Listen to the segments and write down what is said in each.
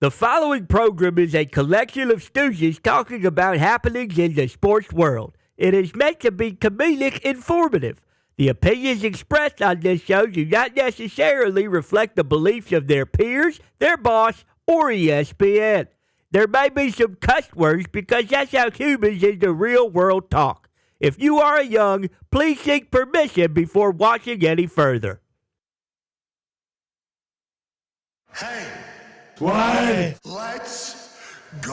The following program is a collection of stooges talking about happenings in the sports world. It is meant to be comedic informative. The opinions expressed on this show do not necessarily reflect the beliefs of their peers, their boss, or ESPN. There may be some cuss words because that's how humans in the real world talk. If you are young, please seek permission before watching any further. Hey. Why? Let's go!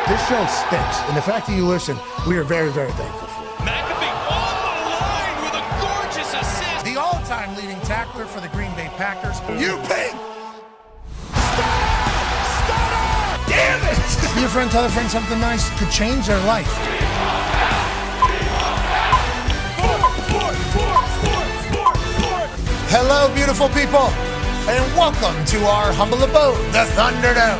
This show stinks, and the fact that you listen, we are very, very thankful for. McAfee on the line with a gorgeous assist. The all-time leading tackler for the Green Bay Packers. You ping! Stop! Damn it! Be a friend, tell a friend something nice could change their life. Hello, beautiful people. And welcome to our humble abode, the Thunderdome.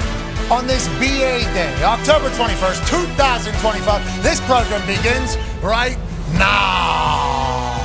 On this BA Day, October 21st, 2025, this program begins right now.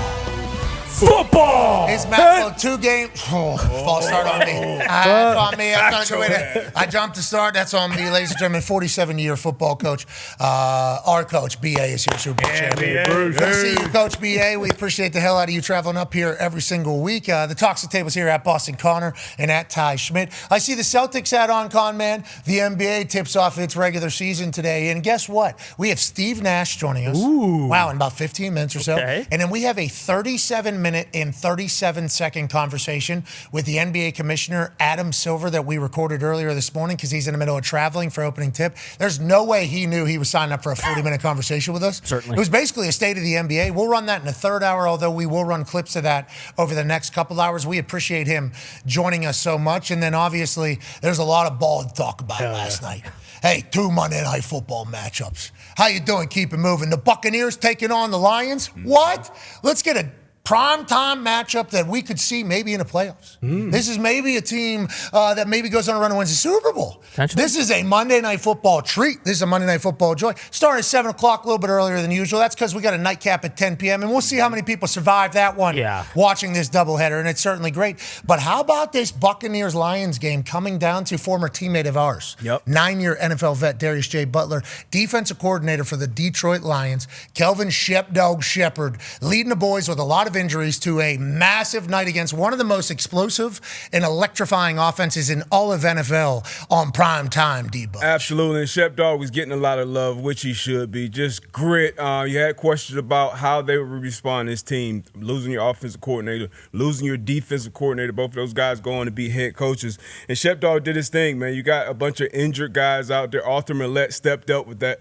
Football! It's Max 2 game. False start on me. That's on me. That's not it. I jumped to start. That's on me, ladies and gentlemen. 47-year football coach. Our coach, BA, is here. Super champion. Good to see you, Coach BA. We appreciate the hell out of you traveling up here every single week. The Talks the Tables here at Boston Connor and at Ty Schmidt. I see the Celtics hat on, Con Man. The NBA tips off its regular season today. And guess what? We have Steve Nash joining us. Ooh. Wow, in about 15 minutes or so. Okay. And then we have a 37-minute and 37-second conversation with the NBA commissioner, Adam Silver, that we recorded earlier this morning because he's in the middle of traveling for opening tip. There's no way he knew he was signing up for a 40-minute conversation with us. Certainly. It was basically a state of the NBA. We'll run that in the third hour, although we will run clips of that over the next couple hours. We appreciate him joining us so much. And then obviously there's a lot of ball to talk about last night. Hey, 2 Monday Night Football matchups. How you doing? Keep it moving. The Buccaneers taking on the Lions. What? Let's get a prime-time matchup that we could see maybe in the playoffs. This is maybe a team that maybe goes on a run and wins the Super Bowl. This is a Monday Night Football treat. This is a Monday Night Football joy. Starting at 7 o'clock, a little bit earlier than usual. That's because we got a nightcap at 10 p.m., and we'll see how many people survive that one watching this doubleheader, and it's certainly great. But how about this Buccaneers-Lions game coming down to former teammate of ours, 9-year NFL vet Darius J. Butler, defensive coordinator for the Detroit Lions, Kelvin Shepdog Shepard, leading the boys with a lot of injuries to a massive night against one of the most explosive and electrifying offenses in all of NFL on prime time, D-Bucks. Absolutely, and Shepdog was getting a lot of love, which he should be. Just grit. You had questions about how they would respond, this team, losing your offensive coordinator, losing your defensive coordinator, both of those guys going to be head coaches. And Shepdog did his thing, man. You got a bunch of injured guys out there. Arthur Millette stepped up with that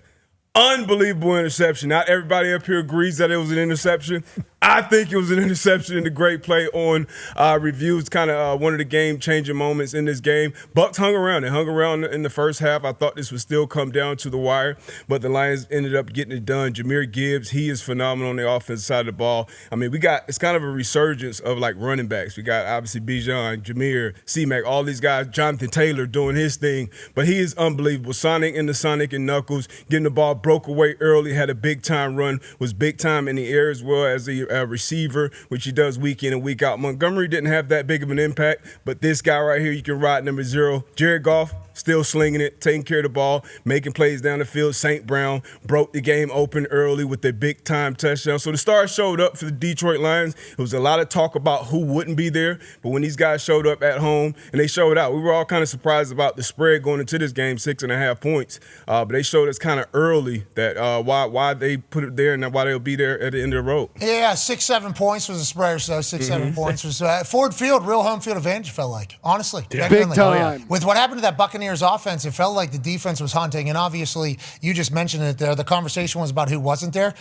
unbelievable interception. Not everybody up here agrees that it was an interception. I think it was an interception and a great play on reviews. Kind of one of the game-changing moments in this game. Bucks hung around. They hung around in the first half. I thought this would still come down to the wire, but the Lions ended up getting it done. Jahmyr Gibbs, he is phenomenal on the offensive side of the ball. I mean, it's kind of a resurgence of like running backs. We got obviously Bijan, Jahmyr, C-Mac, all these guys. Jonathan Taylor doing his thing, but he is unbelievable. Sonic and Knuckles, getting the ball broke away early, had a big-time run, was big-time in the air as well as the receiver, which he does week in and week out. Montgomery didn't have that big of an impact, but this guy right here, you can ride number 0. Jared Goff, still slinging it, taking care of the ball, making plays down the field. St. Brown broke the game open early with a big-time touchdown. So the stars showed up for the Detroit Lions. It was a lot of talk about who wouldn't be there, but when these guys showed up at home, and they showed out, we were all kind of surprised about the spread going into this game, 6.5 points. But they showed us kind of early that why they put it there and why they'll be there at the end of the road. Yeah, 6-7 points was the spread, so 6-7 points was Ford Field, real home field advantage, felt like, honestly. Yeah. Big time. With what happened to that Buccaneers offense, it felt like the defense was hunting, and obviously, you just mentioned it there. The conversation was about who wasn't there.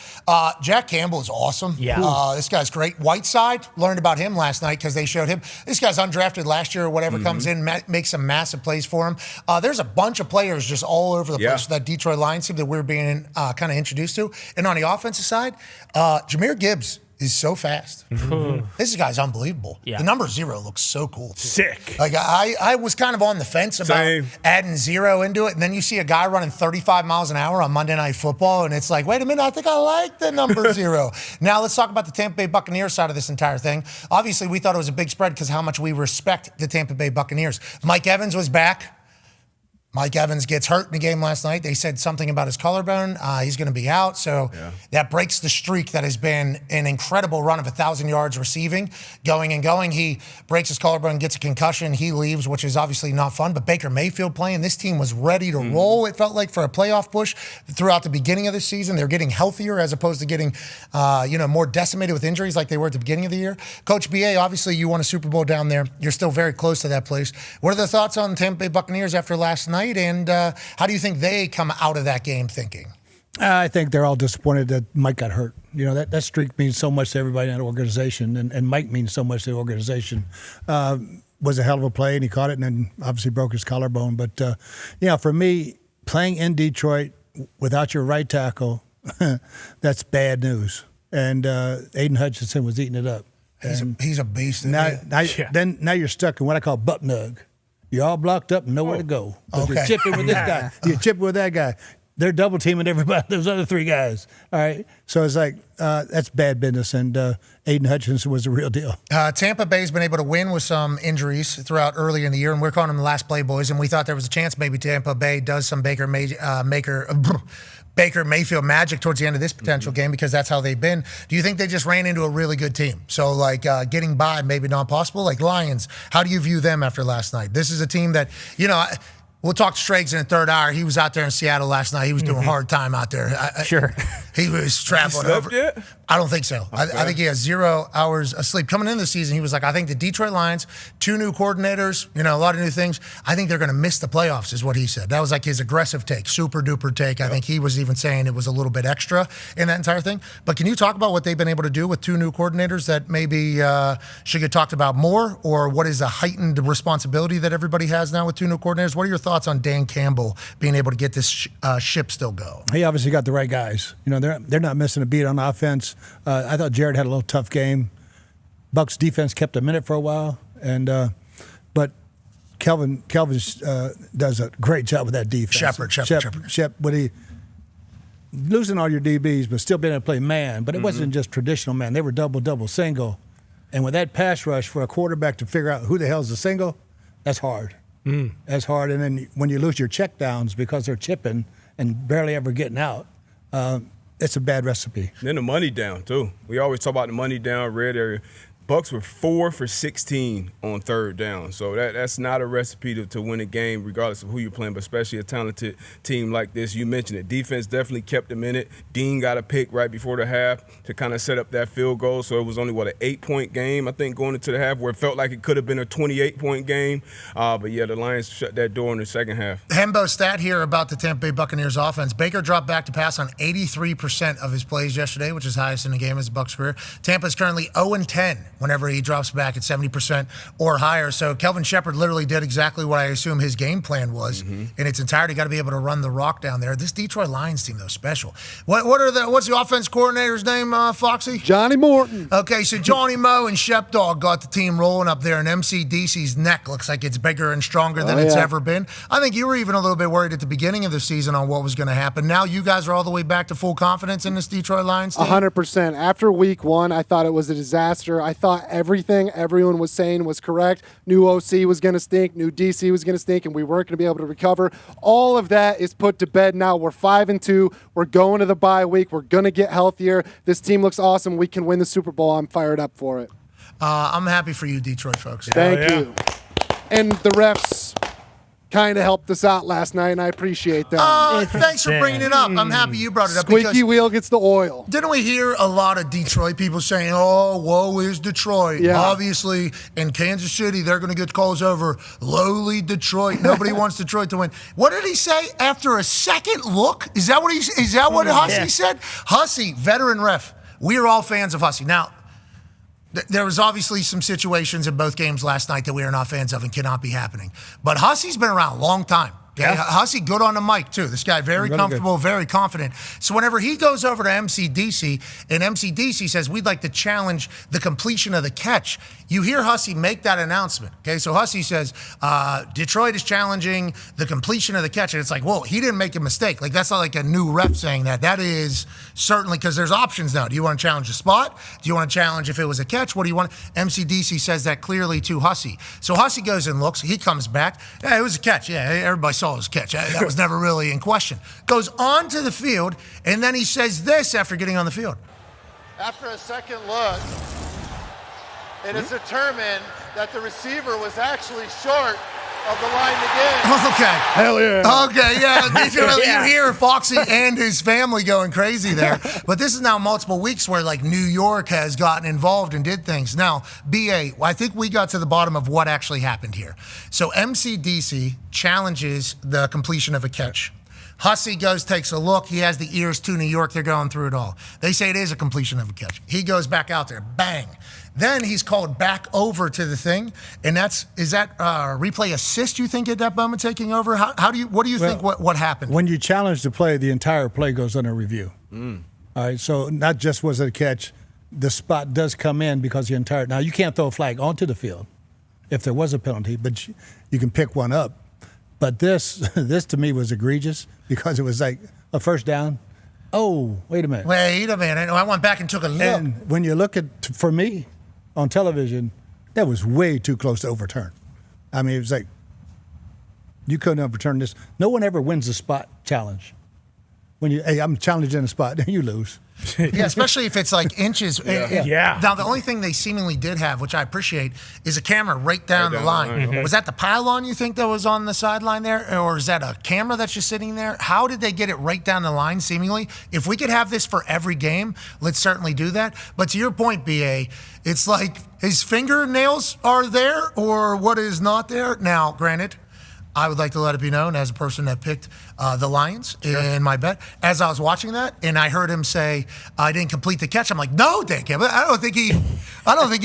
Jack Campbell is awesome. Yeah. This guy's great. Whiteside, learned about him last night because they showed him. This guy's undrafted last year or whatever, comes in, makes some massive plays for him. There's a bunch of players just all over the place for that Detroit Lions team that we're being kind of introduced to. And on the offensive side, Jahmyr Gibbs is so fast. This guy's unbelievable. Yeah. The number 0 looks so cool, too. Sick. Like, I was kind of on the fence about Same. adding 0 into it, and then you see a guy running 35 miles an hour on Monday Night Football, and it's like, wait a minute, I think I like the number 0. Now, let's talk about the Tampa Bay Buccaneers side of this entire thing. Obviously, we thought it was a big spread because how much we respect the Tampa Bay Buccaneers. Mike Evans was back. Mike Evans gets hurt in the game last night. They said something about his collarbone. He's going to be out. So that breaks the streak that has been an incredible run of 1,000 yards receiving, going and going. He breaks his collarbone, gets a concussion. He leaves, which is obviously not fun. But Baker Mayfield playing. This team was ready to roll, it felt like, for a playoff push throughout the beginning of the season. They're getting healthier as opposed to getting more decimated with injuries like they were at the beginning of the year. Coach B.A., obviously you won a Super Bowl down there. You're still very close to that place. What are the thoughts on the Tampa Bay Buccaneers after last night? And how do you think they come out of that game thinking? I think they're all disappointed that Mike got hurt. You know, that streak means so much to everybody in that organization, and Mike means so much to the organization. Was a hell of a play, and he caught it, and then obviously broke his collarbone. But, for me, playing in Detroit without your right tackle, that's bad news. And Aiden Hutchinson was eating it up. He's a beast. Now you're stuck in what I call butt nug. You're all blocked up and nowhere to go. Okay. You're chipping with this guy. You're chipping with that guy. They're double teaming everybody. Those other 3 guys. All right. So it's like that's bad business. And Aiden Hutchinson was the real deal. Tampa Bay's been able to win with some injuries throughout early in the year, and we're calling them the last play boys. And we thought there was a chance maybe Tampa Bay does some Baker Mayfield magic towards the end of this potential game because that's how they've been. Do you think they just ran into a really good team? So, like, getting by maybe not possible? Like Lions, how do you view them after last night? This is a team that, we'll talk to Schrager in the third hour. He was out there in Seattle last night. He was doing hard time out there. Sure. He was traveling over. Yet? I don't think so. Okay. I think he has 0 hours of sleep. Coming into the season, he was like, I think the Detroit Lions, 2 new coordinators, a lot of new things. I think they're going to miss the playoffs is what he said. That was like his aggressive take, super duper take. I think he was even saying it was a little bit extra in that entire thing. But can you talk about what they've been able to do with 2 new coordinators that maybe should get talked about more? Or what is the heightened responsibility that everybody has now with 2 new coordinators? What are your thoughts on Dan Campbell being able to get this ship still go? He obviously got the right guys. They're not missing a beat on offense. I thought Jared had a little tough game. Bucks defense kept him in it for a while, but Kelvin does a great job with that defense. Shep, losing all your DBs, but still being able to play man. But it wasn't just traditional man. They were double, single. And with that pass rush for a quarterback to figure out who the hell is the single, that's hard. That's hard. And then when you lose your check downs because they're chipping and barely ever getting out, it's a bad recipe. And then the money down, too. We always talk about the money down, red area. Bucks were 4 for 16 on third down. So that's not a recipe to win a game, regardless of who you're playing, but especially a talented team like this. You mentioned it. Defense definitely kept them in it. Dahn got a pick right before the half to kind of set up that field goal. So it was only, an 8-point game, I think, going into the half, where it felt like it could have been a 28-point game. But, the Lions shut that door in the second half. Hembo stat here about the Tampa Bay Buccaneers offense. Baker dropped back to pass on 83% of his plays yesterday, which is highest in the game as a Bucs career. Tampa's currently 0-10 whenever he drops back at 70% or higher. So Kelvin Shepard literally did exactly what I assume his game plan was in its entirety. Got to be able to run the rock down there. This Detroit Lions team, though, special. What's the offense coordinator's name, Foxy? Johnny Morton. Okay, so Johnny Moe and Shep Dog got the team rolling up there, and MCDC's neck looks like it's bigger and stronger than it's ever been. I think you were even a little bit worried at the beginning of the season on what was going to happen. Now you guys are all the way back to full confidence in this Detroit Lions team? 100%. After week 1, I thought it was a disaster. I thought everyone was saying was correct. New OC was going to stink. New DC was going to stink, and we weren't going to be able to recover. All of that is put to bed now. We're 5-2. We're going to the bye week. We're going to get healthier. This team looks awesome. We can win the Super Bowl. I'm fired up for it. I'm happy for you, Detroit folks. Thank you. And the refs kind of helped us out last night, and I appreciate that. Thanks for bringing it up. I'm happy you brought it up. Squeaky wheel gets the oil. Didn't we hear a lot of Detroit people saying, oh, woe is Detroit? Yeah. Obviously, in Kansas City, they're going to get calls over lowly Detroit. Nobody wants Detroit to win. What did he say after a second look? Is that what Hussey said? Hussey, veteran ref. We are all fans of Hussey. Now, there was obviously some situations in both games last night that we are not fans of and cannot be happening. But Hussey's been around a long time. Okay? Hussey, good on the mic, too. This guy, very Really comfortable, very confident. So whenever he goes over to MCDC, and MCDC says, we'd like to challenge the completion of the catch, you hear Hussey make that announcement. Okay, so Hussey says, Detroit is challenging the completion of the catch. And it's like, whoa, he didn't make a mistake. Like, that's not like a new ref saying that. That is certainly, because there's options now. Do you want to challenge the spot? Do you want to challenge if it was a catch? What do you want? MCDC says that clearly to Hussey. So Hussey goes and looks. He comes back. Yeah, it was a catch. Yeah, everybody saw it was a catch. That was never really in question. Goes onto the field, and then he says this after getting on the field. After a second look, it is determined that the receiver was actually short of the line again. Okay. Hell yeah. Okay, yeah. You hear Foxy and his family going crazy there. But this is now multiple weeks where, like, New York has gotten involved and did things. Now, BA, I think we got to the bottom of what actually happened here. So MCDC challenges the completion of a catch. Hussey goes, takes a look. He has the ears to New York. They're going through it all. They say it is a completion of a catch. He goes back out there. Bang. Then he's called back over to the thing, and is that replay assist, you think, at that moment taking over? What do you think what happened? When you challenge the play, the entire play goes under review. All right, so not just was it a catch, the spot does come in because the entire – now, you can't throw a flag onto the field if there was a penalty, but you can pick one up. But this to me was egregious because it was like a first down. Oh, wait a minute. I went back and took a look. And when you look at, for me, on television, that was way too close to overturn. I mean, it was like, you couldn't overturn this. No one ever wins the spot challenge. Hey, I'm challenging a spot, you lose. Yeah, especially if it's like inches. Yeah. Now, the only thing they seemingly did have, which I appreciate, is a camera right down the line. Was that the pylon you think that was on the sideline there? Or is that a camera that's just sitting there? How did they get it right down the line, seemingly? If we could have this for every game, let's certainly do that. But to your point, BA, it's like his fingernails are there or what is not there. Now, granted, I would like to let it be known as a person that picked the Lions in my bet. As I was watching that, and I heard him say, "I didn't complete the catch." I'm like, "No, Dan Campbell, I don't think he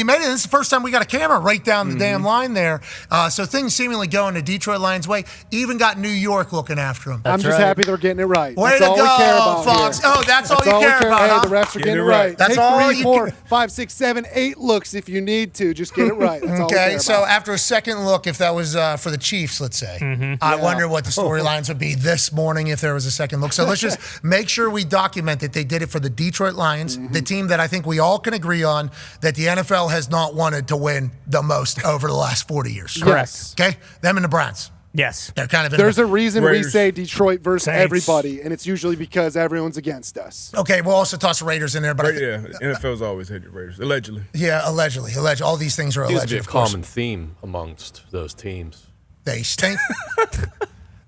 made it." This is the first time we got a camera right down the damn line there. So things seemingly going the Detroit Lions' way. Even got New York looking after him. I'm just happy they're getting it right. Way That's to all go, we care about Fox. here. Oh, that's all you care about, Hey, huh? the refs are getting it right. That's Take all 3, you 4, 5, 6, 7, 8 looks if you need to. Just get it right. That's all we care Okay, so about. after a second look, if that was for the Chiefs, let's say, I wonder what the storylines would be this morning if there was a second look. So let's just make sure we document that they did it for the Detroit Lions, the team that I think we all can agree on that the NFL has not wanted to win the most over the last 40 years. Correct. Okay? Them and the Browns. Yes. They're kind of in There's a reason Raiders. we say Detroit versus Saints. everybody, and it's usually because everyone's against us. Okay, we'll also toss the Raiders in there. But NFL's always hated Raiders, allegedly. Yeah, allegedly. All these things are Seems alleged, to be a of course. common theme amongst those teams. They stink.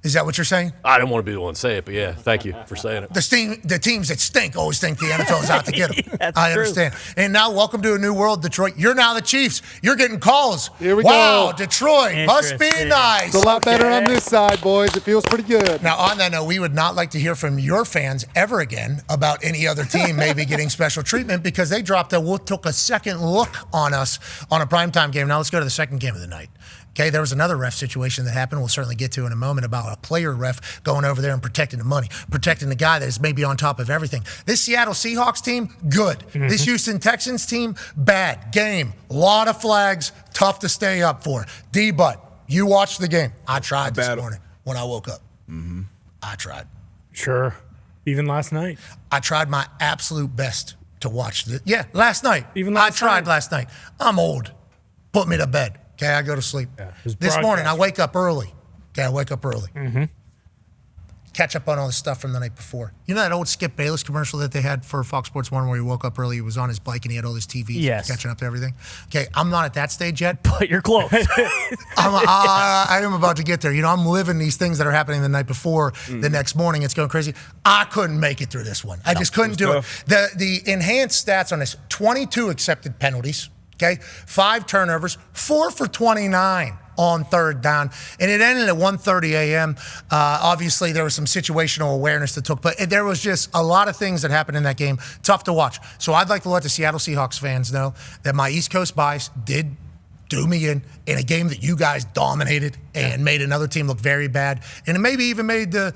Is that what you're saying? I didn't want to be the one to say it, but yeah, thank you for saying it. The teams that stink always think the NFL is out to get them. That's I true. understand. And now, welcome to a new world, Detroit. You're now the Chiefs. You're getting calls. Here we wow, go. Detroit must be Interesting. nice. It's a lot better on this side, boys. It feels pretty good. Now, on that note, we would not like to hear from your fans ever again about any other team maybe getting special treatment because they took a second look on us on a primetime game. Now, let's go to the second game of the night. Okay, there was another ref situation that happened. We'll certainly get to in a moment about a player ref going over there and protecting the money, protecting the guy that is maybe on top of everything. This Seattle Seahawks team, good. This Houston Texans team, bad. Game, lot of flags, tough to stay up for. D-Butt, you watched the game. I tried this morning when I woke up. I tried. Sure. Even last night. I tried my absolute best to watch this. Yeah, last night. Even last I tried night. last night. I'm old. Put me to bed. Okay, I go to sleep. was This morning, I broadcast. wake up early. Okay, I wake up early. Catch up on all the stuff from the night before. You know that old Skip Bayless commercial that they had for Fox Sports 1 where he woke up early, he was on his bike, and he had all his TVs Yes. catching up to everything? Okay, I'm not at that stage yet. But you're close. I am about to get there. You know, I'm living these things that are happening the night before. The next morning, it's going crazy. I couldn't make it through this one. I just couldn't do it. The enhanced stats on this, 22 accepted penalties, okay? 5 turnovers, 4 for 29 on third down. And it ended at 1:30 a.m. Obviously, there was some situational awareness that took place. There was just a lot of things that happened in that game. Tough to watch. So I'd like to let the Seattle Seahawks fans know that my East Coast bias did do me in a game that you guys dominated and made another team look very bad, and it maybe even made the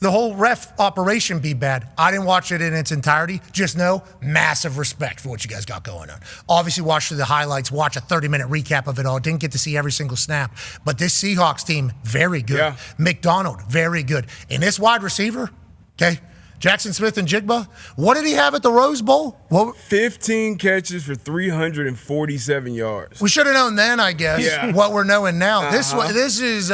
whole ref operation be bad. I didn't watch it in its entirety. Just know, massive respect for what you guys got going on. Obviously, watch through the highlights, watch a 30-minute recap of it all. Didn't get to see every single snap. But this Seahawks team, very good. Yeah. McDonald, very good. And this wide receiver, okay, Jackson Smith and Jigba, what did he have at the Rose Bowl? 15 catches for 347 yards. We should have known then, I guess, what we're knowing now. Uh-huh. This is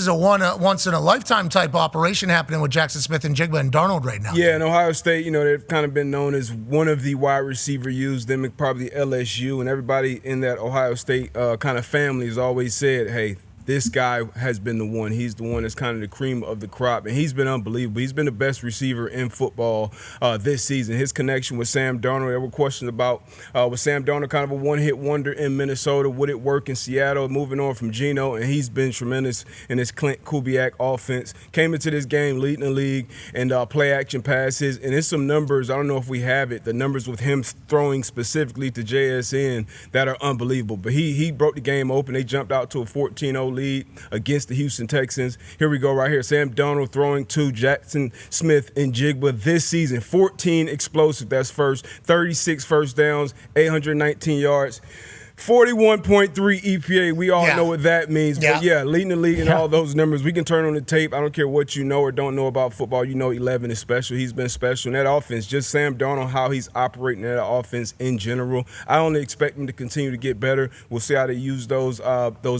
a once in a lifetime type operation happening with Jackson Smith and Jigba and Darnold right now. Yeah, and Ohio State, they've kind of been known as one of the wide receiver used, them and probably LSU, and everybody in that Ohio State kind of family has always said, hey, this guy has been the one. He's the one that's kind of the cream of the crop, and he's been unbelievable. He's been the best receiver in football this season. His connection with Sam Darnold, there were questions about was Sam Darnold kind of a one-hit wonder in Minnesota? Would it work in Seattle? Moving on from Geno, and he's been tremendous in his Clint Kubiak offense. Came into this game leading the league and play-action passes, and there's some numbers. I don't know if we have it, the numbers with him throwing specifically to JSN that are unbelievable. But he broke the game open. They jumped out to a 14-0 lead against the Houston Texans. Here we go right here. Sam Darnold throwing to Jackson Smith and Jigba this season. 14 explosive, that's first. 36 first downs, 819 yards. 41.3 EPA. We all know what that means. But, leading the league in all those numbers. We can turn on the tape. I don't care what you know or don't know about football. 11 is special. He's been special. And that offense, just Sam Darnold, how he's operating that offense in general. I only expect him to continue to get better. We'll see how they use those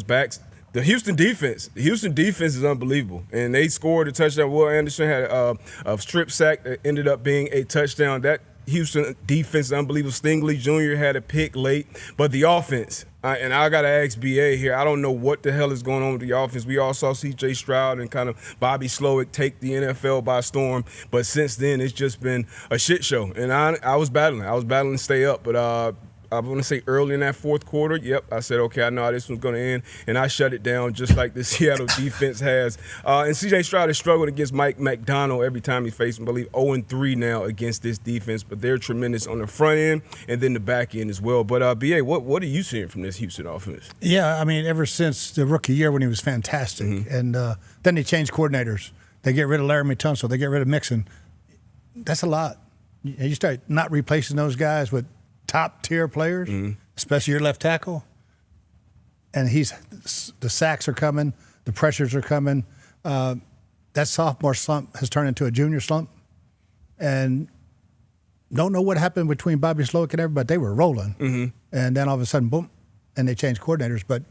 backs. The Houston defense is unbelievable, and they scored a touchdown. Will Anderson had a strip sack that ended up being a touchdown. That Houston defense is unbelievable. Stingley Jr. had a pick late, but the offense, and I got to ask BA here, I don't know what the hell is going on with the offense. We all saw C.J. Stroud and kind of Bobby Slowick take the NFL by storm, but since then it's just been a shit show, and I was battling to stay up, but I want to say early in that fourth quarter, I said, okay, I know how this one's going to end, and I shut it down just like the Seattle defense has. And C.J. Stroud has struggled against Mike McDonald every time he faced him. I believe 0-3 now against this defense, but they're tremendous on the front end and then the back end as well. But, B.A., what are you seeing from this Houston offense? Yeah, I mean, ever since the rookie year when he was fantastic, and then they changed coordinators. They get rid of Laramie Tunsil. They get rid of Mixon. That's a lot. You start not replacing those guys with top-tier players, especially your left tackle, and the sacks are coming, the pressures are coming. That sophomore slump has turned into a junior slump, and don't know what happened between Bobby Slowick and everybody. They were rolling, and then all of a sudden, boom, and they changed coordinators. But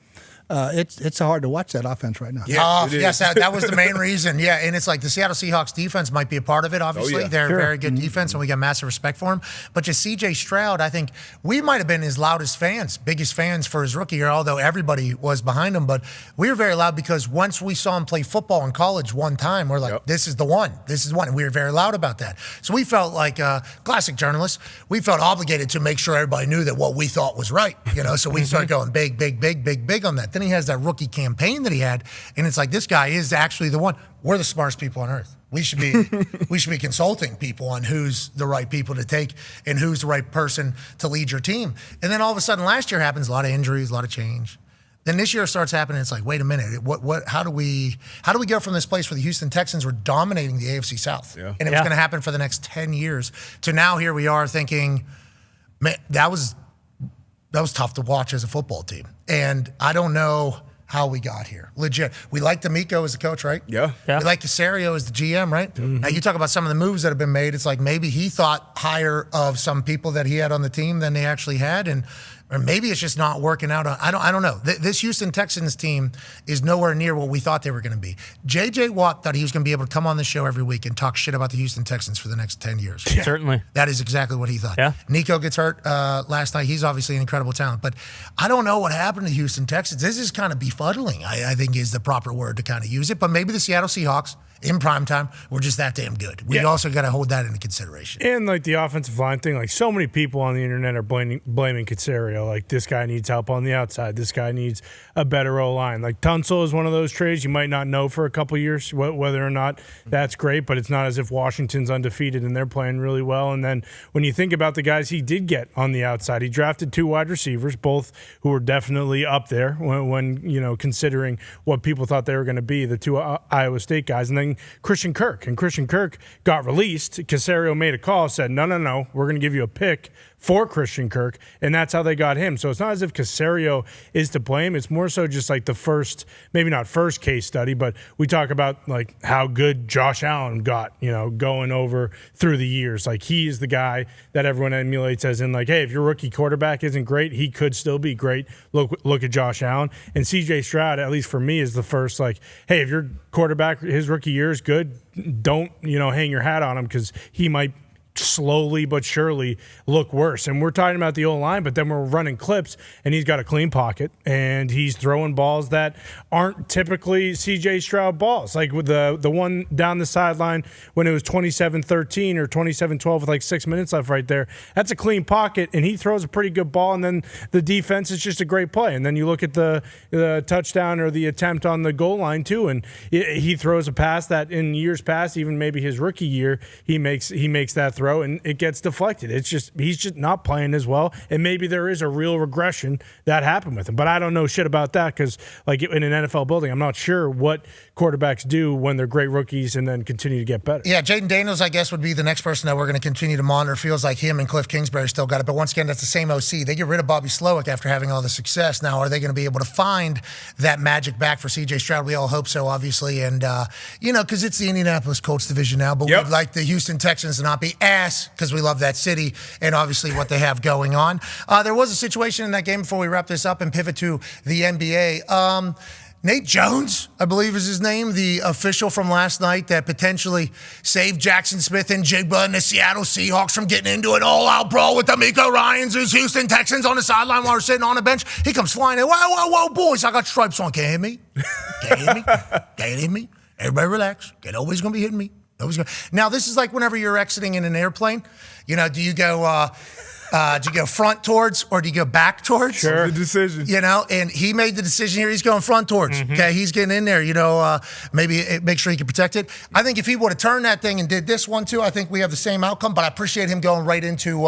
it's hard to watch that offense right now. Yes, that was the main reason. Yeah, and it's like the Seattle Seahawks defense might be a part of it, obviously. They're a very good defense, and we got massive respect for him. But just C.J. Stroud, I think we might have been his loudest fans, biggest fans for his rookie year, although everybody was behind him. But we were very loud because once we saw him play football in college one time, we're like, this is the one. This is one. And we were very loud about that. So we felt like classic journalists. We felt obligated to make sure everybody knew that what we thought was right. So we started going big, big, big, big, big on that. Then he has that rookie campaign that he had, and it's like, this guy is actually the one. We're the smartest people on earth. We should be consulting people on who's the right people to take and who's the right person to lead your team. And then all of a sudden last year happens, a lot of injuries, a lot of change. Then this year starts happening. It's like, wait a minute, how do we go from this place where the Houston Texans were dominating the AFC South, and it was going to happen for the next 10 years, to now here we are thinking, man, that was tough to watch as a football team. And I don't know how we got here. Legit. We like D'Amico as the coach, right? Yeah. We like Casario as the GM, right? Now you talk about some of the moves that have been made. It's like maybe he thought higher of some people that he had on the team than they actually had, or maybe it's just not working out. I don't know. This Houston Texans team is nowhere near what we thought they were going to be. J.J. Watt thought he was going to be able to come on the show every week and talk shit about the Houston Texans for the next 10 years. Yeah. Certainly. That is exactly what he thought. Yeah. Nico gets hurt last night. He's obviously an incredible talent. But I don't know what happened to the Houston Texans. This is kind of befuddling, I think is the proper word to kind of use it. But maybe the Seattle Seahawks in primetime were just that damn good. We also got to hold that into consideration. And like the offensive line thing, like so many people on the internet are blaming Casario. scenario. Like, this guy needs help on the outside. This guy needs a better O-line. Like, Tunsil is one of those trades you might not know for a couple years whether or not that's great, but it's not as if Washington's undefeated and they're playing really well. And then when you think about the guys he did get on the outside, he drafted 2 wide receivers, both who were definitely up there when considering what people thought they were going to be, the 2 Iowa State guys. And then Christian Kirk. And Christian Kirk got released. Caserio made a call, said, no, we're going to give you a pick for Christian Kirk, and that's how they got him. So it's not as if Caserio is to blame. It's more so just like the first, maybe not first case study, but we talk about like how good Josh Allen got, going over through the years. Like, he is the guy that everyone emulates as in like, hey, if your rookie quarterback isn't great, he could still be great. Look at Josh Allen. And CJ Stroud, at least for me, is the first like, hey, if your quarterback, his rookie year is good, don't, hang your hat on him because he might slowly but surely look worse. And we're talking about the O-line, but then we're running clips and he's got a clean pocket and he's throwing balls that aren't typically CJ Stroud balls. Like with the one down the sideline when it was 27-13 or 27-12 with like 6 minutes left right there. That's a clean pocket and he throws a pretty good ball, and then the defense is just a great play. And then you look at the touchdown or the attempt on the goal line too, and he throws a pass that in years past, even maybe his rookie year, he makes that throw and it gets deflected. It's just he's just not playing as well, and maybe there is a real regression that happened with him. But I don't know shit about that because, like, in an NFL building, I'm not sure what quarterbacks do when they're great rookies and then continue to get better. Yeah, Jaden Daniels, I guess, would be the next person that we're going to continue to monitor. Feels like him and Cliff Kingsbury still got it. But once again, that's the same OC. They get rid of Bobby Slowick after having all the success. Now, are they going to be able to find that magic back for C.J. Stroud? We all hope so, obviously. And, because it's the Indianapolis Colts division now. But we'd like the Houston Texans to not be ass because we love that city and obviously what they have going on. There was a situation in that game before we wrap this up and pivot to the NBA. Nate Jones, I believe is his name, the official from last night that potentially saved Jackson Smith and Jigba and the Seattle Seahawks from getting into an all-out brawl with the Miko Ryans' Houston Texans on the sideline while we're sitting on the bench. He comes flying in. Whoa, boys, I got stripes on. Can't hit me. Can't hit me. Everybody relax. Nobody's going to be hitting me. Now, this is like whenever you're exiting in an airplane. Do you go front towards or do you go back towards? Sure. The decision. And he made the decision here. He's going front towards. Mm-hmm. Okay, he's getting in there. Maybe make sure he can protect it. I think if he would have turned that thing and did this one too, I think we have the same outcome. But I appreciate him going right into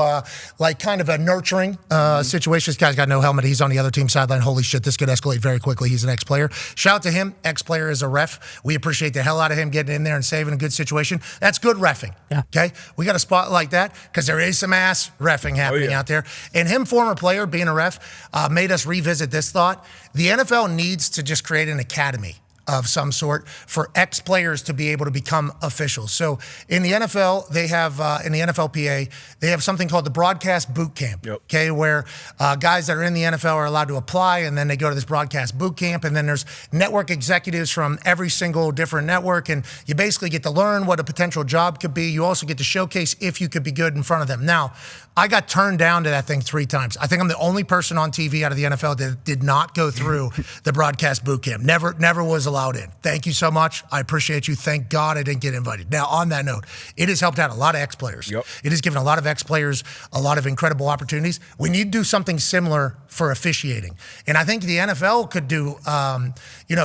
kind of a nurturing situation. This guy's got no helmet. He's on the other team sideline. Holy shit, this could escalate very quickly. He's an ex-player. Shout out to him. Ex-player is a ref. We appreciate the hell out of him getting in there and saving a good situation. That's good reffing. Yeah. Okay, we got a spot like that because there is some ass reffing happening out there. And him, former player, being a ref, made us revisit this thought. The NFL needs to just create an academy of some sort for ex-players to be able to become officials. So in the NFL, they have, in the NFLPA, they have something called the Broadcast Boot Camp, okay, where guys that are in the NFL are allowed to apply, and then they go to this Broadcast Boot Camp, and then there's network executives from every single different network, and you basically get to learn what a potential job could be. You also get to showcase if you could be good in front of them. Now, I got turned down to that thing 3 times. I think I'm the only person on TV out of the NFL that did not go through the Broadcast Boot Camp. Never was allowed in. Thank you so much. I appreciate you. Thank God I didn't get invited. Now, on that note, it has helped out a lot of ex-players. It has given a lot of ex-players a lot of incredible opportunities. We need to do something similar for officiating. And I think the NFL could do,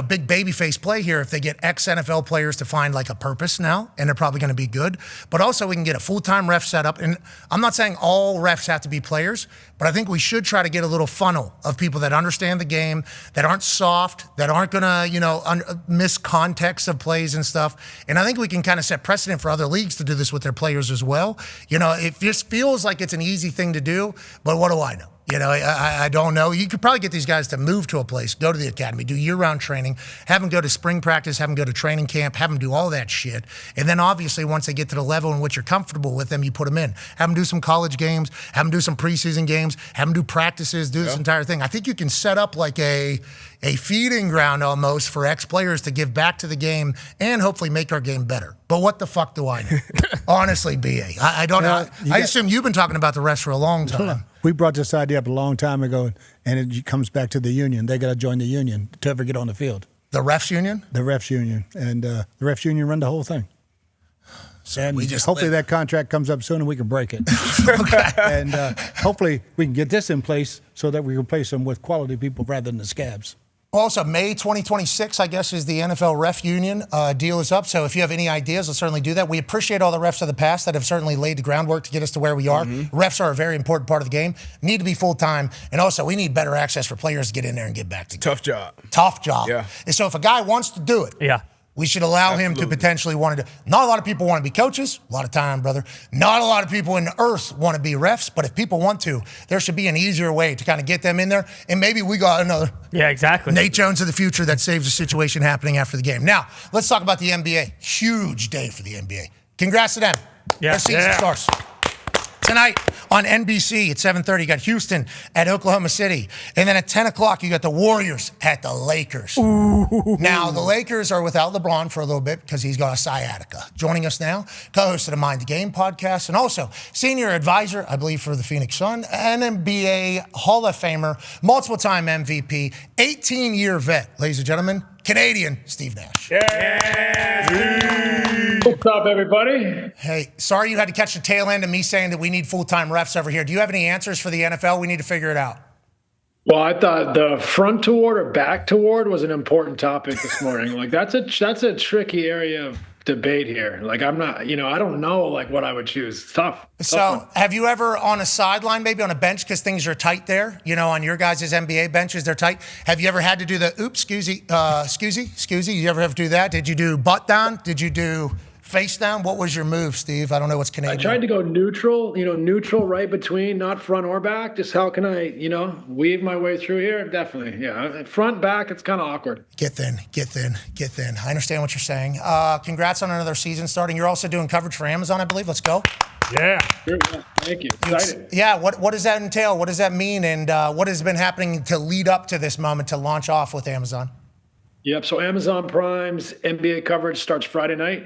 big babyface play here if they get ex-NFL players to find like a purpose now, and they're probably going to be good. But also we can get a full-time ref set up. And I'm not saying all refs have to be players, but I think we should try to get a little funnel of people that understand the game, that aren't soft, that aren't going to, miss context of plays and stuff. And I think we can kind of set precedent for other leagues to do this with their players as well. It just feels like it's an easy thing to do, but what do I know? I don't know. You could probably get these guys to move to a place, go to the academy, do year-round training, have them go to spring practice, have them go to training camp, have them do all that shit. And then obviously once they get to the level in which you're comfortable with them, you put them in. Have them do some college games, have them do some preseason games, have them do practices, do this entire thing. I think you can set up like a feeding ground almost for ex-players to give back to the game and hopefully make our game better. But what the fuck do I know? Honestly, B.A. I don't know. I assume you've been talking about the refs for a long time. We brought this idea up a long time ago, and it comes back to the union. They got to join the union to ever get on the field. The refs union? The refs union. And the refs union run the whole thing. So and we just hopefully that contract comes up soon and we can break it. And hopefully we can get this in place so that we replace them with quality people rather than the scabs. Also, May 2026, I guess, is the NFL Ref Union deal is up. So if you have any ideas, let's certainly do that. We appreciate all the refs of the past that have certainly laid the groundwork to get us to where we are. Refs are a very important part of the game, need to be full-time. And also, we need better access for players to get in there and get back to Tough job. Tough job. Yeah. And so if a guy wants to do it, we should allow him to potentially want to do. Not a lot of people want to be coaches. A lot of time, brother. Not a lot of people in the earth want to be refs. But if people want to, there should be an easier way to kind of get them in there. And maybe we got another Nate Jones of the future that saves the situation happening after the game. Now, let's talk about the NBA. Huge day for the NBA. Congrats to them. Their season starts tonight on NBC at 7:30. You got Houston at Oklahoma City. And then at 10 o'clock, you got the Warriors at the Lakers. Now, the Lakers are without LeBron for a little bit because he's got a sciatica. Joining us now, co-host of the Mind the Game podcast, and also senior advisor, I believe, for the Phoenix Sun, an NBA Hall of Famer, multiple-time MVP, 18-year vet, ladies and gentlemen, Canadian Steve Nash. What's up, everybody? Hey, sorry you had to catch the tail end of me saying that we need full-time refs over here. Do you have any answers for the NFL? We need to figure it out. Well, I thought the front toward or back toward was an important topic this morning. Like that's a tricky area of debate here. Like I'm not, I don't know like what I would choose. It's tough. So have you ever on a sideline, maybe on a bench, because things are tight there, on your guys' NBA benches, they're tight. Have you ever had to do the excusey? You ever have to do that? Did you do butt down? Did you do face down? What was your move, Steve? I don't know what's Canadian. I tried to go neutral, neutral right between, not front or back. Just how can I, weave my way through here? Definitely, yeah. Front, back, it's kind of awkward. Get thin. I understand what you're saying. Congrats on another season starting. You're also doing coverage for Amazon, I believe. Let's go. Yeah. Sure, yeah. Thank you. Excited. Yeah, what does that entail? What does that mean? And what has been happening to lead up to this moment to launch off with Amazon? Yep. So Amazon Prime's NBA coverage starts Friday night.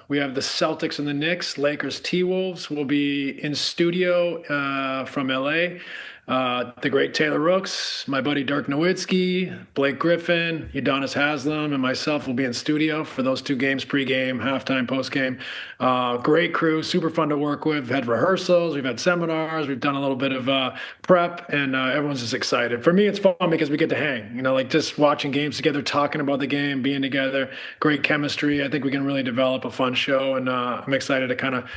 We have the Celtics and the Knicks, Lakers, T-Wolves. We'll be in studio from LA. The great Taylor Rooks, my buddy Dirk Nowitzki, Blake Griffin, Udonis Haslem, and myself will be in studio for those two games, pregame, halftime, postgame. Great crew, super fun to work with. We've had rehearsals, we've had seminars, we've done a little bit of prep, and everyone's just excited. For me, it's fun because we get to hang, just watching games together, talking about the game, being together, great chemistry. I think we can really develop a fun show, and I'm excited to kind of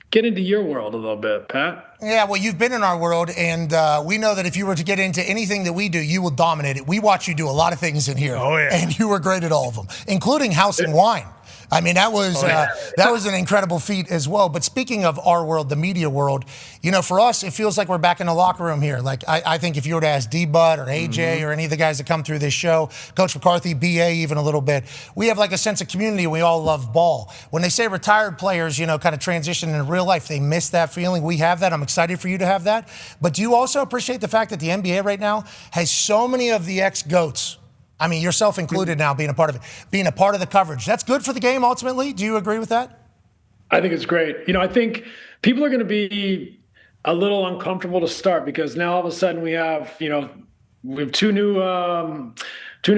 get into your world a little bit, Pat. Yeah, well, you've been in our world, and we know that if you were to get into anything that we do, you will dominate it. We watch you do a lot of things in here, and you were great at all of them, including House and Wine. I mean, that was an incredible feat as well. But speaking of our world, the media world, for us, it feels like we're back in the locker room here. Like, I think if you were to ask D-Bud or AJ or any of the guys that come through this show, Coach McCarthy, BA even a little bit, we have like a sense of community and we all love ball. When they say retired players, kind of transition into real life, they miss that feeling. We have that. I'm excited for you to have that. But do you also appreciate the fact that the NBA right now has so many of the ex-GOATs? I mean, yourself included now being a part of it, being a part of the coverage. That's good for the game ultimately. Do you agree with that? I think it's great. I think people are going to be a little uncomfortable to start because now all of a sudden we have two new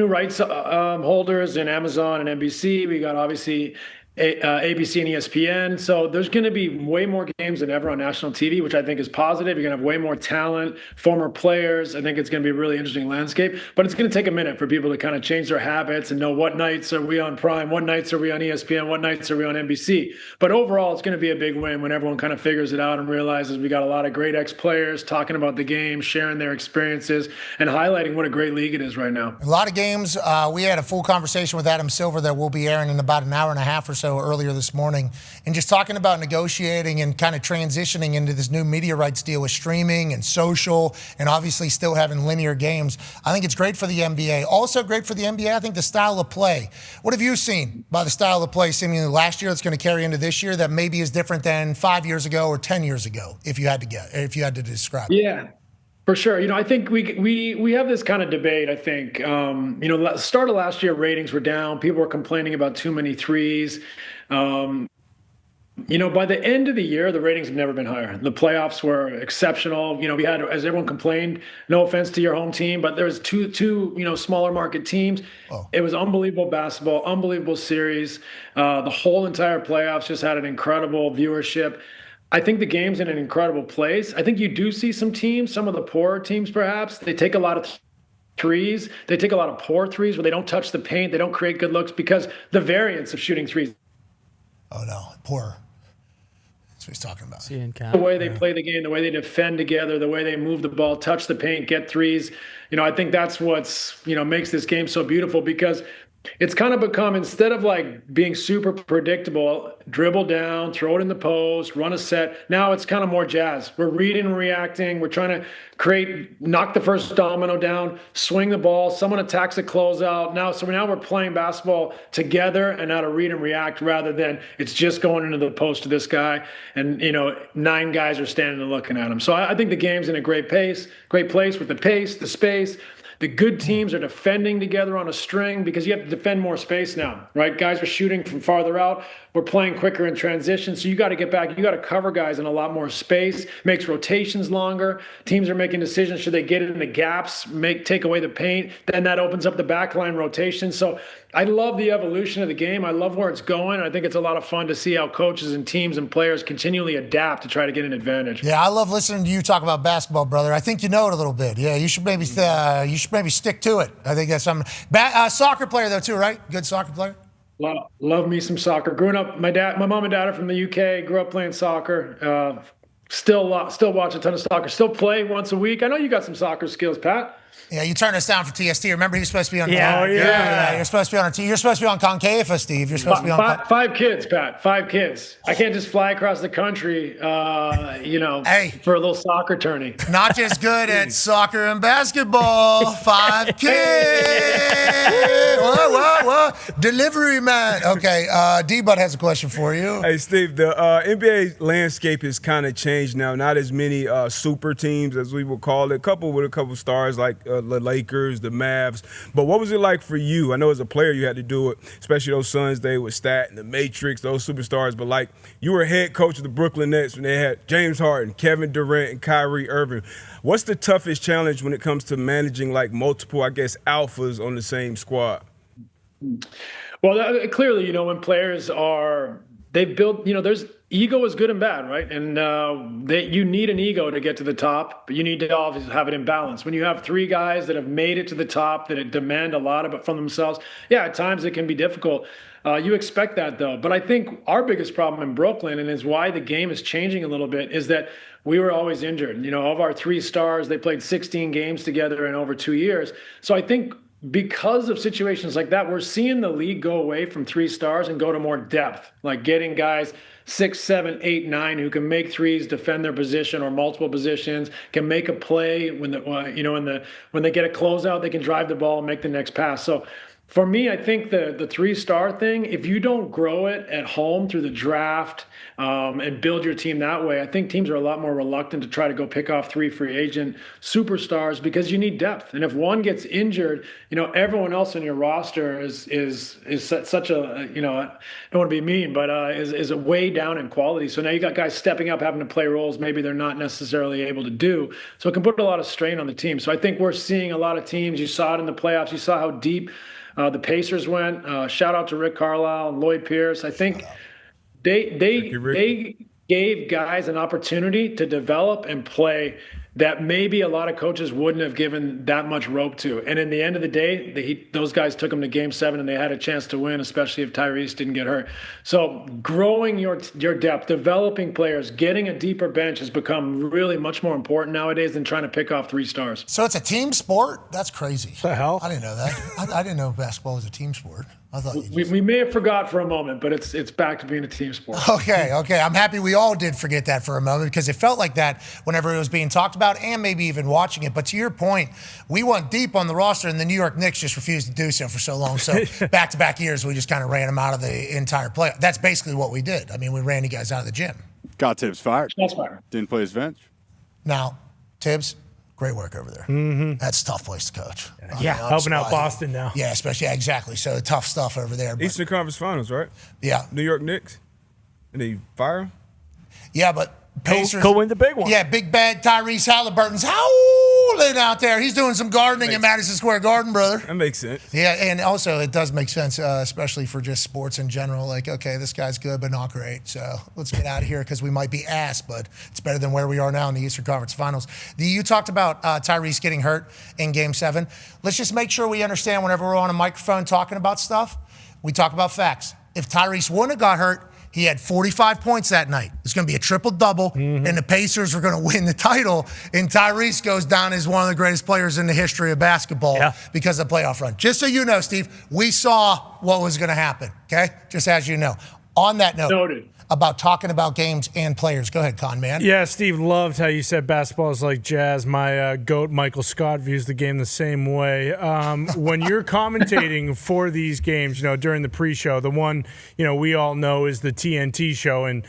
rights holders in Amazon and NBC. We got obviously ABC and ESPN. So there's going to be way more games than ever on national TV, which I think is positive. You're going to have way more talent, former players. I think it's going to be a really interesting landscape. But it's going to take a minute for people to kind of change their habits and know what nights are we on Prime, what nights are we on ESPN, what nights are we on NBC. But overall, it's going to be a big win when everyone kind of figures it out and realizes we got a lot of great ex-players talking about the game, sharing their experiences, and highlighting what a great league it is right now. A lot of games. We had a full conversation with Adam Silver that will be airing in about an hour and a half or so earlier this morning, and just talking about negotiating and kind of transitioning into this new media rights deal with streaming and social and obviously still having linear games. I think it's great for the NBA. Also great for the NBA, I think the style of play. What have you seen by the style of play seemingly last year that's going to carry into this year that maybe is different than 5 years ago or 10 years ago, if you had to describe it? Yeah. For sure. I think we have this kind of debate, I think. Start of last year, ratings were down. People were complaining about too many threes. By the end of the year, the ratings have never been higher. The playoffs were exceptional. We had, as everyone complained, no offense to your home team, but there's two smaller market teams. Oh. It was unbelievable basketball, unbelievable series. The whole entire playoffs just had an incredible viewership. I think the game's in an incredible place. I think you do see some teams, some of the poorer teams perhaps, they take a lot of threes. They take a lot of poor threes where they don't touch the paint. They don't create good looks because the variance of shooting threes. Oh, no, poor. That's what he's talking about. The way they play the game, the way they defend together, the way they move the ball, touch the paint, get threes. I think that's what's, makes this game so beautiful because it's kind of become, instead of like being super predictable, dribble down, throw it in the post, run a set. Now it's kind of more jazz. We're reading and reacting. We're trying to knock the first domino down, swing the ball. Someone attacks a closeout. Now we're playing basketball together and how to read and react rather than it's just going into the post to this guy and, 9 guys are standing and looking at him. So I think the game's in a great place with the pace, the space. The good teams are defending together on a string because you have to defend more space now, right? Guys are shooting from farther out. We're playing quicker in transition, so you got to get back. You got to cover guys in a lot more space. Makes rotations longer. Teams are making decisions: should they get in the gaps, take away the paint? Then that opens up the backline rotation. So I love the evolution of the game. I love where it's going. I think it's a lot of fun to see how coaches and teams and players continually adapt to try to get an advantage. Yeah, I love listening to you talk about basketball, brother. I think you know it a little bit. Yeah, you should maybe stick to it. I think that's something. Soccer player though too, right? Good soccer player. Love me some soccer. Growing up, my mom and dad are from the UK. Grew up playing soccer. Still watch a ton of soccer. Still play once a week. I know you got some soccer skills, Pat. Yeah, you turned us down for TST. Remember, he was supposed to be on. Yeah. You're supposed to be on You're supposed to be on CONCAFA, Steve. You're supposed to be on. 5 kids, Pat. 5 kids. I can't just fly across the country, for a little soccer tourney. Not just good at soccer and basketball. 5 kids. Whoa. Delivery man. Okay, D-Bud has a question for you. Hey, Steve, the NBA landscape has kind of changed now. Not as many super teams, as we would call it. With a couple stars like the Lakers, the Mavs. But what was it like for you? I know as a player you had to do it, especially those Suns days with Stat and the Matrix, those superstars. But like you were head coach of the Brooklyn Nets when they had James Harden, Kevin Durant, and Kyrie Irving. What's the toughest challenge when it comes to managing like multiple, alphas on the same squad? Well, clearly, when players they've built, there's ego is good and bad, right? And you need an ego to get to the top, but you need to always have it in balance. When you have 3 guys that have made it to the top, that demand a lot of it from themselves, yeah, at times it can be difficult. You expect that, though. But I think our biggest problem in Brooklyn, and is why the game is changing a little bit, is that we were always injured. Of our 3 stars, they played 16 games together in over 2 years. So I think because of situations like that, we're seeing the league go away from 3 stars and go to more depth, like getting guys 6, 7, 8, 9 who can make threes, defend their position or multiple positions, can make a play when when they get a closeout, they can drive the ball and make the next pass. So for me, I think the 3-star thing, if you don't grow it at home through the draft and build your team that way, I think teams are a lot more reluctant to try to go pick off 3 free agent superstars because you need depth. And if one gets injured, everyone else on your roster is such a, I don't want to be mean, but is a way down in quality. So now you got guys stepping up, having to play roles maybe they're not necessarily able to do. So it can put a lot of strain on the team. So I think we're seeing a lot of teams. You saw it in the playoffs. You saw how deep the Pacers went. Shout out to Rick Carlisle and Lloyd Pierce. I think they gave guys an opportunity to develop and play that maybe a lot of coaches wouldn't have given that much rope to. And in the end of the day, those guys took them to Game 7 and they had a chance to win, especially if Tyrese didn't get hurt. So growing your depth, developing players, getting a deeper bench has become really much more important nowadays than trying to pick off 3 stars. So it's a team sport? That's crazy. What the hell? I didn't know that. I didn't know basketball was a team sport. I thought we may have forgot for a moment, but it's back to being a team sport. Okay. I'm happy we all did forget that for a moment because it felt like that whenever it was being talked about and maybe even watching it. But to your point, we went deep on the roster and the New York Knicks just refused to do so for so long. So back-to-back years, we just kind of ran them out of the entire play. That's basically what we did. I mean, we ran you guys out of the gym. Got Tibbs fired. That's fired. Didn't play his bench. Now, Tibbs, great work over there. Mm-hmm. That's a tough place to coach. Helping out Boston now. Yeah, especially, exactly. So tough stuff over there. Eastern Conference Finals, right? Yeah. New York Knicks. And then you fire him? Yeah, but Pacers go win the big one. Yeah, big bad Tyrese Halliburton's howling out there. He's doing some gardening in Madison Square Garden, brother. That makes sense. Yeah, and also it does make sense, especially for just sports in general. Like, okay, this guy's good, but not great. So let's get out of here because we might be ass, but it's better than where we are now in the Eastern Conference Finals. You talked about Tyrese getting hurt in Game 7. Let's just make sure we understand whenever we're on a microphone talking about stuff, we talk about facts. If Tyrese wouldn't have got hurt, he had 45 points that night. It's going to be a triple-double, and the Pacers are going to win the title. And Tyrese goes down as one of the greatest players in the history of basketball because of the playoff run. Just so you know, Steve, we saw what was going to happen, okay? Just as you know. On that note, about talking about games and players. Go ahead, Con Man. Yeah, Steve, loved how you said basketball is like jazz. My GOAT, Michael Scott, views the game the same way. When you're commentating for these games, during the pre-show, the one, we all know is the TNT show. And,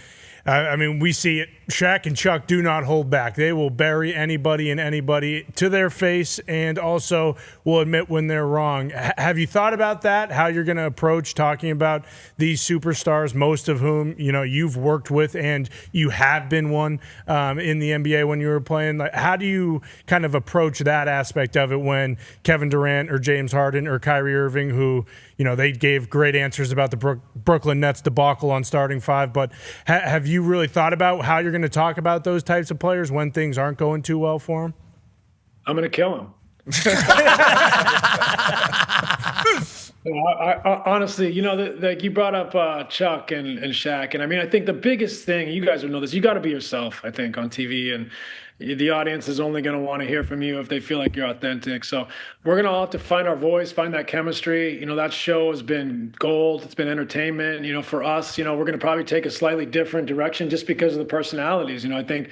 we see it. Shaq and Chuck do not hold back. They will bury anybody and anybody to their face and also will admit when they're wrong. Have you thought about that, how you're going to approach talking about these superstars, most of whom, you've worked with and you have been one in the NBA when you were playing? Like, how do you kind of approach that aspect of it when Kevin Durant or James Harden or Kyrie Irving, who, they gave great answers about the Brooklyn Nets debacle on starting five, but have you really thought about how you're going to talk about those types of players when things aren't going too well for them? I'm going to kill him. Honestly, like you brought up Chuck and Shaq, and I think the biggest thing, you guys will know this, you got to be yourself, I think, on TV, and the audience is only going to want to hear from you if they feel like you're authentic. So we're going to all have to find our voice, find that chemistry. That show has been gold. It's been entertainment. For us, we're going to probably take a slightly different direction just because of the personalities. I think,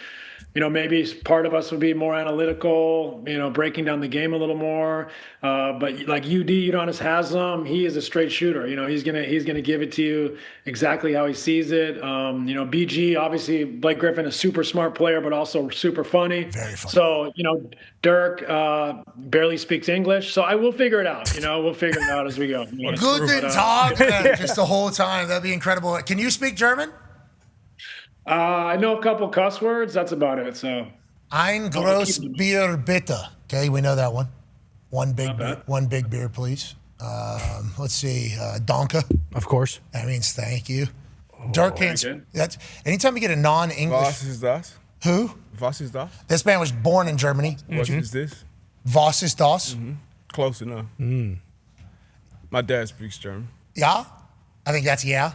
maybe part of us would be more analytical, breaking down the game a little more. But like Udonis Haslem, he is a straight shooter. He's gonna give it to you exactly how he sees it. BG, obviously Blake Griffin, a super smart player, but also super funny. Very funny. So Dirk barely speaks English, so I will figure it out. We'll figure it out as we go. Guten Tag, just the whole time. That'd be incredible. Can you speak German? I know a couple cuss words. That's about it. So, Ein groß Bier bitte. Okay, we know that one. One big beer, please. Let's see. Danke. Of course. That means thank you. Dirk can't. That's anytime you get a non-English. Was ist das? Who? Was ist das? This man was born in Germany. What is this? Was ist das? Close enough. My dad speaks German. Yeah, I think that's yeah.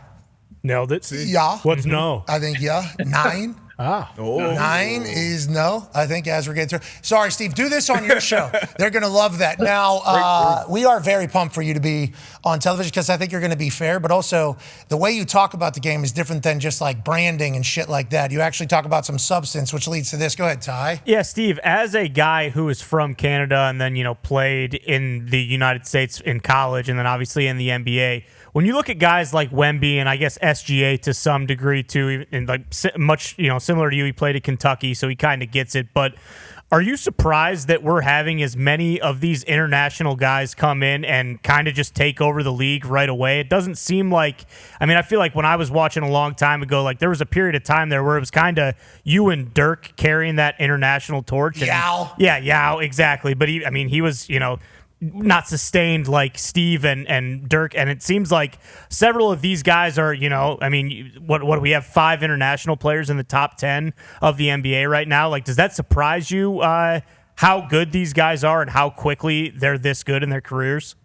Nailed it. Yeah. What's no? I think yeah. Nein. Nine is no, I think, as we're getting through. Sorry, Steve, do this on your show. They're going to love that. Now, we are very pumped for you to be on television because I think you're going to be fair, but also the way you talk about the game is different than just like branding and shit like that. You actually talk about some substance, which leads to this. Go ahead, Ty. Yeah, Steve, as a guy who is from Canada and then, played in the United States in college and then obviously in the NBA, when you look at guys like Wemby and I guess SGA to some degree too, and like much, similar to you, he played at Kentucky, so he kind of gets it. But are you surprised that we're having as many of these international guys come in and kind of just take over the league right away? It doesn't seem like, I feel like when I was watching a long time ago, like there was a period of time there where it was kind of you and Dirk carrying that international torch. Yao. Yeah, Yao, exactly. But he was, not sustained like Steve and Dirk, and it seems like several of these guys are, what do we have, 5 international players in the top 10 of the NBA right now? Like, does that surprise you how good these guys are and how quickly they're this good in their careers?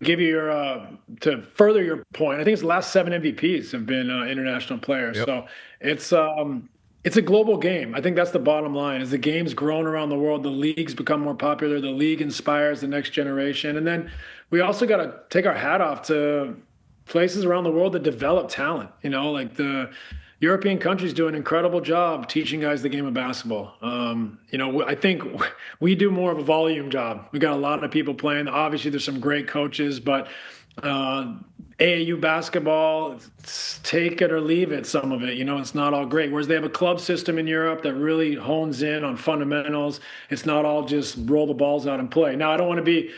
Give you your to further your point, I think it's the last 7 MVPs have been international players. Yep. So it's a global game. I think that's the bottom line. As the game's grown around the world, the leagues become more popular. The league inspires the next generation. And then we also got to take our hat off to places around the world that develop talent. Like the European countries do an incredible job teaching guys the game of basketball. I think we do more of a volume job. We got a lot of people playing. Obviously, there's some great coaches, but AAU basketball, take it or leave it, some of it, it's not all great. Whereas they have a club system in Europe that really hones in on fundamentals. It's not all just roll the balls out and play. Now, I don't want to be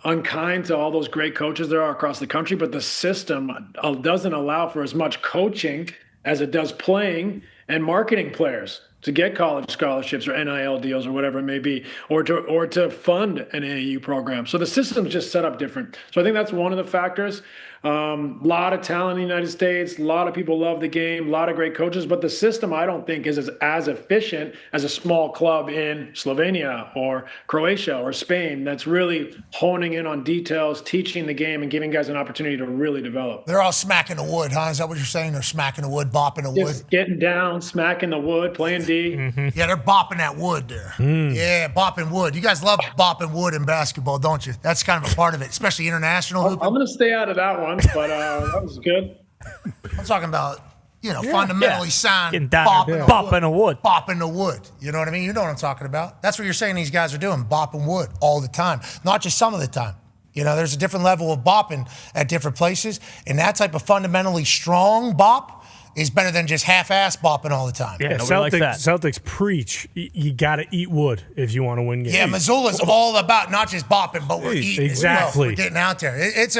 unkind to all those great coaches there are across the country, but the system doesn't allow for as much coaching as it does playing and marketing players to get college scholarships or NIL deals or whatever it may be, or to fund an AAU program. So the system's just set up different. So I think that's one of the factors. Lot of talent in the United States. A lot of people love the game. A lot of great coaches, but the system I don't think is as efficient as a small club in Slovenia or Croatia or Spain that's really honing in on details, teaching the game, and giving guys an opportunity to really develop. They're all smacking the wood, huh? Is that what you're saying? They're smacking the wood, bopping the wood? Getting down, smacking the wood, playing D. Mm-hmm. Yeah, they're bopping that wood there. Yeah, bopping wood. You guys love bopping wood in basketball, don't you? That's kind of a part of it, especially international hooping. I'm going to stay out of that one. But that was good. I'm talking about, fundamentally sound bopping the wood. Bopping the wood. You know what I mean? You know what I'm talking about. That's what you're saying these guys are doing, bopping wood all the time. Not just some of the time. There's a different level of bopping at different places. And that type of fundamentally strong bop is better than just half-ass bopping all the time. Yeah, Celtics preach you got to eat wood if you want to win games. Yeah, Missoula's all about not just bopping, but we're eating. Exactly. We're getting out there. It's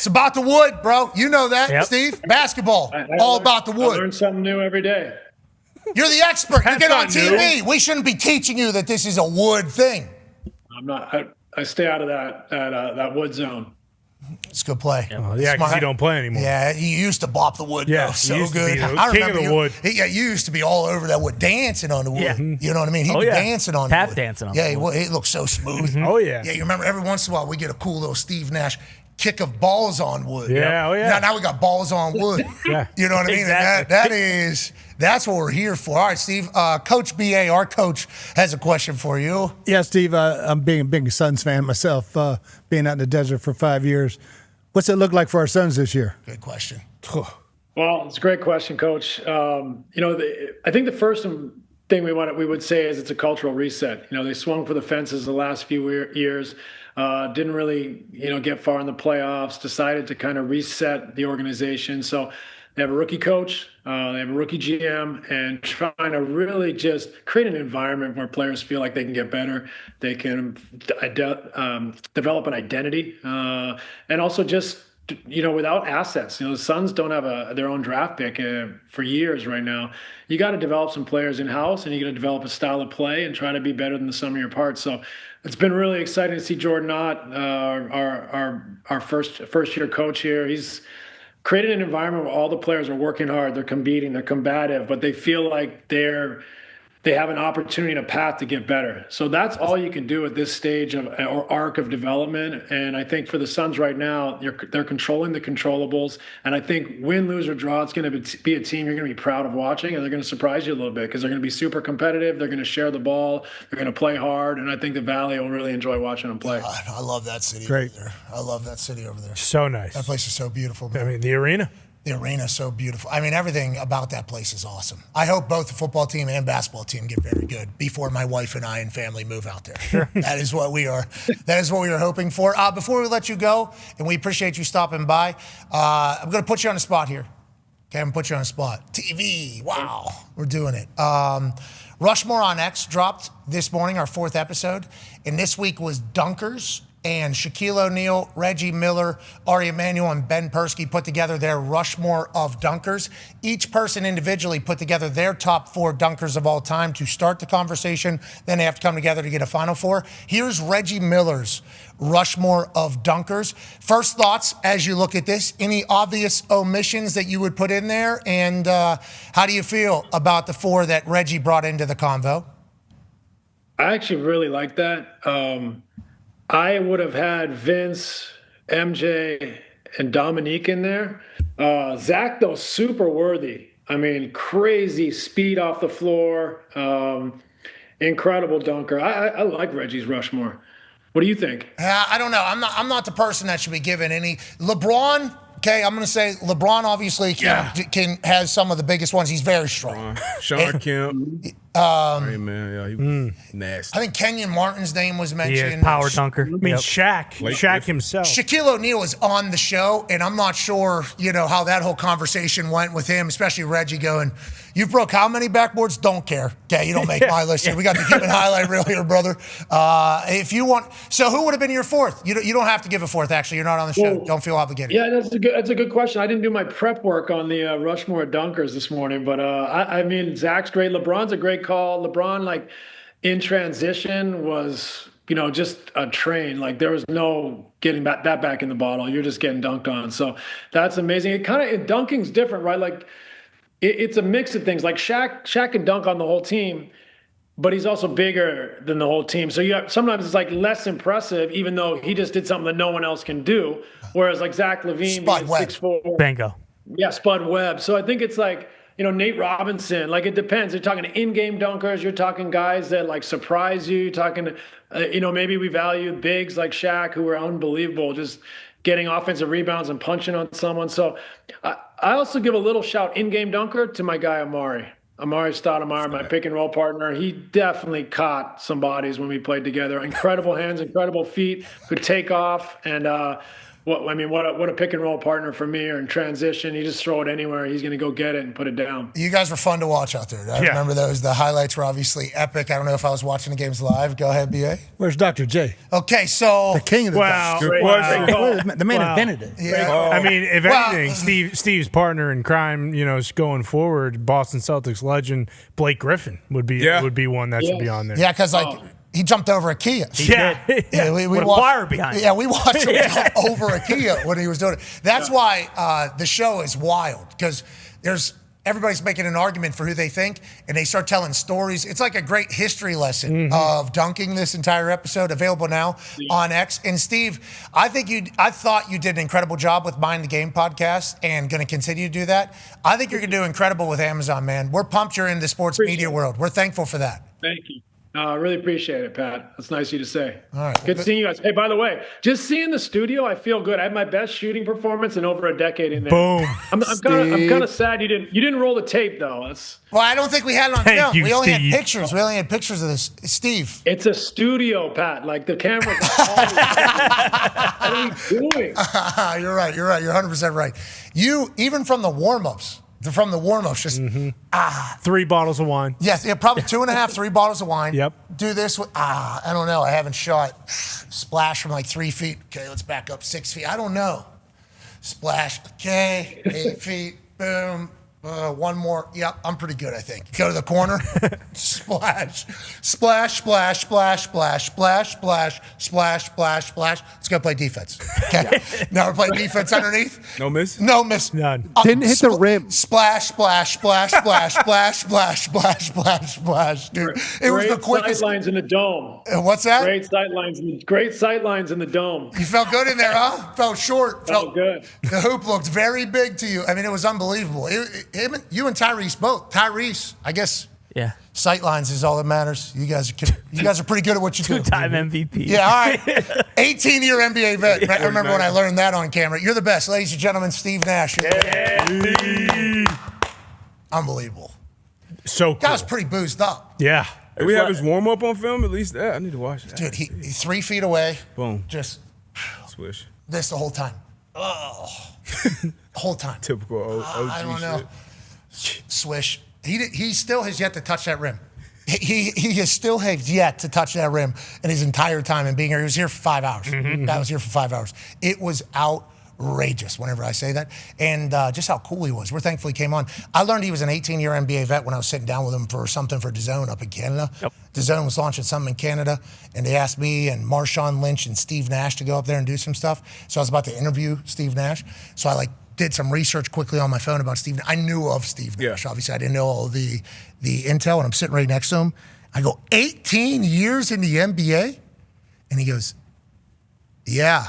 about the wood, bro. You know that, Steve. Basketball, all about the wood. I learn something new every day. You're the expert. You get on TV. We shouldn't be teaching you that this is a wood thing. I'm not. I stay out of that wood zone. It's a good play. Yeah, because you don't play anymore. Yeah, he used to bop the wood. Yeah, though. So good. I remember king of the wood. Yeah, you used to be all over that wood, dancing on the wood. Yeah. You know what I mean? He'd be dancing on the wood. Dancing on the wood. Yeah, it looked so smooth. Oh, yeah. Yeah, you remember every once in a while we get a cool little Steve Nash kick of balls on wood. Yeah, oh, yeah. Now we got balls on wood. Yeah. You know what I mean? Exactly. And that's what we're here for. All right, Steve, Coach BA, our coach, has a question for you. Yeah, Steve, I'm being a big Suns fan myself, being out in the desert for 5 years. What's it look like for our Suns this year? Good question. Well, it's a great question, Coach. I think the first thing we would say is it's a cultural reset. They swung for the fences the last few years, didn't really get far in the playoffs, decided to kind of reset the organization. So they have a rookie coach, they have a rookie GM, and trying to really just create an environment where players feel like they can get better, they can develop an identity, and also just without assets. The Suns don't have their own draft pick for years right now. You got to develop some players in house, and you got to develop a style of play and try to be better than the sum of your parts. So it's been really exciting to see Jordan Ott, our first year coach here. He's created an environment where all the players are working hard, they're competing, they're combative, but they feel like they have an opportunity and a path to get better. So that's all you can do at this stage or arc of development. And I think for the Suns right now, they're controlling the controllables. And I think win, lose, or draw, it's going to be a team you're going to be proud of watching, and they're going to surprise you a little bit because they're going to be super competitive. They're going to share the ball. They're going to play hard. And I think the Valley will really enjoy watching them play. God, I love that city Great. over there. I love that city over there. So nice. That place is so beautiful, man. I mean, the arena. The arena is so beautiful. I mean, everything about that place is awesome. I hope both the football team and basketball team get very good before my wife and I and family move out there. Sure. That is what we are. That is what we are hoping for. Before we let you go, and we appreciate you stopping by, I'm going to put you on the spot here. Okay, I'm going to put you on the spot. TV. Wow. We're doing it. Rushmore on X dropped this morning, our 4th episode. And this week was Dunkers. And Shaquille O'Neal, Reggie Miller, Ari Emanuel, and Ben Persky put together their Rushmore of dunkers. Each person individually put together their top 4 dunkers of all time to start the conversation. Then they have to come together to get a final 4. Here's Reggie Miller's Rushmore of dunkers. First thoughts as you look at this. Any obvious omissions that you would put in there? And how do you feel about the 4 that Reggie brought into the convo? I actually really like that. I would have had Vince, MJ, and Dominique in there. Zach, though, super worthy. I mean, crazy speed off the floor, incredible dunker. I like Reggie's Rushmore. What do you think? I don't know. I'm not the person that should be given any. LeBron. Okay, I'm going to say LeBron obviously has some of the biggest ones. He's very strong. Sean Kemp. Hey, man, yeah, he was nasty. I think Kenyon Martin's name was mentioned. Yeah, power dunker. I mean, Shaq himself. Shaquille O'Neal was on the show, and I'm not sure, how that whole conversation went with him, especially Reggie going, "You broke how many backboards? Don't care. Okay, you don't make my list here. We got the human highlight reel here, brother. If you want, so who would have been your fourth? You don't have to give a fourth. Actually, you're not on the show. Well, don't feel obligated. Yeah, that's a good question. I didn't do my prep work on the Rushmore dunkers this morning, but I mean, Zach's great. LeBron's a great call. LeBron, like in transition, was just a train. Like there was no getting that back in the bottle. You're just getting dunked on. So that's amazing. Dunking's different, right? Like it's a mix of things. Like Shaq can dunk on the whole team, but he's also bigger than the whole team. So sometimes it's like less impressive, even though he just did something that no one else can do. Whereas like Zach LaVine, 6'4", Bingo. Yeah, Spud Webb. So I think it's like, Nate Robinson. Like it depends. You're talking in-game dunkers. You're talking guys that like surprise you. You're talking, maybe we value bigs like Shaq who are unbelievable, just getting offensive rebounds and punching on someone. So I also give a little shout in-game dunker to my guy Amari Stoudemire, my pick and roll partner. He definitely caught some bodies when we played together. Incredible hands, incredible feet, could take off, and what a pick and roll partner for me, or in transition. You just throw it anywhere, he's going to go get it and put it down. You guys were fun to watch out there. I remember those. The highlights were obviously epic. I don't know if I was watching the games live. Go ahead, BA. Where's Dr. J? Okay, so the king of the dunks. The man invented it. Yeah. I mean, if anything, Steve's partner in crime, going forward, Boston Celtics legend Blake Griffin would be one that should be on there. Yeah, because he jumped over a Kia. We with watched, a wire behind him. Yeah, we watched him jump over a Kia when he was doing it. That's why the show is wild, because everybody's making an argument for who they think, and they start telling stories. It's like a great history lesson of dunking. This entire episode available now on X. And Steve, I thought you did an incredible job with Mind the Game podcast, and going to continue to do that. I think you're going to do incredible with Amazon, man. We're pumped you're in the sports media world. We're thankful for that. Thank you. I really appreciate it, Pat. That's nice of you to say. All right. Good seeing you guys. Hey, by the way, just seeing the studio, I feel good. I had my best shooting performance in over a decade in there. Boom. I'm kind of sad you didn't roll the tape though. Well, I don't think we had it on film. We only had pictures. We only had pictures of this. Steve. It's a studio, Pat. Like the camera's What are you doing? You're right. You're 100% right. You, even from the warm-ups, just 3 bottles of wine. Yes, probably 2.5, 3 bottles of wine. Yep. Do this with I don't know. I haven't shot. Splash from like 3 feet. Okay, let's back up 6 feet. I don't know. Splash. Okay, 8 feet. Boom. One more. Yep, I'm pretty good, I think. Go to the corner. Splash. Splash, splash, splash, splash, splash, splash, splash, splash, splash. Let's go play defense. Okay. Now we're playing defense underneath. No miss? No miss. None. Didn't hit the rim. Splash, splash, splash, splash, splash, splash, splash, splash, splash. Dude, it was the quickest. Sight lines in the dome. What's that? Great sight lines in the dome. You felt good in there, huh? Felt short. Felt good. The hoop looked very big to you. I mean, it was unbelievable. You and Tyrese both. Tyrese, I guess. Yeah. Sight lines is all that matters. You guys are pretty good at what you do. 2-time MVP. Yeah, all right. 18-year NBA vet. I remember when I learned that on camera. You're the best, ladies and gentlemen. Steve Nash. Unbelievable. So cool. Guy was pretty boozed up. Yeah. Do we have his warm up on film? At least that. I need to watch that. Dude, he 3 feet away. Boom. Just Swish. this the whole time. Oh. Whole time. Typical OG I don't know. shit. Swish. He still has yet to touch that rim. He still has yet to touch that rim in his entire time and being here. He was here for 5 hours. Guy was here for 5 hours. It was outrageous whenever I say that. And just how cool he was. We're thankful he came on. I learned he was an 18-year NBA vet when I was sitting down with him for something for DAZN up in Canada. Yep. DAZN was launching something in Canada, and they asked me and Marshawn Lynch and Steve Nash to go up there and do some stuff. So I was about to interview Steve Nash. So I did some research quickly on my phone about Steve. I knew of Steve Nash. Obviously, I didn't know all the intel, and I'm sitting right next to him. I go, 18 years in the NBA? And he goes, yeah.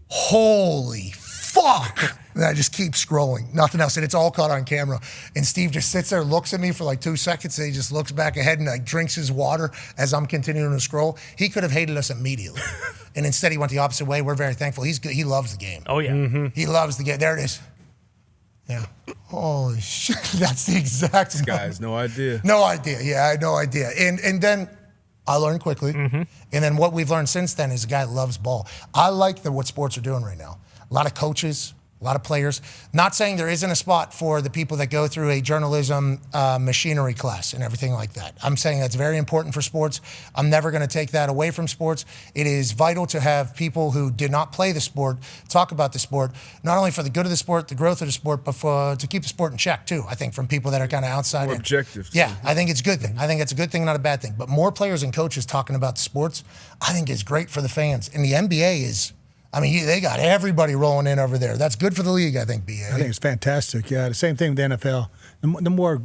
Holy fuck. And I just keep scrolling. Nothing else. And it's all caught on camera. And Steve just sits there, looks at me for 2 seconds, and he just looks back ahead and drinks his water as I'm continuing to scroll. He could have hated us immediately. And instead he went the opposite way. We're very thankful. He's good. He loves the game. Oh, yeah. He loves the game. There it is. Yeah. Holy shit. That's the exact This guy has no idea. No idea. Yeah, I had no idea. And then I learned quickly. And then what we've learned since then is the guy loves ball. I like what sports are doing right now. A lot of coaches, a lot of players. Not saying there isn't a spot for the people that go through a journalism machinery class and everything like that. I'm saying that's very important for sports. I'm never going to take that away from sports. It is vital to have people who did not play the sport talk about the sport, not only for the good of the sport, the growth of the sport, but to keep the sport in check too, I think, from people that are kind of outside. More objective. Yeah, I think it's a good thing. I think it's a good thing, not a bad thing. But more players and coaches talking about the sports, I think is great for the fans. And the NBA is... I mean, they got everybody rolling in over there. That's good for the league, I think, BA. I think it's fantastic. Yeah, the same thing with the NFL. The more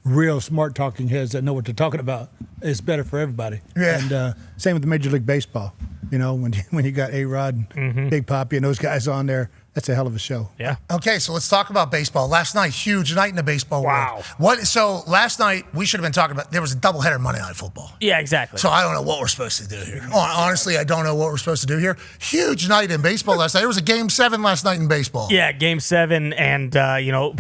real smart talking heads that know what they're talking about, it's better for everybody. Yeah. And same with the Major League Baseball. You know, when you got A-Rod and Big Papi and those guys on there, that's a hell of a show. Yeah. Okay, so let's talk about baseball. Last night, huge night in the baseball world. So last night, we should have been talking about, there was a doubleheader Monday Night Football. Yeah, exactly. So I don't know what we're supposed to do here. Honestly, I don't know what we're supposed to do here. Huge night in baseball last night. There was a Game 7 last night in baseball. Yeah, Game 7, and,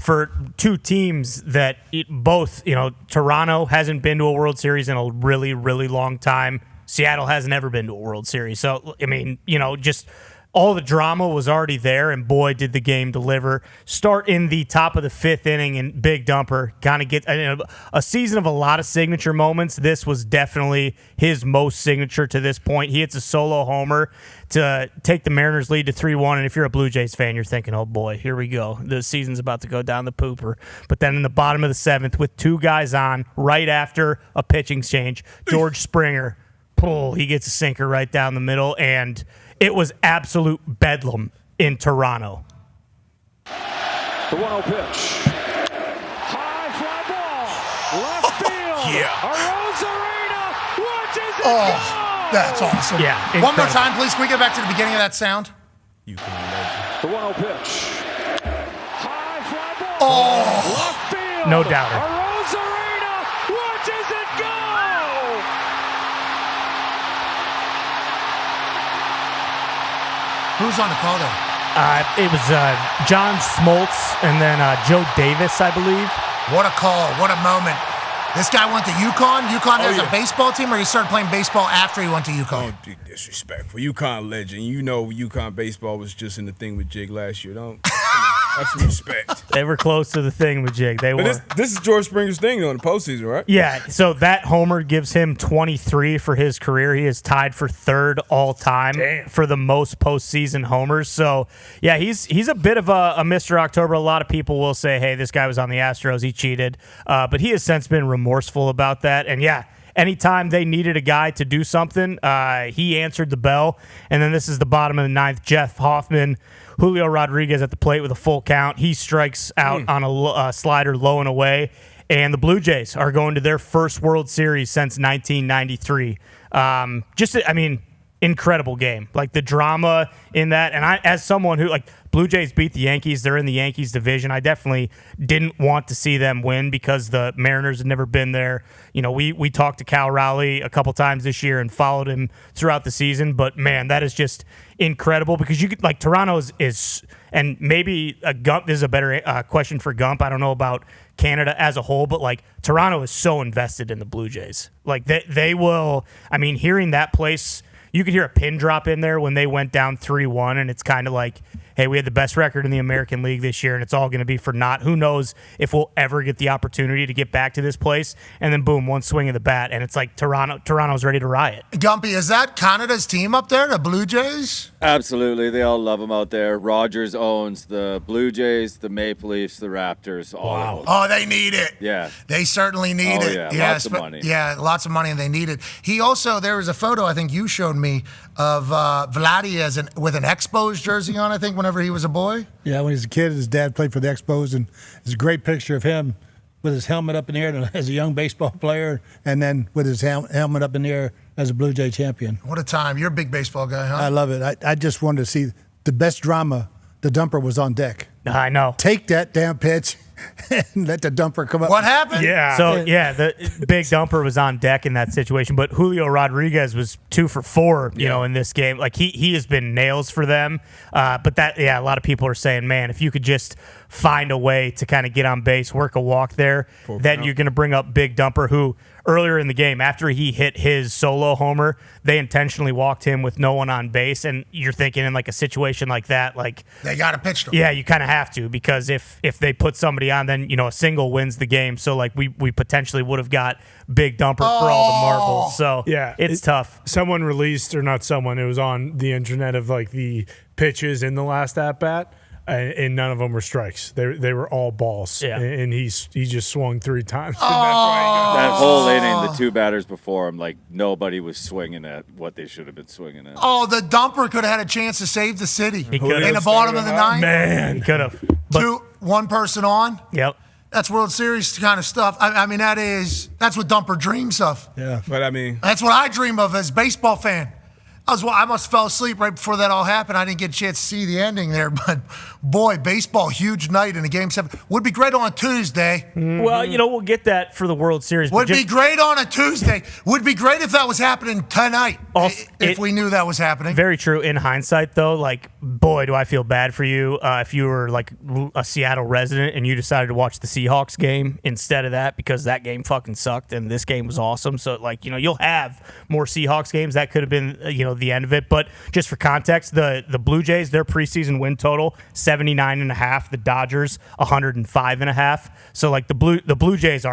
for two teams that both, Toronto hasn't been to a World Series in a really, really long time. Seattle hasn't ever been to a World Series. So, I mean, just all the drama was already there, and boy, did the game deliver. Start in the top of the fifth inning, and Big Dumper kind of get a season of a lot of signature moments. This was definitely his most signature to this point. He hits a solo homer to take the Mariners lead to 3-1, and if you're a Blue Jays fan, you're thinking, oh boy, here we go. The season's about to go down the pooper. But then in the bottom of the seventh, with two guys on, right after a pitching change, George Springer, he gets a sinker right down the middle, and it was absolute bedlam in Toronto. The 1-0 pitch. High fly ball. Left field. Yeah. Arozarena watches it Oh, that's awesome. Yeah, One more incredible. time, please. Can we get back to the beginning of that sound? You can imagine. The 1-0 pitch. High fly ball. Oh. Left field. No doubter. Arozarena watches it go. Who's on the call there? It was John Smoltz and then Joe Davis, I believe. What a call. What a moment. This guy went to UConn. UConn has yeah. a baseball team, or he started playing baseball after he went to UConn? Don't do disrespectful. UConn legend. You know UConn baseball was just in the thing with Jig last year. Don't have some respect. They were close to the thing with Jig. They But were. this is George Springer's thing though in the postseason, right? Yeah, so that homer gives him 23 for his career. He is tied for third all time for the most postseason homers. So, yeah, he's a bit of a Mr. October. A lot of people will say, hey, this guy was on the Astros. He cheated. But he has since been remorseful about that. And, yeah, anytime they needed a guy to do something, he answered the bell. And then this is the bottom of the ninth. Jeff Hoffman, Julio Rodriguez at the plate with a full count. He strikes out on a slider low and away. And the Blue Jays are going to their first World Series since 1993. Incredible game. Like the drama in that. And I, as someone who, Blue Jays beat the Yankees, they're in the Yankees division. I definitely didn't want to see them win because the Mariners had never been there. We talked to Cal Raleigh a couple times this year and followed him throughout the season. But, man, that is just incredible because you could, Toronto is and maybe Gump, this is a better question for Gump. I don't know about Canada as a whole, but, Toronto is so invested in the Blue Jays. They will, hearing that place, you could hear a pin drop in there when they went down 3-1, and it's kind of like, hey, we had the best record in the American League this year, and it's all going to be for naught. Who knows if we'll ever get the opportunity to get back to this place? And then, boom, one swing of the bat, and it's like Toronto's ready to riot. Gumpy, is that Canada's team up there, the Blue Jays? Absolutely. They all love them out there. Rogers owns the Blue Jays, the Maple Leafs, the Raptors, all of them. Oh, they need it. Yeah. They certainly need it. Yeah, lots of money. Yeah, lots of money, and they need it. He also, there was a photo I think you showed me of Vladdy with an Expos jersey on, I think, whenever he was a boy. Yeah, when he was a kid, his dad played for the Expos, and it's a great picture of him with his helmet up in the air as a young baseball player, and then with his helmet up in the air as a Blue Jay champion. What a time. You're a big baseball guy, huh? I love it. I just wanted to see the best drama. The dumper was on deck. I know. Take that damn pitch and let the dumper come up. What happened? Yeah. So the big dumper was on deck in that situation, but Julio Rodriguez was 2 for 4, you know, in this game. Like he has been nails for them. But a lot of people are saying, man, if you could just find a way to kind of get on base, work a walk there, then you're going to bring up big dumper, who earlier in the game, after he hit his solo homer, they intentionally walked him with no one on base. And you're thinking in like a situation like that, like they got to pitch them. Yeah, you kind of have to, because if they put somebody on, then, you know, a single wins the game. So like we potentially would have got big dumper for all the marbles. So yeah, it's tough. Someone released, or not someone, it was on the internet, of like the pitches in the last at bat. And none of them were strikes. They were all balls. Yeah. And he just swung 3 times. And That whole inning, the 2 batters before him, like nobody was swinging at what they should have been swinging at. Oh, the dumper could have had a chance to save the city in could've. the bottom of the ninth. Man, He could have. 1 person on. Yep. That's World Series kind of stuff. I mean, that's what dumper dreams of. Yeah. But I mean, That's what I dream of as a baseball fan. I must have fell asleep right before that all happened. I didn't get a chance to see the ending there, but boy, baseball, huge night in a Game 7. Would be great on a Tuesday. Well, you know, we'll get that for the World Series. Would be great on a Tuesday. Would be great if that was happening tonight. If we knew that was happening. Very true. In hindsight, though, like, boy, do I feel bad for you if you were like a Seattle resident and you decided to watch the Seahawks game instead of that, because that game fucking sucked and this game was awesome. So, like, you know, you'll have more Seahawks games. That could have been, you know, the end of it. But just for context, the Blue Jays, their preseason win total 79.5. The Dodgers 105.5. So like the Blue Jays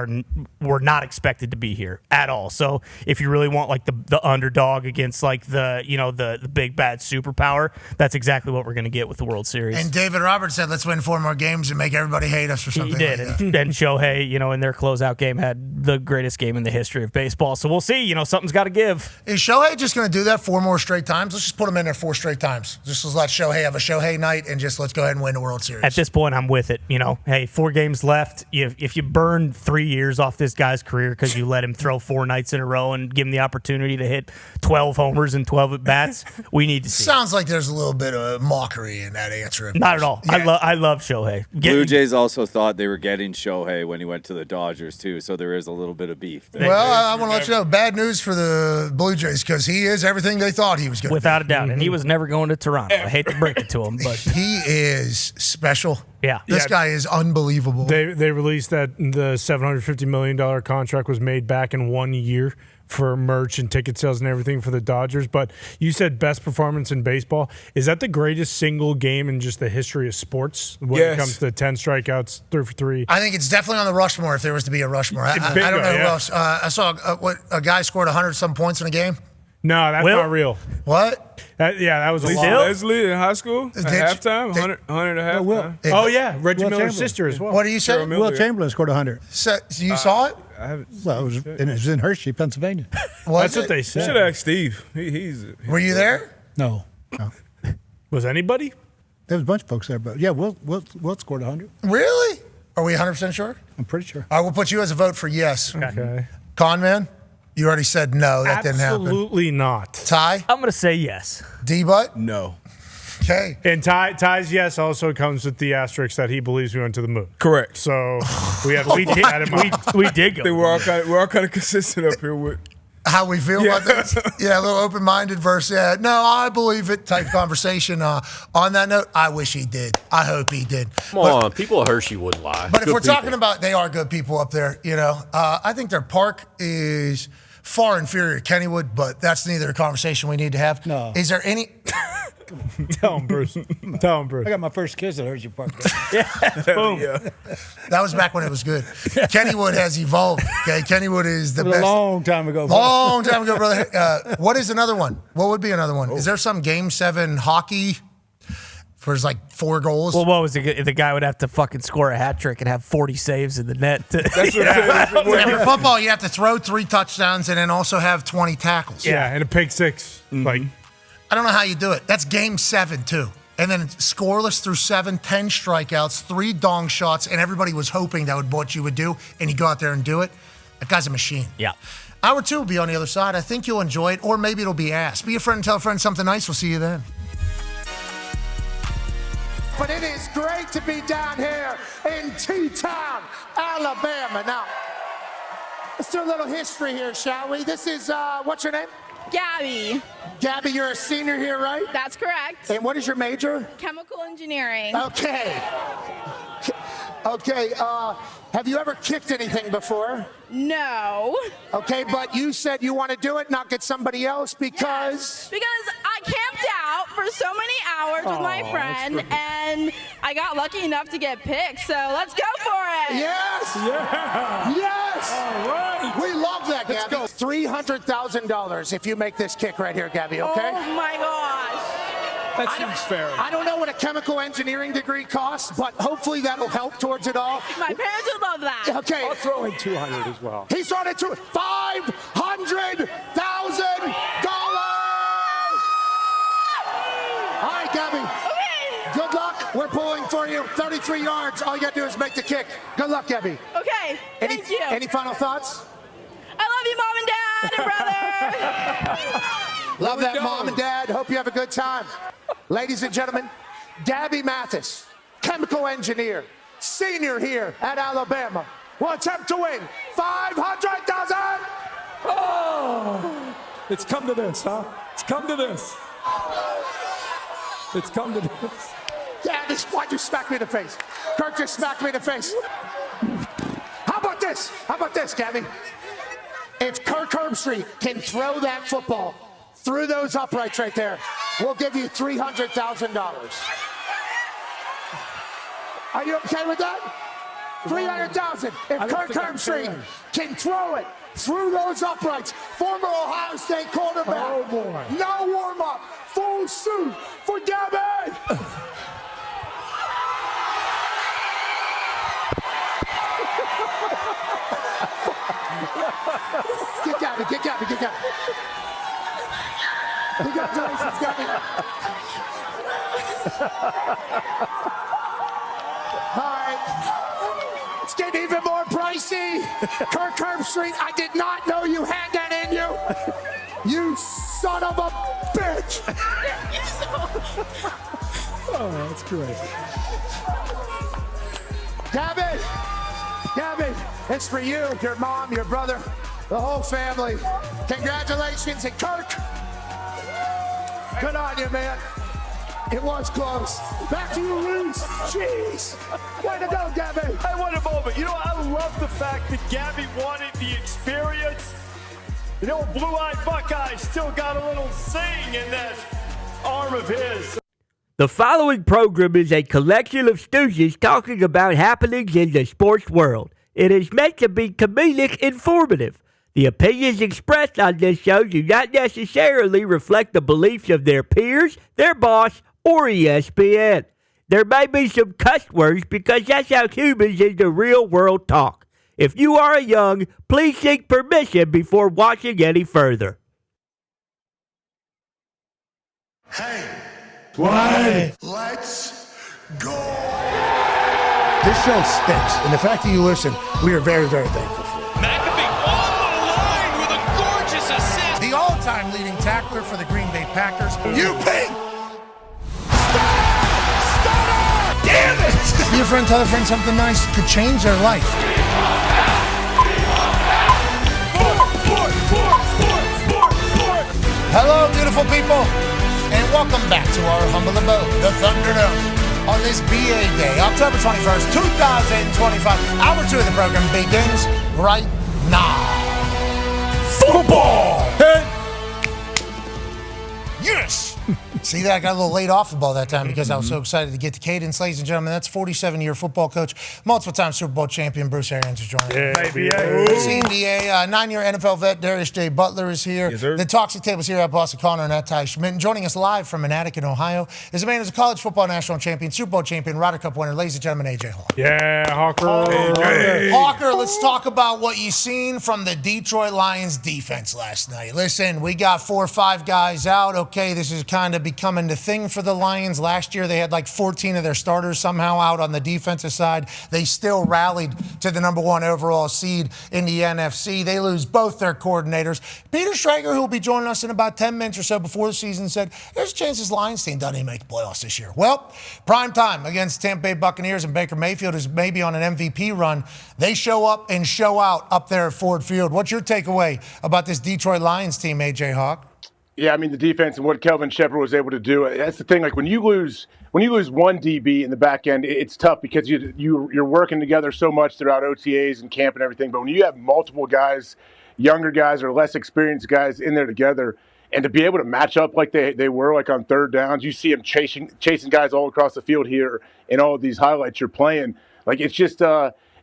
were not expected to be here at all. So if you really want like the underdog against like the big bad superpower, that's exactly what we're going to get with the World Series. And David Roberts said, "Let's win 4 more games and make everybody hate us," or something. He did. Like that. And Shohei, you know, in their closeout game had the greatest game in the history of baseball. So we'll see. You know, something's got to give. Is Shohei just going to do that 4 more straight times? Let's just put him in there 4 straight times. Just let Shohei have a Shohei night and just let's go ahead and win the World Series. At this point, I'm with it. You know, hey, 4 games left. If you burn 3 years off this guy's career because you let him throw 4 nights in a row and give him the opportunity to hit 12 homers and 12 at bats, we need to see. Sounds like there's a little bit of mockery in that answer. Not at all. Yeah. I love Shohei. Blue Jays also thought they were getting Shohei when he went to the Dodgers too, so there is a little bit of beef there. Well, I want to let you know, bad news for the Blue Jays, because he is everything they thought he was going to be. Without a doubt. And he was never going to Toronto. I hate to break it to him, but he is special. Yeah. This guy is unbelievable. They released that the $750 million contract was made back in 1 year for merch and ticket sales and everything for the Dodgers. But you said best performance in baseball. Is that the greatest single game in just the history of sports when it comes to 10 strikeouts, 3 for 3? I think it's definitely on the Rushmore if there was to be a Rushmore. I don't know who else. I saw a guy scored 100-some points in a game. No, that's not real. What? That was a lot. Leslie in high school at halftime, 100 at halftime. Oh, yeah, Reggie Will Miller's Chamberlain. sister as well. What do you say? Will Chamberlain scored 100. So you saw it? Well, it was in Hershey, Pennsylvania. That's what they said. You should ask Steve. He's Were you there? No. Was anybody? There was a bunch of folks there, but yeah, Will scored 100. Really? Are we 100% sure? I'm pretty sure. I will put you as a vote for yes. Okay. Conman, you already said no. That didn't happen. Absolutely not. Ty? I'm going to say yes. D-Butt? no. Okay. And Ty's yes also comes with the asterisk that he believes we went to the moon. Correct. So we had we did go. I think we're all kind of consistent up here with How we feel about this? Yeah, a little open-minded versus, no, I believe it type conversation. On that note, I wish he did. I hope he did. Come on, people at Hershey wouldn't lie. But if Good we're people. talking about, they are good people up there, you know. I think their park is far inferior to Kennywood, but that's neither a conversation we need to have. No. Is there any... Tell him, Bruce. Tell him, Bruce. I got my first kiss at Hershey Park. Boom. That was back when it was good. Kennywood has evolved. Okay, Kennywood is the It was best. a long time ago. Long time ago, brother. What is another one? What would be another one? Is there some Game 7 hockey where there's like 4 goals? Well, what was it? The guy would have to fucking score a hat trick and have 40 saves in the net. That's what And for football, you have to throw 3 touchdowns and then also have 20 tackles. Yeah, and a pick 6. Like, I don't know how you do it. That's Game 7, too. And then it's scoreless through 7, 10 strikeouts, 3 dong shots, and everybody was hoping that would what you would do, and you go out there and do it. That guy's a machine. Yeah. Hour 2 will be on the other side. I think you'll enjoy it, or maybe it'll be ass. Be a friend and tell a friend something nice. We'll see you then. but it is great to be down here in T-Town, Alabama. Now, let's do a little history here, shall we? This is, what's your name? Gabby. Gabby, you're a senior here, right? That's correct. And what is your major? Chemical engineering. Okay. Okay, have you ever kicked anything before? No. Okay, but you said you want to do it, not get somebody else because... Yes, because I camped out for so many hours with my friend, and I got lucky enough to get picked, so let's go for it. Yes! Yeah! Yes! All right! We love that, Gabby. Let's go. $300,000 if you make this kick right here, Gabby, okay? Oh, my gosh. That seems fair. I don't know what a chemical engineering degree costs, but hopefully that'll help towards it all. My parents would love that. Okay. I'll throw in 200 as well. He's throwing it to $500,000. All right, Gabby. Okay. Good luck. We're pulling for you. 33 yards. All you got to do is make the kick. Good luck, Gabby. Okay. Thank you. Any final thoughts? I love you, Mom and Dad and brother. Love that, Mom and Dad. Hope you have a good time. Ladies and gentlemen, Gabby Mathis, chemical engineer, senior here at Alabama, will attempt to win $500,000. Oh! It's come to this, huh? It's come to this. It's come to this. Gabby, why'd you smack me in the face? Kirk just smacked me in the face. How about this? How about this, Gabby? If Kirk Herbstreit can throw that football through those uprights right there, we'll give you $300,000. Are you okay with that? $300,000. If Kirk Herbstreit can throw it through those uprights, former Ohio State quarterback. Oh, boy. No warm-up, full suit for Gabby. Get Gabby, get Gabby, get Gabby. Congratulations, Gabby. All right. It's getting even more pricey. Kirk Herbstreit, I did not know you had that in you. You son of a bitch. Oh, that's great. Gabby, it's for you, your mom, your brother, the whole family. Congratulations, and Kirk. Good on you, man. It was close. Back to you, Reese. Jeez. Way to go, Gabby. Hey, what a moment. You know, I love the fact that Gabby wanted the experience. You know, blue-eyed Buckeye still got a little sing in that arm of his. The following program is a collection of stooges talking about happenings in the sports world. It is meant to be comedic informative. The opinions expressed on this show do not necessarily reflect the beliefs of their peers, their boss, or ESPN. There may be some cuss words because that's how humans in the real world talk. If you are young, please seek permission before watching any further. Hey. Why? Let's go. This show stinks, and the fact that you listen, we are very, very thankful for. McAfee on the line with a gorgeous assist. The all-time leading tackler for the Green Bay Packers. You ping. Damn it! Be a friend, tell a friend something nice could change their life. Hello, beautiful people, and welcome back to our humble abode, the Thunderdome. On this BA Day, October 21st, 2025, hour 2 of the program begins right now. Football! Yes! See that? I got a little late off the ball that time because I was so excited to get to cadence. Ladies and gentlemen, that's 47-year football coach, multiple-time Super Bowl champion Bruce Arians is joining us. CNDA, 9-year NFL vet Darius J. Butler is here. Yes, sir. The Toxic Tables here at Boston Connor and at Ty Schmidt. And joining us live from Manatee, Ohio, is a man who's a college football national champion, Super Bowl champion, Ryder Cup winner. Ladies and gentlemen, AJ Hawk. Yeah, Hawker. Hawker, let's talk about what you seen from the Detroit Lions defense last night. Listen, we got 4 or 5 guys out. Okay, this is kind kind of becoming the thing for the Lions. Last year, they had like 14 of their starters somehow out on the defensive side. They still rallied to the number 1 overall seed in the NFC. They lose both their coordinators. Peter Schrager, who will be joining us in about 10 minutes or so before the season, said there's a chance this Lions team doesn't even make the playoffs this year. Well, prime time against Tampa Bay Buccaneers, and Baker Mayfield is maybe on an MVP run. They show up and show out up there at Ford Field. What's your takeaway about this Detroit Lions team, A.J. Hawk? Yeah, I mean, the defense and what Kelvin Shepherd was able to do, that's the thing. Like, when you lose one DB in the back end, it's tough because you're working together so much throughout OTAs and camp and everything. But when you have multiple guys, younger guys or less experienced guys in there together, and to be able to match up like they were, like on third downs, you see them chasing guys all across the field here in all of these highlights you're playing. Like, it's just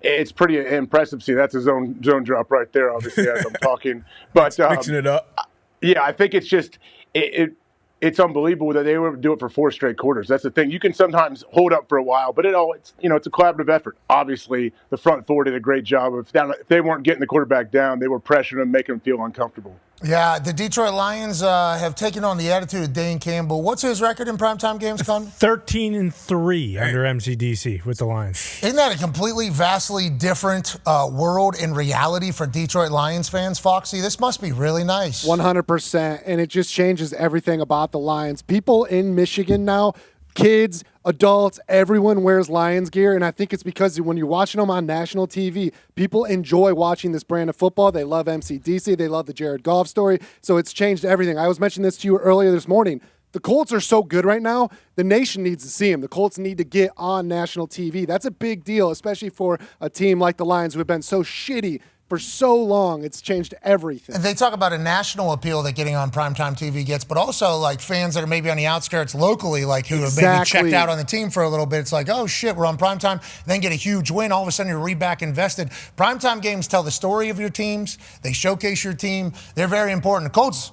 it's pretty impressive. See, that's a zone drop right there, obviously, as I'm talking. But mixing it up. Yeah, I think it's just it's unbelievable that they were able to do it for 4 straight quarters. That's the thing. You can sometimes hold up for a while, but it's a collaborative effort. Obviously, the front four did a great job. If they weren't getting the quarterback down, they were pressuring him, making him feel uncomfortable. Yeah, the Detroit Lions have taken on the attitude of Dane Campbell. What's his record in primetime games, Con? 13-3 under MCDC with the Lions. Isn't that a completely, vastly different world and reality for Detroit Lions fans, Foxy? This must be really nice. 100%, and it just changes everything about the Lions. People in Michigan now, kids, adults, everyone wears Lions gear, and I think it's because when you're watching them on national TV, people enjoy watching this brand of football. They love MCDC. They love the Jared Goff story, so it's changed everything. I was mentioning this to you earlier this morning. The Colts are so good right now, the nation needs to see them. The Colts need to get on national TV. That's a big deal, especially for a team like the Lions who have been so shitty for so long. It's changed everything. And they talk about a national appeal that getting on primetime TV gets, but also like fans that are maybe on the outskirts locally, like who have maybe checked out on the team for a little bit. It's like, oh shit, we're on primetime, then get a huge win. All of a sudden you're back invested. Primetime games tell the story of your teams. They showcase your team. They're very important. The Colts,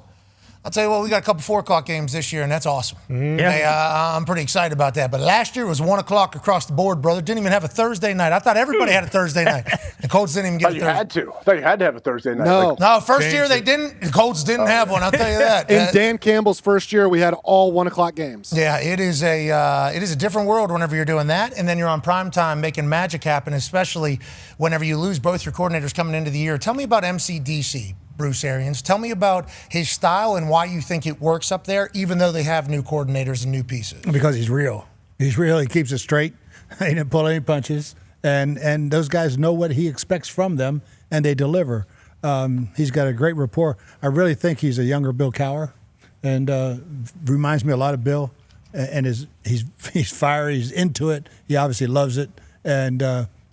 I'll tell you what, we got a couple 4 o'clock games this year, and that's awesome. I'm pretty excited about that. But last year was 1 o'clock across the board, brother. Didn't even have a Thursday night. I thought everybody had a Thursday night. The Colts didn't even get a Thursday. I thought you had to have a Thursday night. No, first year they didn't. The Colts didn't have one. I'll tell you that. In Dan Campbell's first year, we had all 1 o'clock games. Yeah, it is a different world whenever you're doing that, and then you're on primetime making magic happen, especially whenever you lose both your coordinators coming into the year. Tell me about MCDC. Bruce Arians. Tell me about his style and why you think it works up there, even though they have new coordinators and new pieces. Because he's real. He's real. He keeps it straight. He didn't pull any punches. And those guys know what he expects from them, and they deliver. He's got a great rapport. I really think he's a younger Bill Cowher, and reminds me a lot of Bill. And he's fiery. He's into it. He obviously loves it.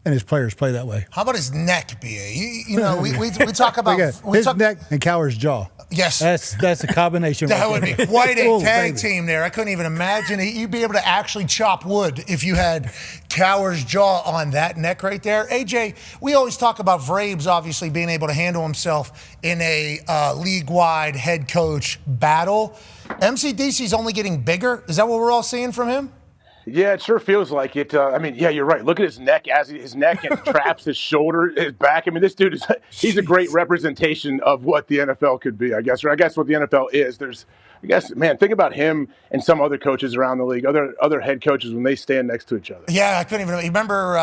And his players play that way. How about his neck, B.A.? You know, we talk about his neck and Cowher's jaw. Yes. That's a combination. That would be quite a tag team there. I couldn't even imagine it. You'd be able to actually chop wood if you had Cowher's jaw on that neck right there. AJ, we always talk about Vrabes obviously being able to handle himself in a league-wide head coach battle. MCDC's only getting bigger. Is that what we're all seeing from him? Yeah, it sure feels like it. Yeah, you're right. Look at his neck his neck and traps, his shoulder, his back. I mean, this dude he's a great representation of what the NFL could be, I guess, or I guess what the NFL is. Think about him and some other coaches around the league, other head coaches when they stand next to each other. Yeah, I couldn't even remember.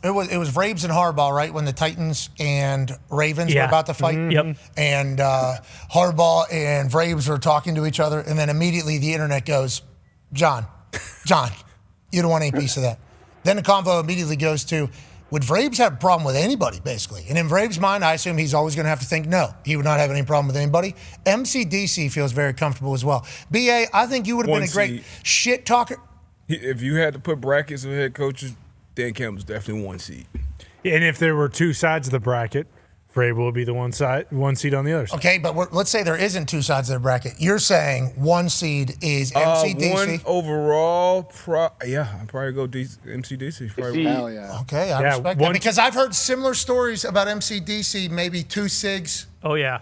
It was Vrabes and Harbaugh, right, when the Titans and Ravens were about to fight? Yep. And Harbaugh and Vrabes were talking to each other, and then immediately the internet goes, John, you don't want any piece of that. Then the convo immediately goes to, would Vrabes have a problem with anybody, basically? And in Vrabes' mind, I assume he's always going to have to think, no, he would not have any problem with anybody. MCDC feels very comfortable as well. B.A., I think you would have been a great shit talker. If you had to put brackets of head coaches, Dan Campbell's definitely 1 seed. And if there were 2 sides of the bracket, Vrabel would be the one seed on the other side. Okay, but let's say there isn't 2 sides of the bracket. You're saying 1 seed is MCDC? 1 overall, I'd probably go MCDC. Hell yeah. Okay, I respect that. Because I've heard similar stories about MCDC, maybe 2 SIGs. Oh, yeah.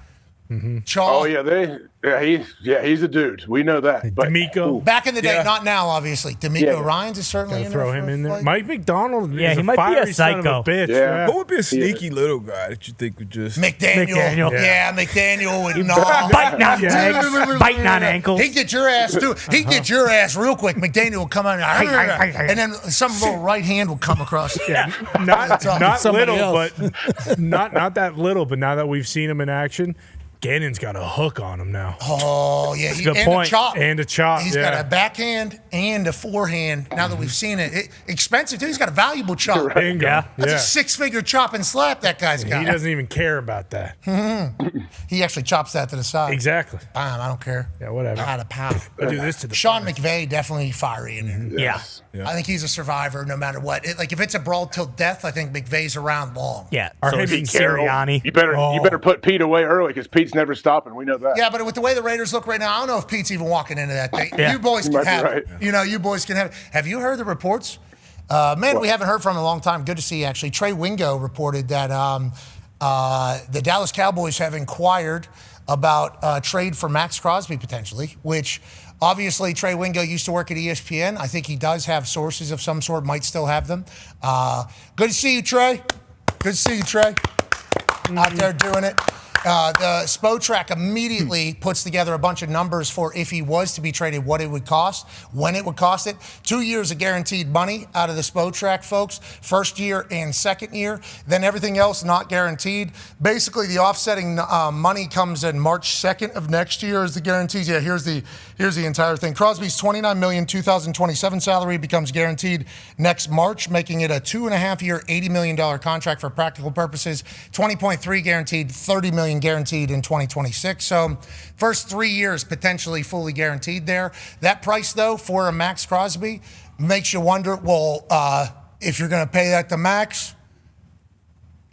Chaw. Oh yeah, he's a dude. We know that. But D'Amico. Back in the day, Yeah. not now, obviously. D'Amico Yeah. Ryans is certainly Gotta throw him in there. fight. Mike McDonald. Yeah, is he might be a fiery son of psycho. bitch. Yeah. Who would be a sneaky little guy that you think would just McDaniel. Yeah, McDaniel would not. Biting on legs, biting on ankles. He'd get your ass too. He'd get your ass real quick. McDaniel would come out and then some little right hand would come across. Yeah, not Somebody little, else. but not that little. But now that we've seen him in action, Gannon's got a hook on him now. Oh yeah, That's a good and point. a chop. And a chop. He's got a backhand and a forehand. Now that we've seen it, expensive too. He's got a valuable chop. Bingo. Yeah. That's a 6-figure chop and slap that guy's got. He doesn't even care about that. He actually chops that to the side. Exactly. Bam, I don't care. Yeah, whatever. Out of power. I do this to the Sean McVay definitely fiery in there. Yeah. I think he's a survivor no matter what. Like if it's a brawl till death, I think McVay's around long. Yeah. Or So him is and Sirianni. You better put Pete away early because Pete's never stopping. We know that. Yeah, but with the way the Raiders look right now, I don't know if Pete's even walking into that thing. Yeah. You boys You can might be have right. it. You know, you boys can have it. Have you heard the reports? Man, we haven't heard from him in a long time. Good to see you, actually. Trey Wingo reported that the Dallas Cowboys have inquired about trade for Max Crosby potentially, which obviously Trey Wingo used to work at ESPN. I think he does have sources of some sort, might still have them. Good to see you, Trey. Good to see you, Trey. Out there doing it. The Spotrac immediately puts together a bunch of numbers for if he was to be traded, what it would cost, when it would cost it. 2 years of guaranteed money out of the Spotrac folks, first year and second year. Then everything else not guaranteed. Basically, the offsetting money comes in March 2nd of next year as the guarantees. Yeah, here's the entire thing. Crosby's $29 million 2027 salary becomes guaranteed next March, making it a 2.5-year, $80 million contract for practical purposes. 20.3 guaranteed, $30 million guaranteed in 2026. So first 3 years potentially fully guaranteed there. That price though for a Max Crosby makes you wonder, well, if you're going to pay that to Max,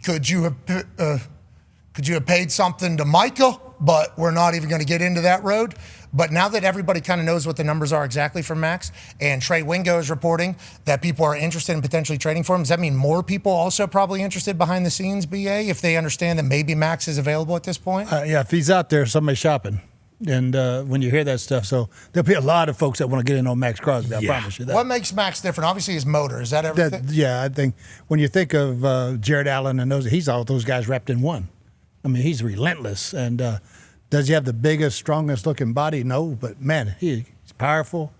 could you have paid something to Micah? But we're not even going to get into that road. But now that everybody kind of knows what the numbers are exactly for Max, and Trey Wingo is reporting that people are interested in potentially trading for him, does that mean more people also probably interested behind the scenes, BA, if they understand that maybe Max is available at this point? Yeah, if he's out there, somebody's shopping. And when you hear that stuff, so there'll be a lot of folks that want to get in on Max Crosby, I promise you that. What makes Max different? Obviously his motor. Is that everything? Yeah, I think when you think of Jared Allen and he's all those guys wrapped in one. I mean, he's relentless. And does he have the biggest, strongest looking body? No, but man, he's powerful.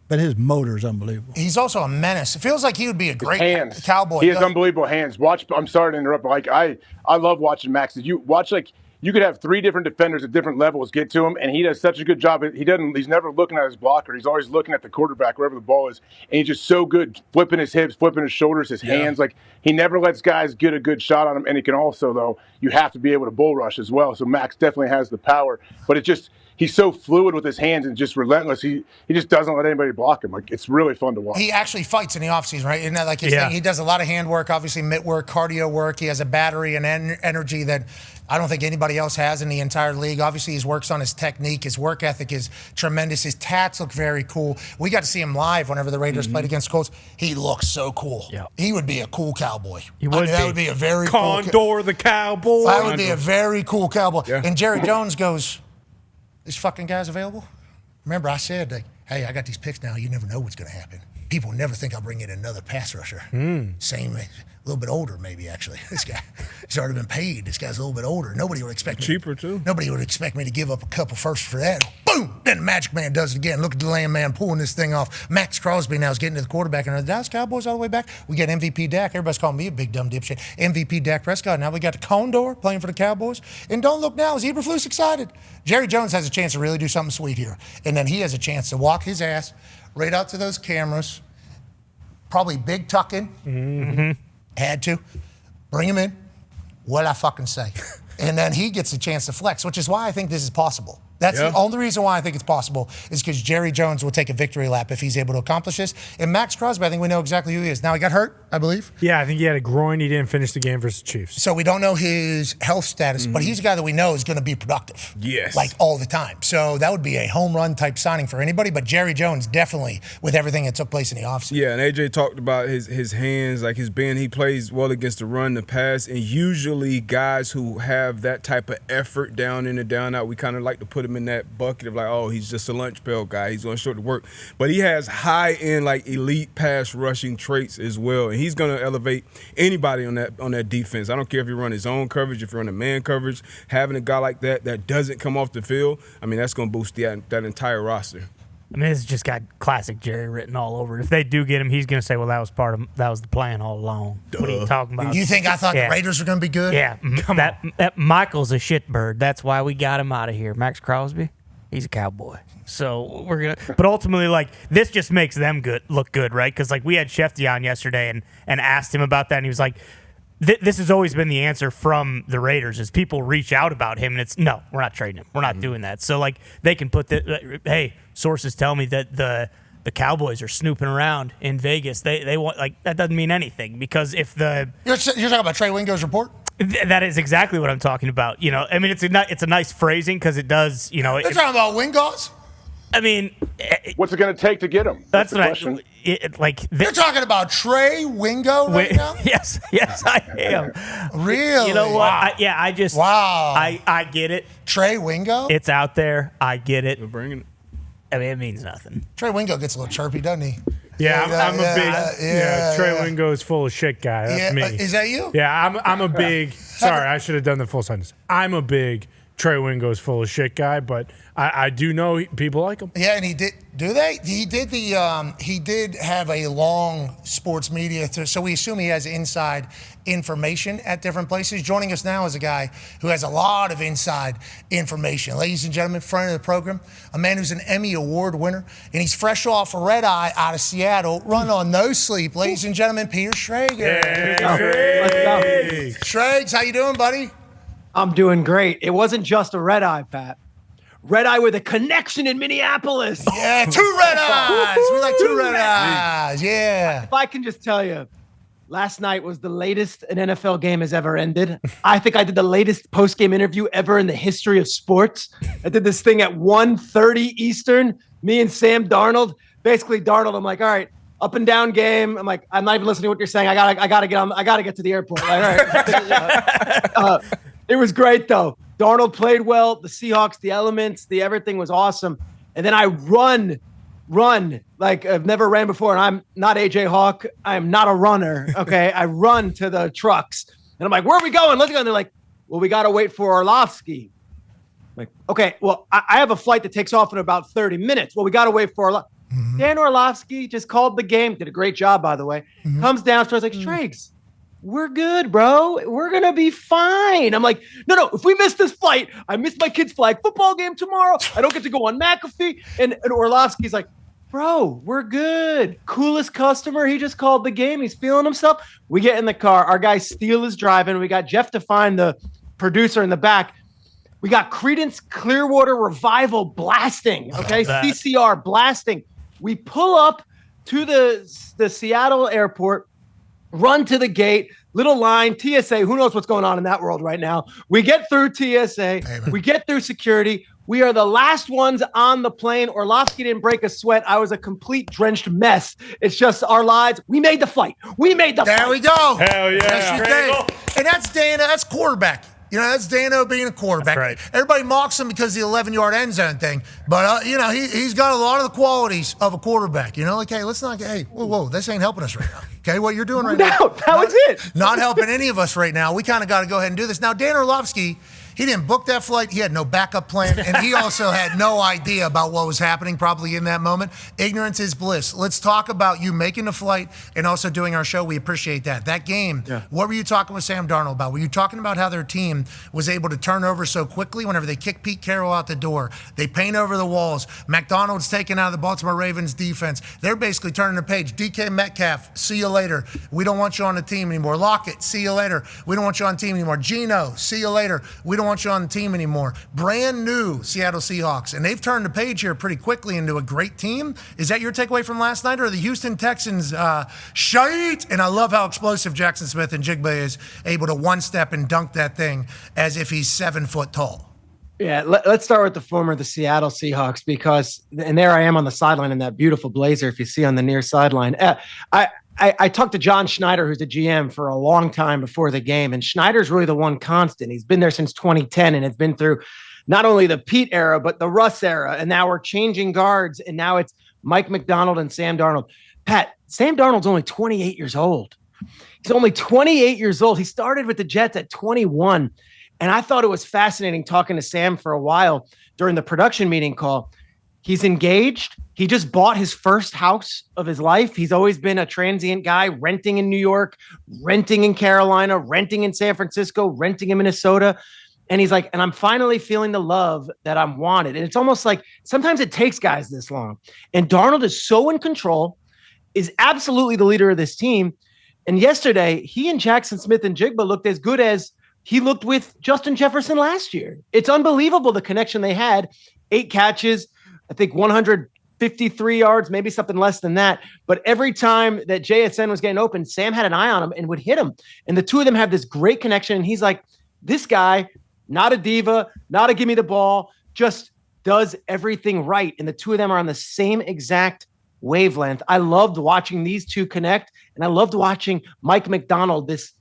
But his motor is unbelievable. He's also a menace. It feels like he would be a great cowboy. He has unbelievable hands. I'm sorry to interrupt, but I love watching Max. Did you watch you could have 3 different defenders at different levels get to him, and he does such a good job. He's never looking at his blocker. He's always looking at the quarterback, wherever the ball is. And he's just so good flipping his hips, flipping his shoulders, his hands. Like, he never lets guys get a good shot on him. And he can also, though, you have to be able to bull rush as well. So Max definitely has the power. But he's so fluid with his hands and just relentless. He just doesn't let anybody block him. Like, it's really fun to watch. He actually fights in the offseason, right? Isn't that like his thing? He does a lot of hand work, obviously mitt work, cardio work. He has a battery and energy that I don't think anybody else has in the entire league. Obviously, he works on his technique. His work ethic is tremendous. His tats look very cool. We got to see him live whenever the Raiders played against Colts. He looks so cool. Yeah. He would be a cool cowboy. That would be a very Condor cool the cowboy. That would be a very cool cowboy. Yeah. And Jerry Jones goes, this fucking guy's available? Remember, I said, like, hey, I got these picks now. You never know what's going to happen. People never think I'll bring in another pass rusher. Same, a little bit older, maybe, actually. This guy, he's already been paid. This guy's a little bit older. Nobody would expect me. Cheaper, too. Nobody would expect me to give up a couple firsts for that. Boom! Then the Magic Man does it again. Look at the Lamb Man pulling this thing off. Max Crosby now is getting to the quarterback. And the Dallas Cowboys all the way back. We got MVP Dak. Everybody's calling me a big dumb dipshit. MVP Dak Prescott. Now we got the Condor playing for the Cowboys. And don't look now, is Eberflus excited? Jerry Jones has a chance to really do something sweet here. And then he has a chance to walk his ass right out to those cameras. Probably big tucking. Had to. Bring him in. What'd I fucking say? And then he gets a chance to flex, which is why I think this is possible. That's the only reason why I think it's possible is because Jerry Jones will take a victory lap if he's able to accomplish this. And Max Crosby, I think we know exactly who he is. Now, he got hurt I believe. Yeah, I think he had a groin. He didn't finish the game versus the Chiefs. So we don't know his health status, but he's a guy that we know is going to be productive. Yes. Like all the time. So that would be a home run type signing for anybody, but Jerry Jones definitely with everything that took place in the offseason. Yeah, and AJ talked about his hands, like his bend. He plays well against the run, the pass, and usually guys who have that type of effort down in and down out, we kind of like to put him in that bucket of like, oh, he's just a lunch pail guy. He's going to show the work. But he has high-end, like elite pass rushing traits as well, and he's going to elevate anybody on that defense. I don't care if you run his own coverage, if you run a man coverage, having a guy like that doesn't come off the field, I mean, that's going to boost that entire roster. I mean, it's just got classic Jerry written all over it. If they do get him, he's going to say, well, that was the plan all along. Duh. What are you talking about? You think I thought the Raiders were going to be good? Yeah. That Michael's a shitbird. That's why we got him out of here. Max Crosby, he's a Cowboy. So we're going to – but ultimately, like, this just makes them look good, right? Because, like, we had Shefty on yesterday and asked him about that, and he was like, this has always been the answer from the Raiders is people reach out about him, and it's, no, we're not trading him. We're not doing that. So, like, they can put hey, sources tell me that the Cowboys are snooping around in Vegas. They want, like, that doesn't mean anything because if the – You're talking about Trey Wingo's report? That is exactly what I'm talking about. You know, I mean, it's a nice phrasing because it does, you know. You're talking about Wingos? I mean, what's it going to take to get him? That's the question. You're talking about Trey Wingo right now? Yes, I am. Really? You know what? Wow. I get it. Trey Wingo? It's out there. I get it. We're bringing it. I mean, it means nothing. Trey Wingo gets a little chirpy, doesn't he? Yeah, I'm a big Trey Wingo is full of shit guy. That's me. Is that you? Yeah, I'm a big. Sorry, I should have done the full sentence. I'm a big Trey Wingo is full of shit guy, but I do know people like him. Yeah, and he did. Do they? He did he did have a long sports media, so we assume he has inside information at different places. Joining us now is a guy who has a lot of inside information. Ladies and gentlemen, friend of the program, a man who's an Emmy Award winner, and he's fresh off a red eye out of Seattle, run on no sleep. Ladies and gentlemen, Peter Schrager. Schrags, how you doing, buddy? I'm doing great. It wasn't just a red eye, Pat. Red eye with a connection in Minneapolis. Yeah, 2 red eyes. We like 2 red eyes. Yeah. If I can just tell you, last night was the latest an NFL game has ever ended. I think I did the latest post-game interview ever in the history of sports. I did this thing at 1:30 Eastern, me and Sam Darnold. Basically, Darnold, I'm like, all right, up and down game. I'm like, I'm not even listening to what you're saying. I gotta get to the airport. Like, all right. It was great, though. Darnold played well. The Seahawks, the elements, the everything was awesome. And then I run like I've never ran before. And I'm not AJ Hawk. I am not a runner. Okay. I run to the trucks. And I'm like, where are we going? Let's go. And they're like, well, we got to wait for Orlovsky. I'm like, okay, well, I have a flight that takes off in about 30 minutes. Well, we got to wait for Orlovsky. Dan Orlovsky just called the game. Did a great job, by the way. Comes down, starts like, Straights. We're good, bro. We're going to be fine. I'm like, no. If we miss this flight, I miss my kid's flag football game tomorrow. I don't get to go on McAfee. And Orlovsky's like, bro, we're good. Coolest customer. He just called the game. He's feeling himself. We get in the car. Our guy Steele is driving. We got Jeff Define, the producer, in the back. We got Creedence Clearwater Revival blasting. Okay, CCR blasting. We pull up to the Seattle airport. Run to the gate, little line, TSA. Who knows what's going on in that world right now? We get through TSA. We get through security. We are the last ones on the plane. Orlovsky didn't break a sweat. I was a complete drenched mess. It's just our lives. We made the flight. There we go. Hell yeah. Yes, you did. And that's Dana. That's quarterback. You know, that's Dano being a quarterback. Right. Everybody mocks him because of the 11-yard end zone thing. But, you know, he's got a lot of the qualities of a quarterback. You know, like, hey, let's not get, hey, whoa, this ain't helping us right now. Okay, what you're doing right now. That was it. Not helping any of us right now. We kind of got to go ahead and do this. Now, Dan Orlovsky, he didn't book that flight. He had no backup plan. And he also had no idea about what was happening probably in that moment. Ignorance is bliss. Let's talk about you making the flight and also doing our show. We appreciate that. That game, What were you talking with Sam Darnold about? Were you talking about how their team was able to turn over so quickly whenever they kick Pete Carroll out the door? They paint over the walls. McDonald's taken out of the Baltimore Ravens defense. They're basically turning the page. DK Metcalf, see you later. We don't want you on the team anymore. Lockett, see you later. We don't want you on the team anymore. Geno, see you later. We don't don't want you on the team anymore. Brand new Seattle Seahawks, and they've turned the page here pretty quickly into a great team. Is that your takeaway from last night, or the Houston Texans shite? And I love how explosive Jackson Smith and Jigba is able to one-step and dunk that thing as if he's 7 foot tall. Yeah, let's start with the former, the Seattle Seahawks, because, and there I am on the sideline in that beautiful blazer, if you see on the near sideline. I talked to John Schneider, who's the GM, for a long time before the game, and Schneider's really the one constant. He's been there since 2010, and it's been through not only the Pete era, but the Russ era, and now we're changing guards, and now it's Mike McDonald and Sam Darnold. Pat, Sam Darnold's only 28 years old. He's only 28 years old. He started with the Jets at 21. And I thought it was fascinating talking to Sam for a while during the production meeting call. He's engaged. He just bought his first house of his life. He's always been a transient guy, renting in New York, renting in Carolina, renting in San Francisco, renting in Minnesota. And he's like, and I'm finally feeling the love that I'm wanted. And it's almost like sometimes it takes guys this long. And Darnold is so in control, is absolutely the leader of this team. And yesterday, he and Jackson Smith and Jigba looked as good as he looked with Justin Jefferson last year. It's unbelievable the connection they had. 8 catches, I think 153 yards, maybe something less than that. But every time that JSN was getting open, Sam had an eye on him and would hit him. And the two of them have this great connection. And he's like, this guy, not a diva, not a give me the ball, just does everything right. And the two of them are on the same exact wavelength. I loved watching these two connect. And I loved watching Mike McDonald, that's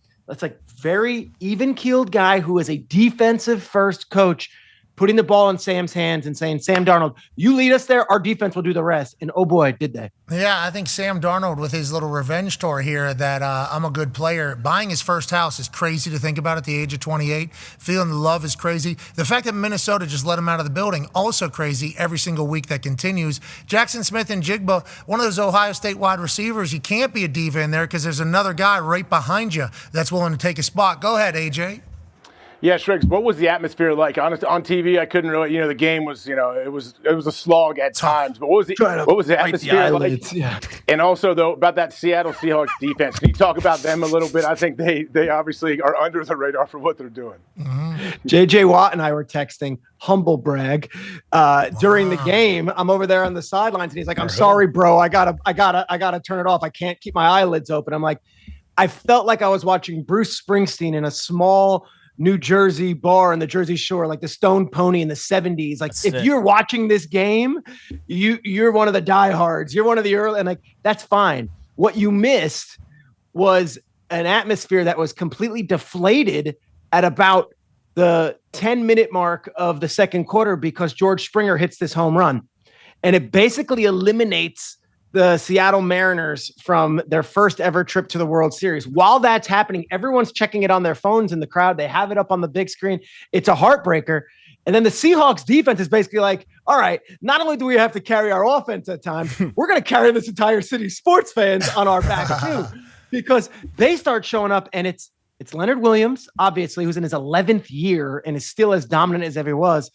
like very even-keeled guy who is a defensive-first coach, putting the ball in Sam's hands and saying, Sam Darnold, you lead us there, our defense will do the rest. And oh boy, did they. Yeah, I think Sam Darnold with his little revenge tour here that I'm a good player. Buying his first house is crazy to think about at the age of 28. Feeling the love is crazy. The fact that Minnesota just let him out of the building, also crazy every single week that continues. Jackson Smith and Jigba, one of those Ohio State wide receivers, you can't be a diva in there because there's another guy right behind you that's willing to take a spot. Go ahead, AJ. Yeah, Schrager, what was the atmosphere like? On TV, I couldn't really, the game was, it was a slog at times. But what was the atmosphere like? Yeah. And also, though, about that Seattle Seahawks defense, can you talk about them a little bit? I think they obviously are under the radar for what they're doing. Mm-hmm. JJ Watt and I were texting, humble brag, during the game. I'm over there on the sidelines, and he's like, "I'm sorry, bro. I gotta turn it off. I can't keep my eyelids open." I'm like, I felt like I was watching Bruce Springsteen in a small New Jersey bar on the Jersey Shore, like the Stone Pony in the 70s. Like, if you're watching this game, you're one of the diehards. You're one of the early, and like, that's fine. What you missed was an atmosphere that was completely deflated at about the 10-minute mark of the second quarter because George Springer hits this home run. And it basically eliminates the Seattle Mariners from their first ever trip to the World Series. While that's happening, everyone's checking it on their phones in the crowd. They have it up on the big screen. It's a heartbreaker. And then the Seahawks defense is basically like, all right, not only do we have to carry our offense at times, we're going to carry this entire city sports fans on our back too, because they start showing up, and it's Leonard Williams, obviously, who's in his 11th year and is still as dominant as ever he was.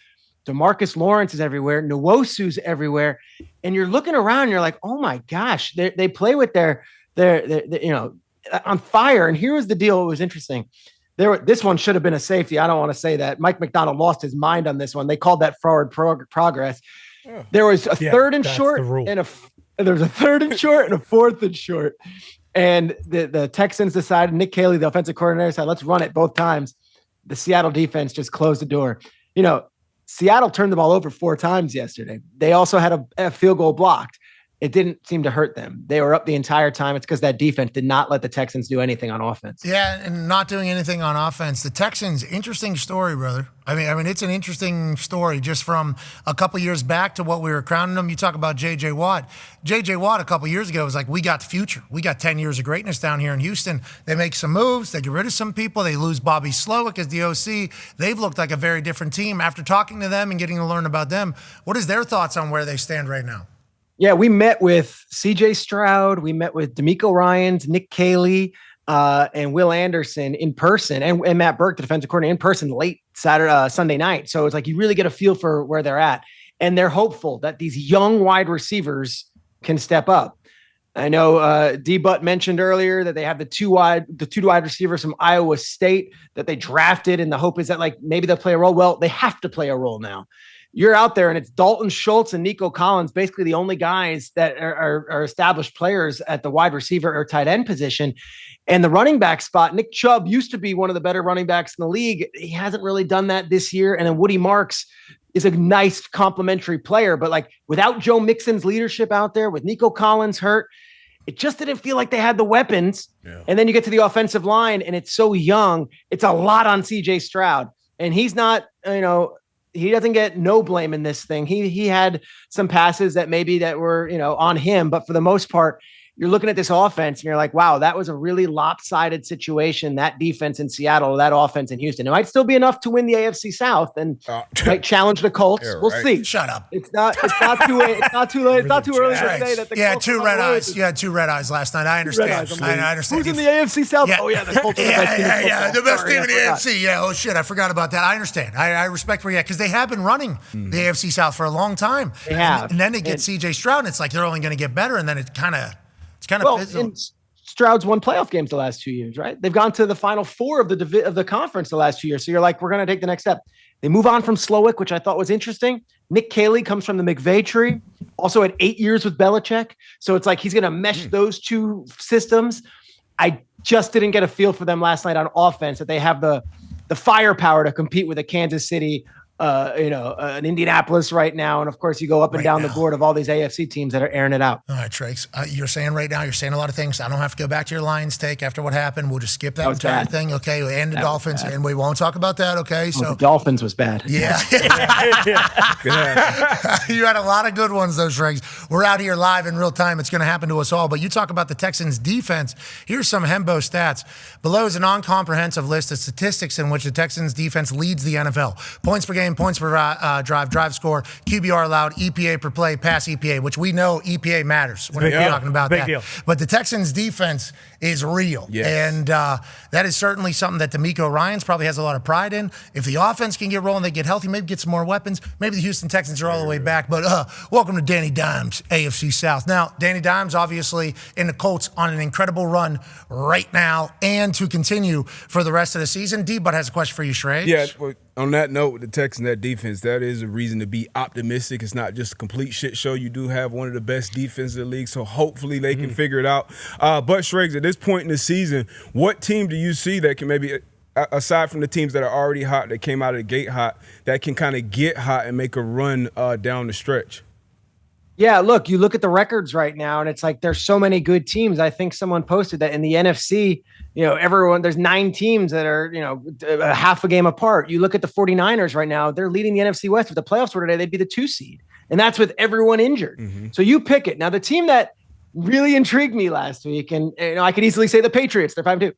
DeMarcus Lawrence is everywhere. Nwosu's everywhere. And you're looking around and you're like, oh my gosh, they play with their on fire. And here was the deal. It was interesting. This one should have been a safety. I don't want to say that. Mike McDonald lost his mind on this one. They called that forward progress. There was a third and short and there was a third and short and a fourth and short. And the Texans decided, Nick Caley, the offensive coordinator, said, let's run it both times. The Seattle defense just closed the door. Seattle turned the ball over 4 times yesterday. They also had a field goal blocked. It didn't seem to hurt them. They were up the entire time. It's because that defense did not let the Texans do anything on offense. Yeah, and not doing anything on offense. The Texans, interesting story, brother. I mean, it's an interesting story just from a couple years back to what we were crowning them. You talk about J.J. Watt. J.J. Watt a couple years ago was like, we got the future. We got 10 years of greatness down here in Houston. They make some moves. They get rid of some people. They lose Bobby Slowick as the OC. They've looked like a very different team. After talking to them and getting to learn about them, what is their thoughts on where they stand right now? Yeah, we met with C.J. Stroud. We met with D'Amico Ryans, Nick Caley, and Will Anderson in person, and Matt Burke, the defensive coordinator, in person late Sunday night. So it's like you really get a feel for where they're at. And they're hopeful that these young wide receivers can step up. I know D-Butt mentioned earlier that they have the two wide receivers from Iowa State that they drafted, and the hope is that like maybe they'll play a role. Well, they have to play a role now. You're out there, and it's Dalton Schultz and Nico Collins, basically the only guys that are established players at the wide receiver or tight end position. And the running back spot, Nick Chubb used to be one of the better running backs in the league. He hasn't really done that this year. And then Woody Marks is a nice complementary player, but like without Joe Mixon's leadership out there, with Nico Collins hurt, it just didn't feel like they had the weapons. Yeah. And then you get to the offensive line, and it's so young. It's a lot on CJ Stroud, and he's not, he doesn't get no blame in this thing. He had some passes that were, on him, but for the most part, you're looking at this offense and you're like, wow, that was a really lopsided situation. That defense in Seattle, that offense in Houston. It might still be enough to win the AFC South and might challenge the Colts. Yeah, we'll see. Shut up. It's not too late. It's not too early to say that the Colts two red eyes. You had two red eyes last night. I understand. I understand. Who's in the AFC South? Yeah. Oh yeah, the Colts are the best team. The best team in the AFC. Yeah. Oh shit, I forgot about that. I understand. I respect where you're at, because they have been running the AFC South for a long time. They have. And then they get CJ Stroud, and it's like they're only going to get better, and then it kind of Stroud's won playoff games the last 2 years, right? They've gone to the final four of the conference the last 2 years. So you're like, we're going to take the next step. They move on from Slowick, which I thought was interesting. Nick Caley comes from the McVay tree, also had 8 years with Belichick. So it's like he's going to mesh those two systems. I just didn't get a feel for them last night on offense, that they have the firepower to compete with a Kansas City, an Indianapolis right now. And of course you go up and down the board of all these AFC teams that are airing it out. All right, Trace, you're saying right now, you're saying a lot of things. I don't have to go back to your Lions take after what happened. We'll just skip that entire thing. Okay. And the Dolphins, and we won't talk about that. Okay. So the Dolphins was bad. Yeah. You had a lot of good ones, those Shregs. We're out here live in real time. It's going to happen to us all, but you talk about the Texans defense. Here's some Hembo stats. Below is a non-comprehensive list of statistics in which the Texans defense leads the NFL. Points per game, points per drive score, QBR allowed, EPA per play, pass EPA, which we know EPA matters when we're talking about that. Deal. But the Texans defense is real. Yes. And that is certainly something that DeMeco Ryans probably has a lot of pride in. If the offense can get rolling, they get healthy, maybe get some more weapons. Maybe the Houston Texans are all the way back. But welcome to Danny Dimes, AFC South. Now, Danny Dimes obviously in the Colts on an incredible run right now and to continue for the rest of the season. D-Butt has a question for you, Shrey. Yeah, well, on that note, with the Texans, that defense, that is a reason to be optimistic. It's not just a complete shit show. You do have one of the best defenses in the league, so hopefully they can figure it out. But, Schrager, at this point in the season, what team do you see that can maybe, aside from the teams that are already hot, that came out of the gate hot, that can kind of get hot and make a run down the stretch? Yeah, look, you look at the records right now, and it's like there's so many good teams. I think someone posted that in the NFC, there's 9 teams that are, a half a game apart. You look at the 49ers right now, they're leading the NFC West. If the playoffs were today, they'd be the 2 seed. And that's with everyone injured. Mm-hmm. So you pick it. Now, the team that really intrigued me last week, and I could easily say the Patriots, they're 5-2.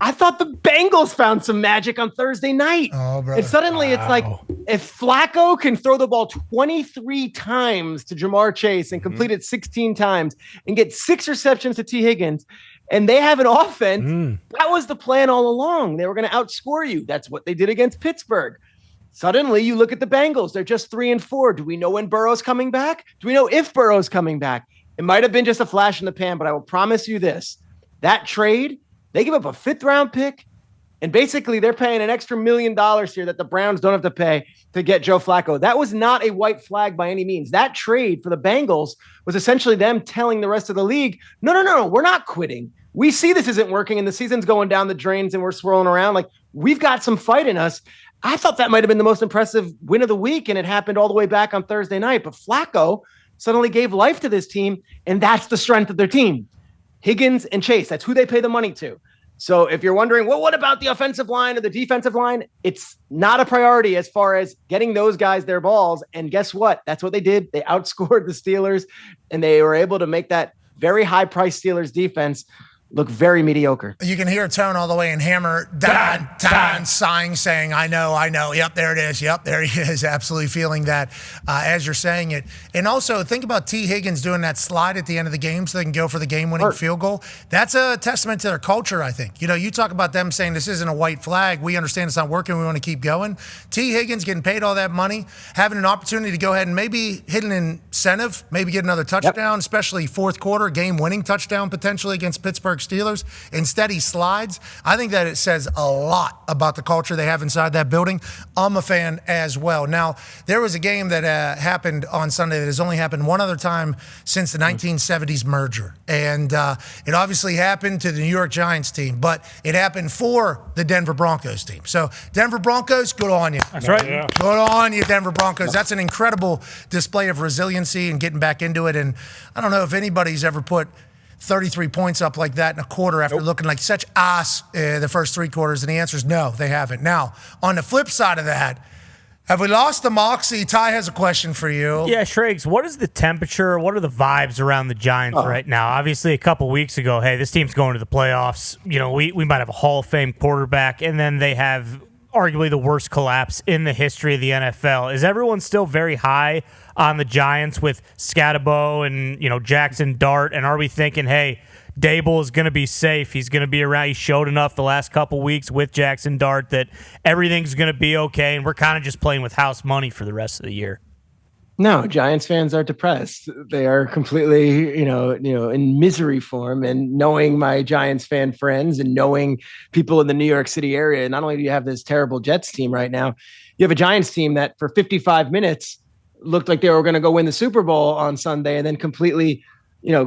I thought the Bengals found some magic on Thursday night. Oh, bro. And suddenly it's like, if Flacco can throw the ball 23 times to Jamar Chase and complete it 16 times and get 6 receptions to T. Higgins, and they have an offense, that was the plan all along. They were going to outscore you. That's what they did against Pittsburgh. Suddenly you look at the Bengals. They're just 3-4. Do we know when Burrow's coming back? Do we know if Burrow's coming back? It might have been just a flash in the pan, but I will promise you this. That trade, they give up a 5th-round pick, and basically they're paying an extra $1 million here that the Browns don't have to pay to get Joe Flacco. That was not a white flag by any means. That trade for the Bengals was essentially them telling the rest of the league, no, we're not quitting. We see this isn't working, and the season's going down the drains, and we're swirling around. Like, we've got some fight in us. I thought that might have been the most impressive win of the week, and it happened all the way back on Thursday night. But Flacco suddenly gave life to this team, and that's the strength of their team. Higgins and Chase, that's who they pay the money to. So if you're wondering, well, what about the offensive line or the defensive line? It's not a priority as far as getting those guys their balls. And guess what? That's what they did. They outscored the Steelers, and they were able to make that very high-priced Steelers defense look very mediocre. You can hear Tone all the way in Hammer, Dahn, sighing, saying, I know. Yep, there it is. Yep, there he is. Absolutely feeling that as you're saying it. And also, think about T. Higgins doing that slide at the end of the game so they can go for the game-winning field goal. That's a testament to their culture, I think. You talk about them saying this isn't a white flag. We understand it's not working. We want to keep going. T. Higgins getting paid all that money, having an opportunity to go ahead and maybe hit an incentive, maybe get another touchdown, especially fourth quarter, game-winning touchdown potentially against Pittsburgh Steelers. Instead, he slides. I think that it says a lot about the culture they have inside that building. I'm a fan as well. Now, there was a game that happened on Sunday that has only happened one other time since the 1970s merger. And it obviously happened to the New York Giants team, but it happened for the Denver Broncos team. So, Denver Broncos, good on you. That's right. Yeah. Good on you, Denver Broncos. That's an incredible display of resiliency and getting back into it. And I don't know if anybody's ever put 33 points up like that in a quarter after looking like such ass the first three quarters? And the answer is no, they haven't. Now, on the flip side of that, have we lost the moxie? Ty has a question for you. Yeah, Schrags, what is the temperature? What are the vibes around the Giants right now? Obviously, a couple weeks ago, hey, this team's going to the playoffs. We might have a Hall of Fame quarterback, and then they have arguably the worst collapse in the history of the NFL. Is everyone still very high on the Giants with Scatterbo and Jackson Dart? And are we thinking, hey, Dable is going to be safe? He's going to be around. He showed enough the last couple weeks with Jackson Dart that everything's going to be okay, and we're kind of just playing with house money for the rest of the year. No, Giants fans are depressed. They are completely, in misery form. And knowing my Giants fan friends and knowing people in the New York City area, not only do you have this terrible Jets team right now, you have a Giants team that for 55 minutes looked like they were going to go win the Super Bowl on Sunday and then completely,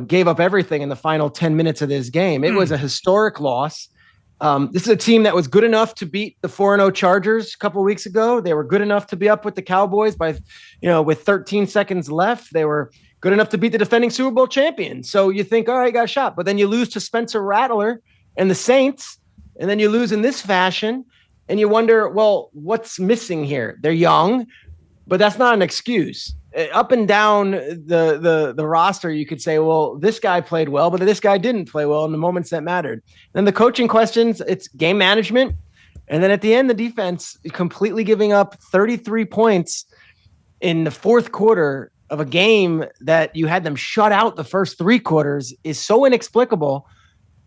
gave up everything in the final 10 minutes of this game. It was a historic loss. This is a team that was good enough to beat the 4-0 Chargers a couple of weeks ago. They were good enough to be up with the Cowboys by, with 13 seconds left. They were good enough to beat the defending Super Bowl champion. So you think, all right, got a shot. But then you lose to Spencer Rattler and the Saints, and then you lose in this fashion, and you wonder, well, what's missing here? They're young, but that's not an excuse. Up and down the roster, you could say, well, this guy played well, but this guy didn't play well in the moments that mattered. Then the coaching questions, it's game management. And then at the end, the defense completely giving up 33 points in the fourth quarter of a game that you had them shut out the first three quarters is so inexplicable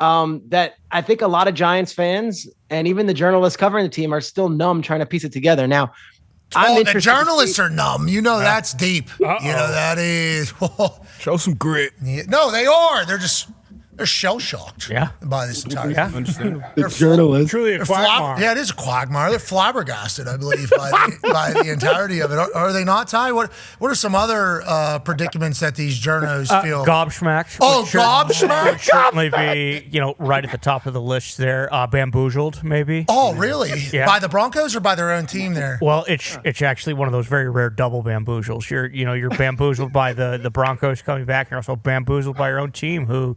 that I think a lot of Giants fans and even the journalists covering the team are still numb trying to piece it together. Now, the journalists are numb. That's deep. That is. Show some grit. No, they are. They're shell-shocked by this entire thing. Understandable. The journalists. Truly a quagmire. Yeah, it is a quagmire. They're flabbergasted, I believe, by the entirety of it. Are they not, Ty? What are some other predicaments that these journos feel? Gobsmacked. Oh, gobsmacked? Would certainly be, right at the top of the list there. Bamboozled, maybe. Oh, really? Yeah. By the Broncos or by their own team there? Well, it's actually one of those very rare double bamboozles. You're bamboozled by the Broncos coming back, and you're also bamboozled by your own team who,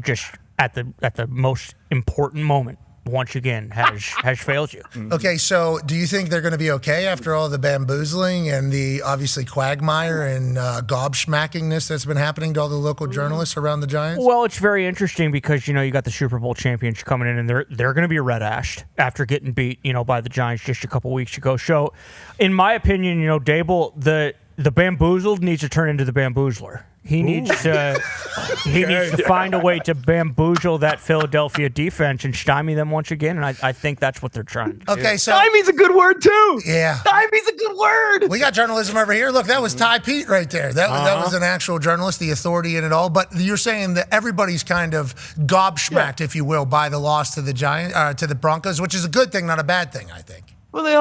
just at the most important moment, once again, has failed you. Okay, so do you think they're going to be okay after all the bamboozling and the obviously quagmire and gobsmackingness that's been happening to all the local journalists around the Giants? Well, it's very interesting because, you got the Super Bowl champions coming in, and they're going to be red-ashed after getting beat, by the Giants just a couple weeks ago. So, in my opinion, Dable, the bamboozled needs to turn into the bamboozler. He needs to find a way to bamboozle that Philadelphia defense and stymie them once again, and I think that's what they're trying to do. Okay, so stymie's a good word too. Yeah, stymie's a good word. We got journalism over here. Look, that was Ty Pete right there. That was an actual journalist, the authority in it all. But you're saying that everybody's kind of gobsmacked, if you will, by the loss to the to the Broncos, which is a good thing, not a bad thing, I think. Well, they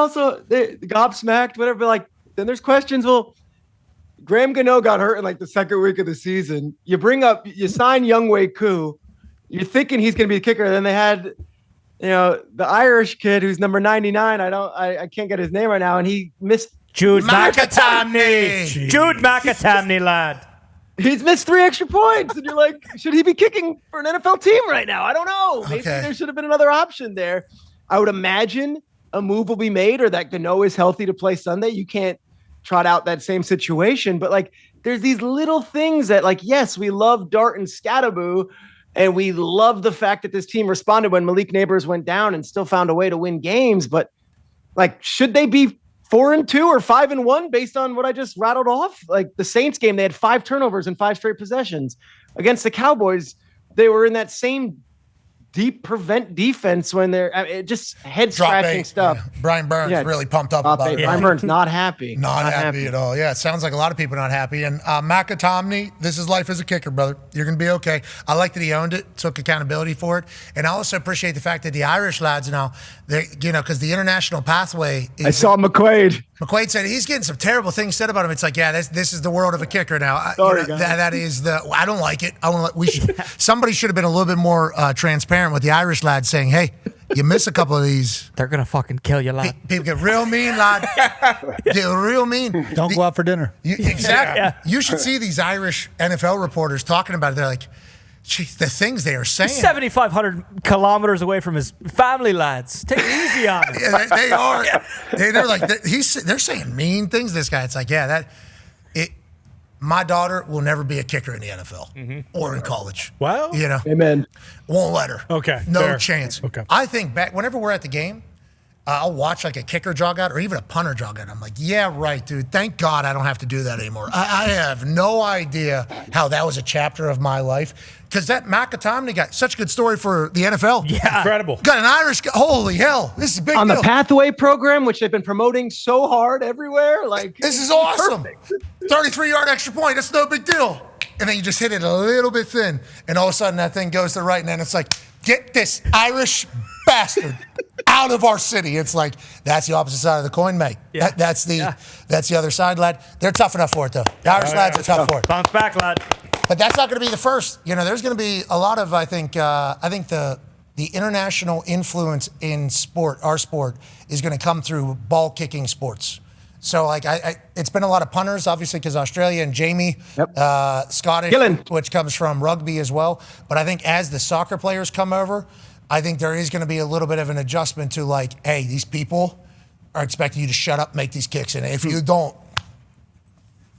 gobsmacked, whatever. Like, then there's questions. Well, Graham Gano got hurt in the second week of the season. You sign Younghoe Koo. You're thinking he's going to be the kicker. Then they had, the Irish kid who's number 99. I can't get his name right now. And he missed Jude McAtamney. Jude McAtamney, lad. He's missed 3 extra points. And you're like, should he be kicking for an NFL team right now? I don't know. Maybe there should have been another option there. I would imagine a move will be made or that Gano is healthy to play Sunday. You can't trot out that same situation, but there's these little things that yes, we love Dart and Scatterbo, And we love the fact that this team responded when Malik Neighbors went down and still found a way to win games. But like, should they be 4-2 or 5-1 based on what I just rattled off? Like the Saints game, they had 5 turnovers in 5 straight possessions. Against the Cowboys, they were in that same deep prevent defense when they're just head scratching stuff. Yeah. Brian Burns really pumped up about it. Brian Burns not happy. Not happy at all. Yeah, it sounds like a lot of people not happy. And McAtomney, this is life as a kicker, brother. You're going to be okay. I like that he owned it, took accountability for it. And I also appreciate the fact that the Irish lads now, because the international pathway is... I saw McQuaid. McQuaid said he's getting some terrible things said about him. It's like, yeah, this is the world of a kicker now. Sorry, that is the... I don't like it. Somebody should have been a little bit more transparent with the Irish lads saying, hey, you miss a couple of these. They're going to fucking kill you, lad. People get real mean, lad. They're real mean. Don't go out for dinner. Exactly. Yeah. You should see these Irish NFL reporters talking about it. They're like, geez, the things they are saying. 7,500 kilometers away from his family, lads. Take it easy on him. Yeah, they are. They're like, they're saying mean things. This guy, it's like, yeah, my daughter will never be a kicker in the NFL or in college. Well, amen. Won't let her. Okay. No fair. chance. Okay. I think whenever we're at the game, I'll watch like a kicker jog out or even a punter jog out. I'm like, yeah, right, dude. Thank God I don't have to do that anymore. I have no idea how that was a chapter of my life. Because that McAtomney got such a good story for the NFL. Yeah. Incredible. Got an Irish guy. Holy hell. This is a big On deal. the Pathway program, which they've been promoting so hard everywhere. Like, This is awesome. 33-yard extra point. That's no big deal. And then you just hit it a little bit thin. And all of a sudden that thing goes to the right. And then it's like, get this Irish bastard out of our city. It's like, that's the opposite side of the coin, mate. Yeah. That's the other side, lad. They're tough enough for it, though. The Irish lads are tough for it. Bounce back, lad. But that's not going to be the first. There's going to be a lot of, I think the international influence in our sport is going to come through ball kicking sports. So, it's been a lot of punters, obviously, because Australia and Jamie, Scottish, which comes from rugby as well. But I think as the soccer players come over, I think there is going to be a little bit of an adjustment to like, hey, these people are expecting you to shut up, make these kicks. And if you don't,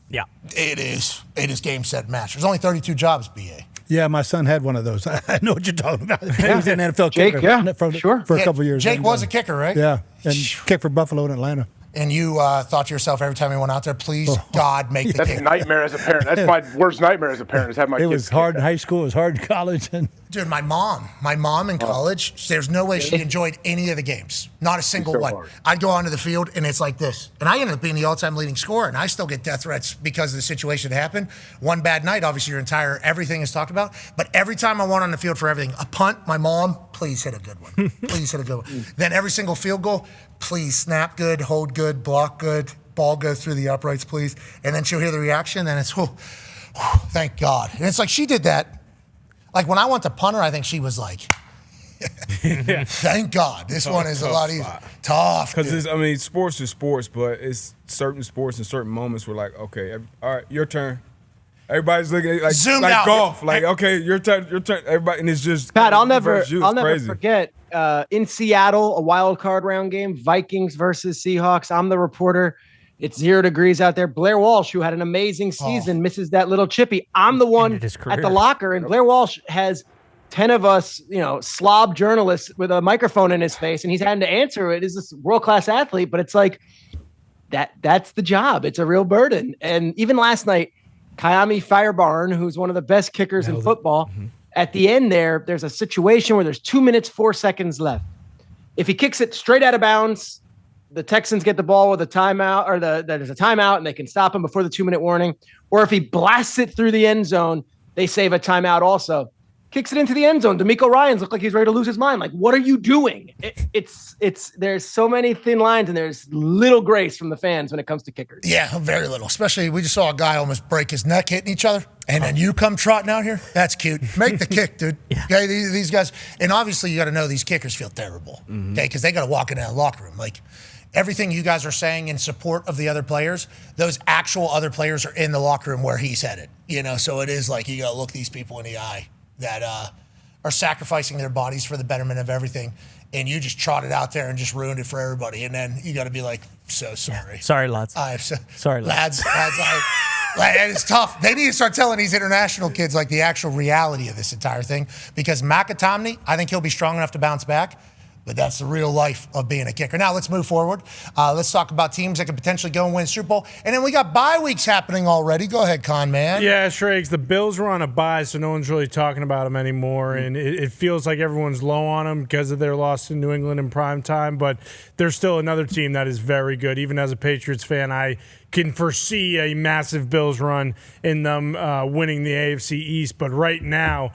yeah, it is game, set, match. There's only 32 jobs, BA. Yeah, my son had one of those. I know what you're talking about. He was an NFL Jake, kicker for a couple of years. Jake was a kicker, right? Yeah, and kicked for Buffalo and Atlanta. And you thought to yourself every time you went out there, please, God, make the That's kick. a nightmare as a parent. That's my worst nightmare as a parent is have my kids. It was hard in high school. It was hard in college. Dude, my mom in college, there's no way she enjoyed any of the games. Not a single one. Hard. I'd go onto the field, and it's like this. And I ended up being the all-time leading scorer, and I still get death threats because of the situation that happened. One bad night, obviously, everything is talked about. But every time I went on the field for everything, a punt, my mom, please hit a good one. Please hit a good one. Then every single field goal, please snap good, hold good, block good, ball go through the uprights, please. And then she'll hear the reaction, and it's, thank God. And it's like she did that. Like when I went to punter, I think she was like, thank God. This one is a lot easier. Tough. Because sports is sports, but it's certain sports and certain moments where like, okay, all right, your turn. Everybody's looking like zoomed like out. golf. Like, okay, your turn. Everybody, and it's just Pat, I'll never crazy. forget in Seattle, a wild card round game, Vikings versus Seahawks. I'm the reporter. It's 0 degrees out there. Blair Walsh, who had an amazing season, misses that little chippy. I'm the one at the locker, and Blair Walsh has 10 of us, slob journalists with a microphone in his face, and he's having to answer it. He's this world-class athlete, but it's like that's the job. It's a real burden. And even last night, Kyami Firebarn, who's one of the best kickers in football, at the end there's a situation where there's 2 minutes, 4 seconds left. If he kicks it straight out of bounds, the Texans get the ball with a timeout, or there's a timeout, and they can stop him before the 2-minute warning. Or if he blasts it through the end zone, they save a timeout also. Kicks it into the end zone. D'Amico Ryans look like he's ready to lose his mind. Like, what are you doing? There's so many thin lines, and there's little grace from the fans when it comes to kickers. Yeah, very little. Especially, we just saw a guy almost break his neck hitting each other, and then you come trotting out here. That's cute. Make the kick, dude. Yeah. Okay, these guys, and obviously you got to know these kickers feel terrible. Okay, because they got to walk in that locker room. Like everything you guys are saying in support of the other players, those actual other players are in the locker room where he's headed. So it is like you got to look these people in the eye that are sacrificing their bodies for the betterment of everything, and you just trotted out there and just ruined it for everybody. And then you got to be like, so sorry. Sorry, lads. Sorry, lads. Like, and it's tough. They need to start telling these international kids like the actual reality of this entire thing, because McAtomney, I think he'll be strong enough to bounce back. But that's the real life of being a kicker. Now, let's move forward. Let's talk about teams that could potentially go and win Super Bowl. And then we got bye weeks happening already. Go ahead, Con Man. Yeah, Schrags, the Bills were on a bye, so no one's really talking about them anymore. And it feels like everyone's low on them because of their loss to New England in prime time. But there's still another team that is very good. Even as a Patriots fan, I can foresee a massive Bills run in them winning the AFC East. But right now,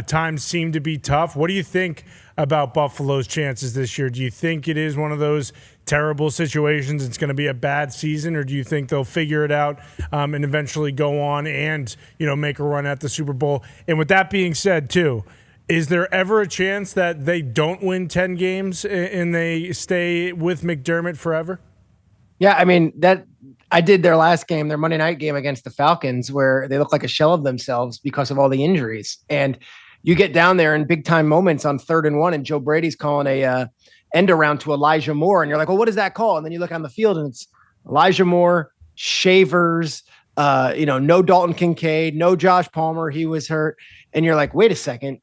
times seem to be tough. What do you think about Buffalo's chances this year? Do you think it is one of those terrible situations, it's going to be a bad season, or do you think they'll figure it out and eventually go on and, make a run at the Super Bowl? And with that being said, too, is there ever a chance that they don't win 10 games and they stay with McDermott forever? Yeah, I mean, I did their last game, their Monday night game against the Falcons, where they look like a shell of themselves because of all the injuries. And you get down there in big time moments on 3rd and 1, and Joe Brady's calling a end around to Elijah Moore, and you're like, well, what does that call? And then you look on the field, and it's Elijah Moore, Shavers, no Dalton Kincaid, no Josh Palmer, he was hurt, and you're like, wait a second,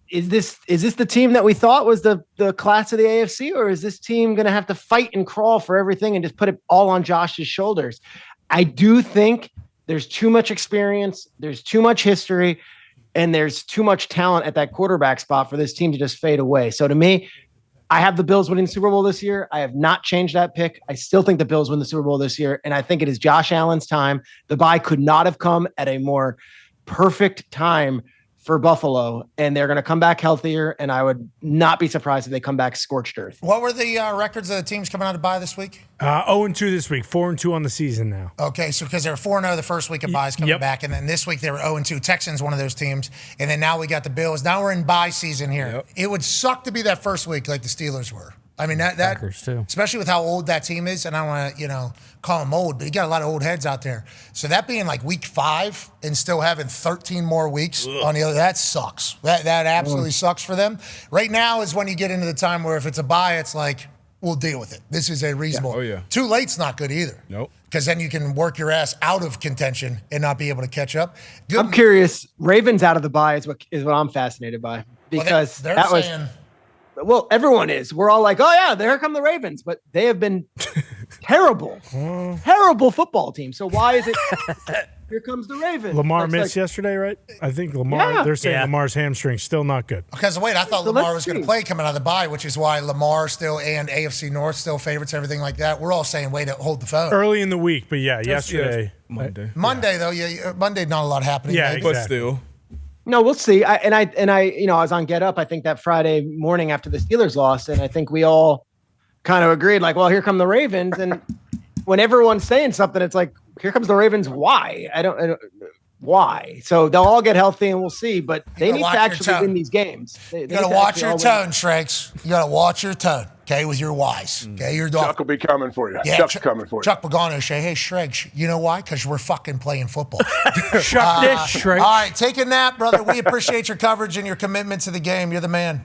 is this the team that we thought was the class of the AFC, or is this team going to have to fight and crawl for everything and just put it all on Josh's shoulders? I do think there's too much experience, there's too much history, and there's too much talent at that quarterback spot for this team to just fade away. So to me, I have the Bills winning the Super Bowl this year. I have not changed that pick. I still think the Bills win the Super Bowl this year, and I think it is Josh Allen's time. The bye could not have come at a more perfect time for Buffalo, and they're going to come back healthier, and I would not be surprised if they come back scorched earth. What were the records of the teams coming out of bye this week? 0-2 this week, 4-2 on the season now. Okay, so because they were 4-0 the first week of byes coming back, and then this week they were 0-2. Texans, one of those teams, and then now we got the Bills. Now we're in bye season here. Yep. It would suck to be that first week like the Steelers were. I mean, that Packers too. Especially with how old that team is, and I don't want to, call them old, but you got a lot of old heads out there. So that being like week 5 and still having 13 more weeks on the other, that sucks. That absolutely sucks for them. Right now is when you get into the time where if it's a bye, it's like, we'll deal with it. This is a reasonable. Oh, yeah. Too late's not good either. Nope. Because then you can work your ass out of contention and not be able to catch up. Good. I'm curious. Ravens out of the bye is what I'm fascinated by, because they're that saying, was. Well, everyone is. We're all like, oh, yeah, there come the Ravens. But they have been terrible football team. So why is it here comes the Ravens? Lamar missed yesterday, right? I think Lamar, they're saying Lamar's hamstring still not good. Because, wait, I thought Lamar was going to play coming out of the bye, which is why Lamar still and AFC North still favorites, everything like that. We're all saying, wait, hold the phone. Early in the week, but yesterday. Monday. Monday, though, Monday, not a lot happening. Yeah, maybe. exactly. But still. No, we'll see. I was on Get Up, I think that Friday morning after the Steelers lost, and I think we all kind of agreed, like, well, here come the Ravens. And when everyone's saying something, it's like, here comes the Ravens. Why? I don't why. So they'll all get healthy and we'll see, but they need to actually win these games. You got to watch your tone, Shrakes. You got to watch your tone, okay, with your whys. Okay, your dog. Chuck will be coming for you. Yeah, Chuck's coming for you. Chuck Pagano say, hey, Shrakes, you know why? Because we're fucking playing football. Chuck this, Shrakes. All right, take a nap, brother. We appreciate your coverage and your commitment to the game. You're the man.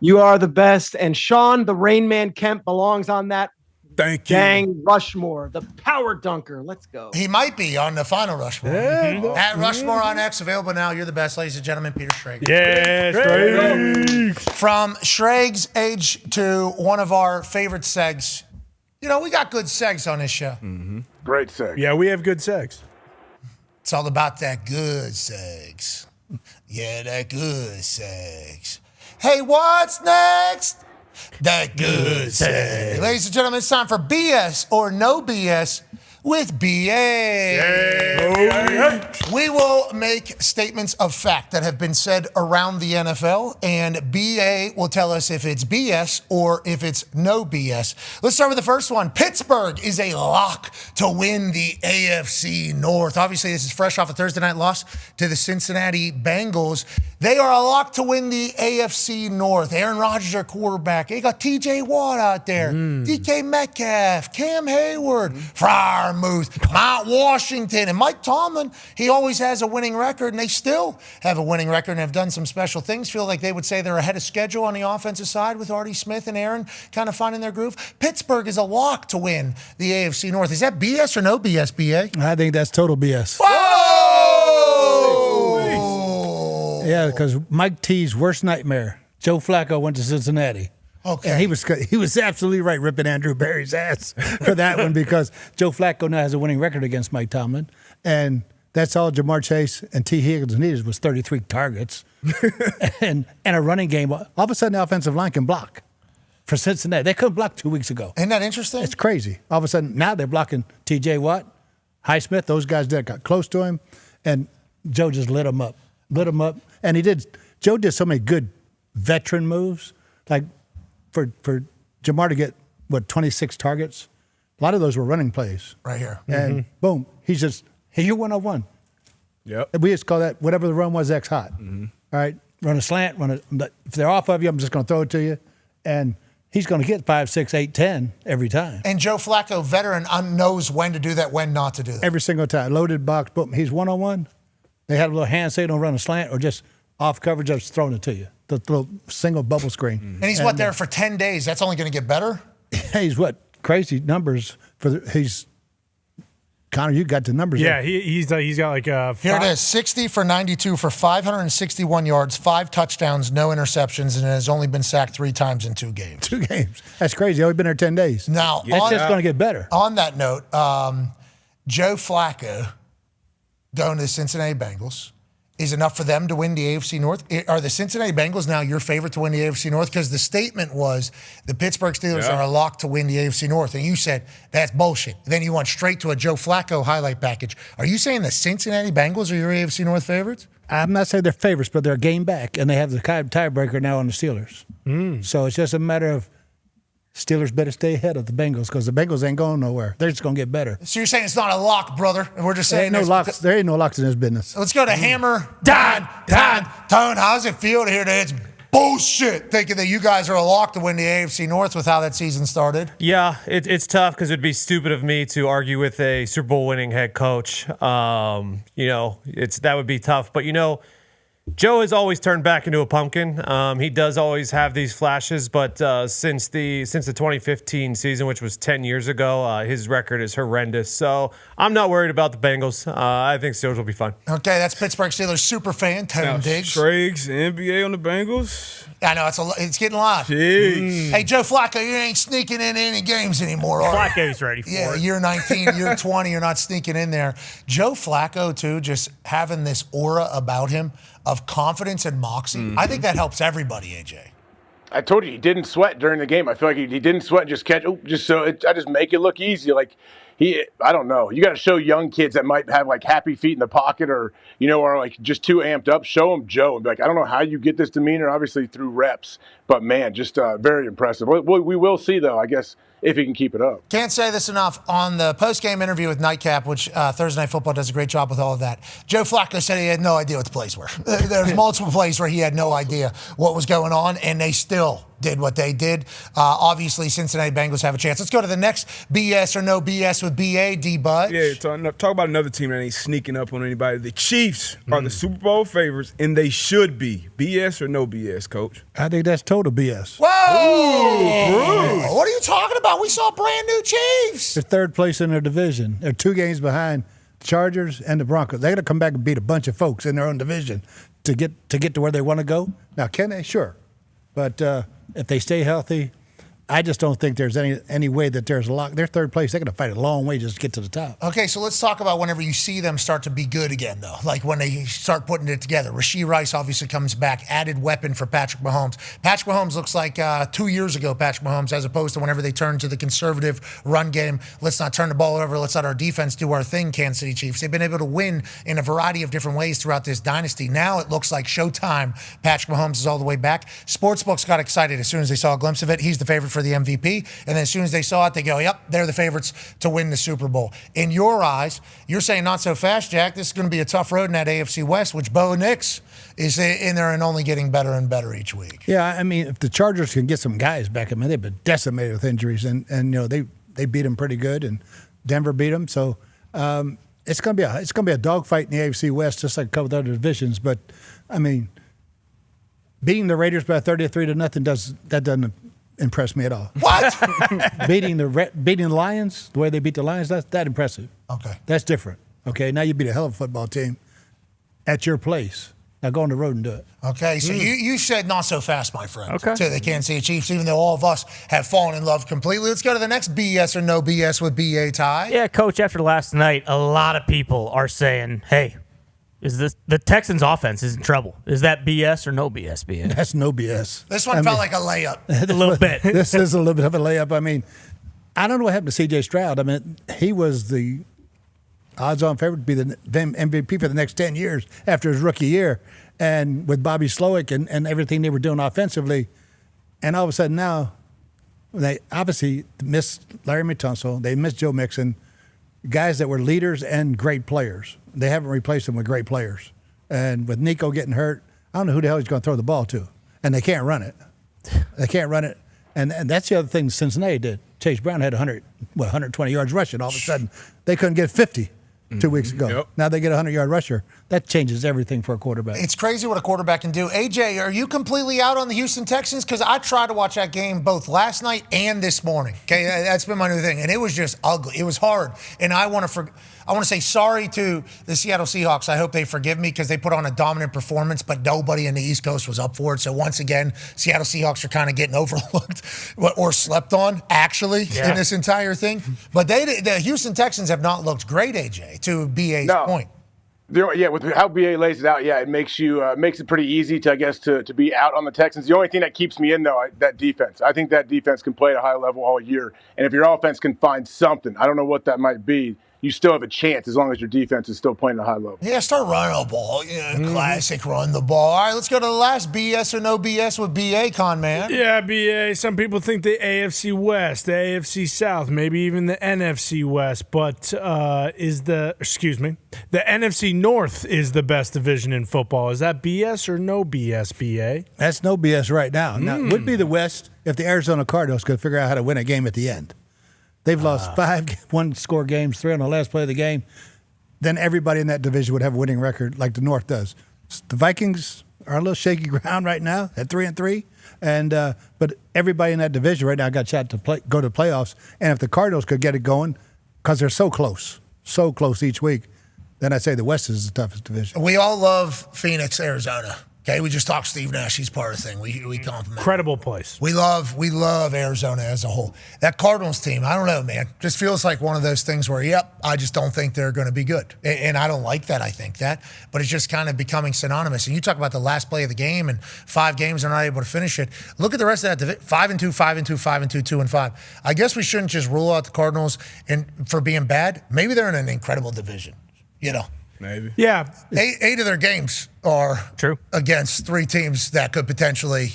You are the best. And Sean, the Rain Man Kemp, belongs on that Thank you. dang Rushmore, the power dunker. Let's go. He might be on the final Rushmore. Yeah. At Rushmore on X, available now. You're the best, ladies and gentlemen. Peter Schrager. Yeah, Schrager. From Schrags age to one of our favorite segs. You know, we got good segs on this show. Mm-hmm. Great sex. Yeah, we have good sex. It's all about that good segs. Yeah, that good segs. Hey, what's next? That good sex. Ladies and gentlemen, it's time for BS or no BS with BA. We will make statements of fact that have been said around the NFL, and BA will tell us if it's BS or if it's no BS. Let's start with the first one. Pittsburgh is a lock to win the AFC North. Obviously, this is fresh off a Thursday night loss to the Cincinnati Bengals. They are a lock to win the AFC North. Aaron Rodgers, their quarterback. They got TJ Watt out there, DK Metcalf, Cam Hayward, Friar darn moves. Mount Washington. And Mike Tomlin, he always has a winning record, and they still have a winning record and have done some special things. Feel like they would say they're ahead of schedule on the offensive side with Artie Smith and Aaron kind of finding their groove. Pittsburgh is a lock to win the AFC North. Is that BS or no BS, BA? I think that's total BS. Whoa! Yeah, because Mike T's worst nightmare, Joe Flacco went to Cincinnati. Okay. And he was absolutely right ripping Andrew Berry's ass for that one because Joe Flacco now has a winning record against Mike Tomlin. And that's all Jamar Chase and T. Higgins needed was 33 targets and a running game. All of a sudden, the offensive line can block for Cincinnati. They couldn't block 2 weeks ago. Isn't that interesting? It's crazy. All of a sudden, now they're blocking T.J. Watt, Highsmith, those guys that got close to him, and Joe just lit him up. And Joe did so many good veteran moves, like for Jamar to get, 26 targets? A lot of those were running plays. Right here. And boom, he's just, hey, you're one-on-one. Yep. We just call that, whatever the run was, X hot. All right, run a slant, if they're off of you, I'm just going to throw it to you. And he's going to get 5, 6, 8, 10 every time. And Joe Flacco, veteran, knows when to do that, when not to do that. Every single time. Loaded box, boom, he's one-on-one. They have a little hand signal, run a slant, or just off coverage, just throwing it to you. The little single bubble screen. And he's there for 10 days. That's only going to get better? He's crazy numbers Connor, you got the numbers. Yeah, he's got like a. Here it is: 60 for 92 for 561 yards, 5 touchdowns, no interceptions, and has only been sacked 3 times in 2 games. 2 games. That's crazy. He's only been there 10 days. Now, it's just going to get better. On that note, Joe Flacco going to the Cincinnati Bengals is enough for them to win the AFC North. Are the Cincinnati Bengals now your favorite to win the AFC North? Because the statement was the Pittsburgh Steelers are a lock to win the AFC North. And you said, that's bullshit. Then you went straight to a Joe Flacco highlight package. Are you saying the Cincinnati Bengals are your AFC North favorites? I'm not saying they're favorites, but they're a game back. And they have the tiebreaker now on the Steelers. So it's just a matter of Steelers better stay ahead of the Bengals because the Bengals ain't going nowhere. They're just going to get better. So you're saying it's not a lock, brother? And we're just saying there ain't no locks in this business. Let's go to Hammer, Dahn. Tone, how does it feel to hear that it's bullshit thinking that you guys are a lock to win the AFC North with how that season started? Yeah, it's tough because it'd be stupid of me to argue with a Super Bowl winning head coach. That would be tough. But, Joe has always turned back into a pumpkin. He does always have these flashes, but since the 2015 season, which was 10 years ago, his record is horrendous. So I'm not worried about the Bengals. I think Steelers will be fine. Okay, that's Pittsburgh Steelers super fan, Tone Diggs. Schrager, NBA on the Bengals. I know, it's getting loud. Hey, Joe Flacco, you ain't sneaking in any games anymore, are you? Flacco's ready for it. Year 19, year 20, you're not sneaking in there. Joe Flacco, too, just having this aura about him of confidence and moxie. I think that helps everybody, AJ. I told you, he didn't sweat during the game. I feel like he didn't sweat, just catch. I just make it look easy. Like, I don't know. You got to show young kids that might have like happy feet in the pocket or like just too amped up. Show them Joe and be like, I don't know how you get this demeanor, obviously through reps, but man, just very impressive. We will see though, I guess, if he can keep it up. Can't say this enough. On the post-game interview with Nightcap, which Thursday Night Football does a great job with all of that, Joe Flacco said he had no idea what the plays were. There's multiple plays where he had no idea what was going on, and they still did what they did. Obviously, Cincinnati Bengals have a chance. Let's go to the next BS or no BS with BA, D-Bud. Yeah, talk about another team that ain't sneaking up on anybody. The Chiefs are the Super Bowl favorites, and they should be. BS or no BS, Coach? I think that's total BS. Whoa! What are you talking about? We saw brand new Chiefs. They're third place in their division. They're 2 games behind the Chargers and the Broncos. They got to come back and beat a bunch of folks in their own division to get to where they want to go. Now, can they? Sure. But if they stay healthy, I just don't think there's any way that there's a lock. They're third place. They're going to fight a long way just to get to the top. Okay, so let's talk about whenever you see them start to be good again, though. Like when they start putting it together. Rashee Rice obviously comes back, added weapon for Patrick Mahomes. Patrick Mahomes looks like 2 years ago, Patrick Mahomes, as opposed to whenever they turn to the conservative run game. Let's not turn the ball over. Let's let our defense do our thing, Kansas City Chiefs. They've been able to win in a variety of different ways throughout this dynasty. Now it looks like showtime. Patrick Mahomes is all the way back. Sportsbooks got excited as soon as they saw a glimpse of it. He's the favorite for the MVP. And then as soon as they saw it, they go, yep, they're the favorites to win the Super Bowl. In your eyes, you're saying not so fast, Jack. This is going to be a tough road in that AFC West, which Bo Nix is in there and only getting better and better each week. Yeah, I mean, if the Chargers can get some guys back, I mean, they've been decimated with injuries, and they beat them pretty good. Denver beat them. So it's gonna be a dogfight in the AFC West, just like a couple of other divisions. But I mean, beating the Raiders by 33-0 doesn't impress me at all. What? beating the Lions, the way they beat the Lions, that's that impressive. Okay. That's different. Okay, now you beat a hell of a football team at your place. Now go on the road and do it. Okay, so you said not so fast, my friend, Okay. to the Kansas City Chiefs, even though all of us have fallen in love completely. Let's go to the next BS or no BS with BA Ty. Yeah, Coach, after last night, a lot of people are saying, hey, is this the Texans offense is in trouble? Is that BS or no BS, BA? That's no BS. This one felt like a layup. A little bit. This is a little bit of a layup. I mean, I don't know what happened to C.J. Stroud. I mean, he was the odds-on favorite to be the MVP for the next 10 years after his rookie year. And with Bobby Slowick and everything they were doing offensively, and all of a sudden now, they obviously missed Larry Tunsil. They missed Joe Mixon, guys that were leaders and great players. They haven't replaced them with great players. And with Nico getting hurt, I don't know who the hell he's going to throw the ball to. And they can't run it. They can't run it. And that's the other thing Cincinnati did. Chase Brown had 120 yards rushing. All of a sudden, they couldn't get 50 2 weeks ago. Yep. Now they get a 100-yard rusher. That changes everything for a quarterback. It's crazy what a quarterback can do. AJ, are you completely out on the Houston Texans? Because I tried to watch that game both last night and this morning. Okay, that's been my new thing, and it was just ugly. It was hard, and I want to say sorry to the Seattle Seahawks. I hope they forgive me because they put on a dominant performance, but nobody in the East Coast was up for it. So once again, Seattle Seahawks are kind of getting overlooked or slept on, actually, in this entire thing. But the Houston Texans have not looked great, AJ, to BA's point. Yeah, with how BA lays it out, it makes it pretty easy to be out on the Texans. The only thing that keeps me in, though, that defense. I think that defense can play at a high level all year. And if your offense can find something, I don't know what that might be, you still have a chance as long as your defense is still playing at a high level. Yeah, start running the ball. Classic run the ball. All right, let's go to the last BS or no BS with BA, Con Man. Yeah, BA. Some people think the AFC West, the AFC South, maybe even the NFC West, but the NFC North is the best division in football. Is that BS or no BS, BA? That's no BS right now. Now, it would be the West if the Arizona Cardinals could figure out how to win a game at the end. They've lost 5 one-score games, 3 on the last play of the game. Then everybody in that division would have a winning record like the North does. The Vikings are on a little shaky ground right now at 3-3, but everybody in that division right now got a shot to go to the playoffs. And if the Cardinals could get it going, because they're so close each week, then I'd say the West is the toughest division. We all love Phoenix, Arizona. Okay, we just talked Steve Nash. He's part of the thing. We compliment. Incredible place. We love Arizona as a whole. That Cardinals team, I don't know, man. Just feels like one of those things where, I just don't think they're going to be good. And I don't like that. I think that. But it's just kind of becoming synonymous. And you talk about the last play of the game and 5 games they're not able to finish it. Look at the rest of that division. 5-2, 5-2, 5-2, 2-5. I guess we shouldn't just rule out the Cardinals for being bad. Maybe they're in an incredible division, Maybe. Yeah. 8 of their games are against 3 teams that could potentially,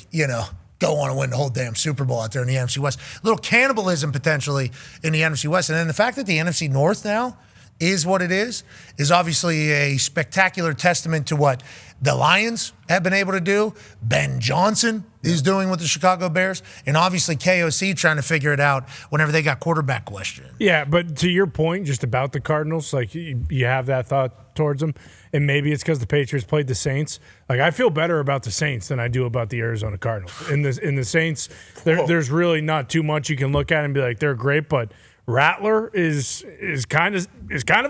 go on and win the whole damn Super Bowl out there in the NFC West. A little cannibalism potentially in the NFC West. And then the fact that the NFC North now is what it is obviously a spectacular testament to what the Lions have been able to do. Ben Johnson is doing with the Chicago Bears. And obviously KOC trying to figure it out whenever they got quarterback questions. Yeah, but to your point, just about the Cardinals, like you have that thought towards them, and maybe it's because the Patriots played the Saints. Like I feel better about the Saints than I do about the Arizona Cardinals. In the Saints, there's really not too much you can look at and be like they're great, but Rattler is kind of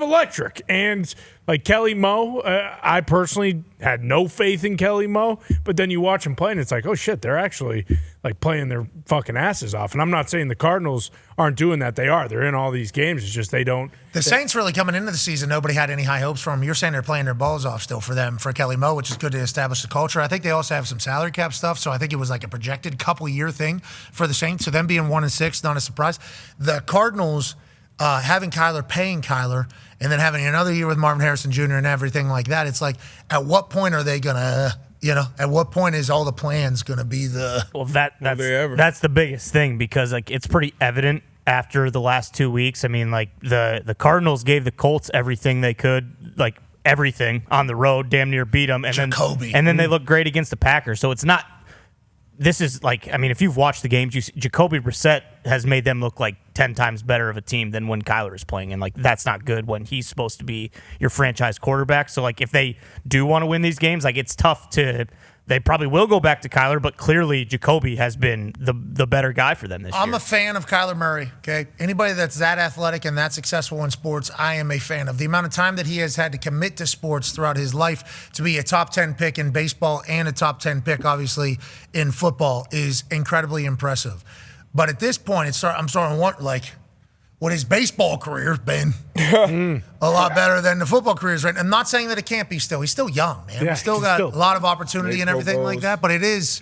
electric, and like Kelly Moe, I personally had no faith in Kelly Moe, but then you watch him play and it's like, oh shit, they're actually like playing their fucking asses off. And I'm not saying the Cardinals aren't doing that; they are. They're in all these games. It's just they don't. The Saints really coming into the season, nobody had any high hopes for them. You're saying they're playing their balls off still for Kelly Moe, which is good to establish the culture. I think they also have some salary cap stuff, so I think it was like a projected couple-year thing for the Saints. So them being 1-6, not a surprise. The Cardinals having Kyler, paying Kyler, and then having another year with Marvin Harrison Jr. and everything like that, it's like, at what point are they going to, at what point is all the plans going to be the... Well, that's the biggest thing because, like, it's pretty evident after the last 2 weeks. I mean, like, the Cardinals gave the Colts everything they could, like, everything on the road, damn near beat them. And then they look great against the Packers. So it's not this is like, I mean, if you've watched the games, Jacoby Brissett has made them look like 10 times better of a team than when Kyler is playing. And, like, that's not good when he's supposed to be your franchise quarterback. So, like, if they do want to win these games, like, it's tough to – they probably will go back to Kyler, but clearly Jacoby has been the better guy for them this year. I'm a fan of Kyler Murray, okay? Anybody that's that athletic and that successful in sports, I am a fan of. The amount of time that he has had to commit to sports throughout his life to be a top 10 pick in baseball and a top 10 pick, obviously, in football is incredibly impressive. But at this point, I'm starting to wonder, like, what his baseball career's been a lot better than the football career's right. I'm not saying that it can't be still. He's still young, man. Yeah, He's still got a lot of opportunity and everything like that. But it's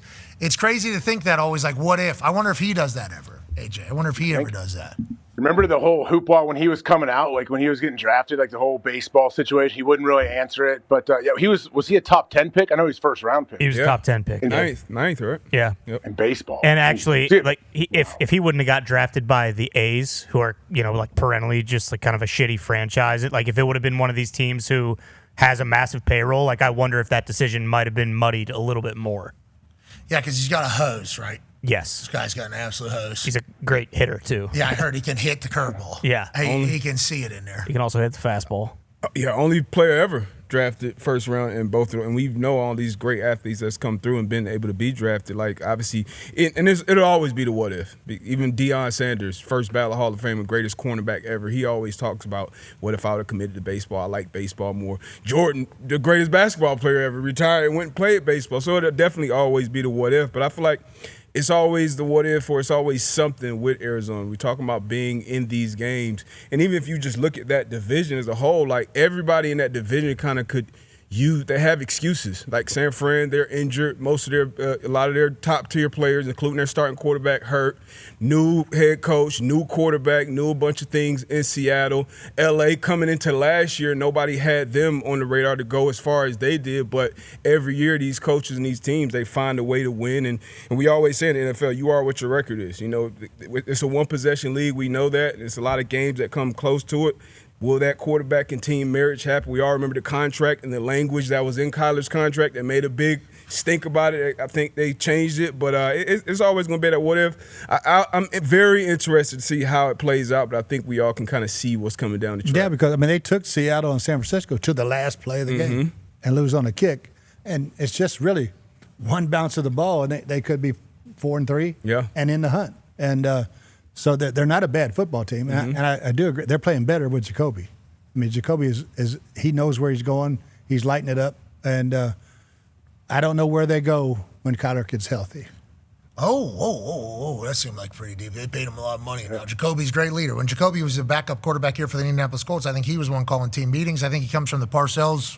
crazy to think that always, like, what if? I wonder if he does that ever, AJ. I wonder if he ever does that. Remember the whole hoopla when he was coming out, like when he was getting drafted, like the whole baseball situation? He wouldn't really answer it. But yeah, was he a top 10 pick? I know he was first round pick. He was a top 10 pick. Ninth, right? Yeah. Yep. In baseball. And actually, like if he wouldn't have got drafted by the A's, who are, like perennially just like kind of a shitty franchise, like if it would have been one of these teams who has a massive payroll, like I wonder if that decision might have been muddied a little bit more. Yeah, because he's got a hose, right? Yes. This guy's got an absolute hose. He's a great hitter, too. Yeah, I heard he can hit the curveball. Yeah. He can see it in there. He can also hit the fastball. Yeah, only player ever drafted first round in both of them. And we know all these great athletes that's come through and been able to be drafted. Like, obviously, it'll always be the what if. Even Deion Sanders, first ballot Hall of Fame, greatest cornerback ever, he always talks about, what if I would have committed to baseball? I like baseball more. Jordan, the greatest basketball player ever, retired and went and played baseball. So it'll definitely always be the what if. But I feel like it's always the what if, or it's always something with Arizona. We're talking about being in these games. And even if you just look at that division as a whole, like everybody in that division kind of they have excuses. Like San Fran, they're injured. Most of a lot of their top tier players, including their starting quarterback, hurt. New head coach, new quarterback, knew a bunch of things in Seattle. LA coming into last year, nobody had them on the radar to go as far as they did. But every year, these coaches and these teams, they find a way to win. And we always say in the NFL, you are what your record is. It's a one possession league. We know that. It's a lot of games that come close to it. Will that quarterback and team marriage happen? We all remember the contract and the language that was in Kyler's contract that made a big stink about it. I think they changed it, but it's always going to be that what if. I'm very interested to see how it plays out, but I think we all can kind of see what's coming down the track. Yeah, because, they took Seattle and San Francisco to the last play of the game and lose on a kick. And it's just really one bounce of the ball, and they could be 4-3 and in the hunt. And so they're not a bad football team, and I do agree. They're playing better with Jacoby. Jacoby is he knows where he's going. He's lighting it up, and I don't know where they go when Kyler gets healthy. Oh, that seemed like pretty deep. They paid him a lot of money now. Jacoby's a great leader. When Jacoby was a backup quarterback here for the Indianapolis Colts, I think he was one calling team meetings. I think he comes from the Parcells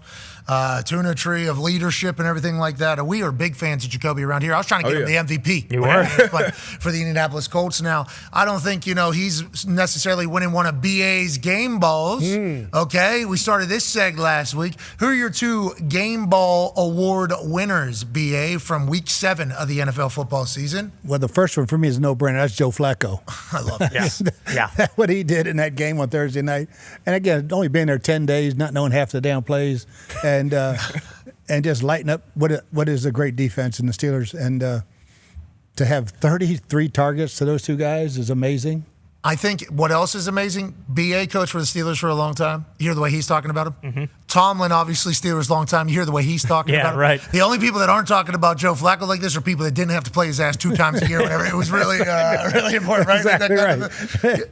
tuna tree of leadership and everything like that. We are big fans of Jacoby around here. I was trying to get him the MVP. You were. For the Indianapolis Colts. Now, I don't think, he's necessarily winning one of BA's game balls. Okay? We started this seg last week. Who are your two game ball award winners, BA, from week 7 of the NFL football season? Well, the first one for me is no brainer. That's Joe Flacco. I love it. Yeah. What he did in that game on Thursday night. And again, only being there 10 days, not knowing half the damn plays, and just lighting up what is a great defense in the Steelers. And to have 33 targets to those two guys is amazing. I think what else is amazing, BA coach for the Steelers for a long time. You hear the way he's talking about him? Mm-hmm. Tomlin, obviously, Steelers long time. You hear the way he's talking about him? Right. The only people that aren't talking about Joe Flacco like this are people that didn't have to play his ass 2 times a year, whatever. It was really, really important, right? Exactly right.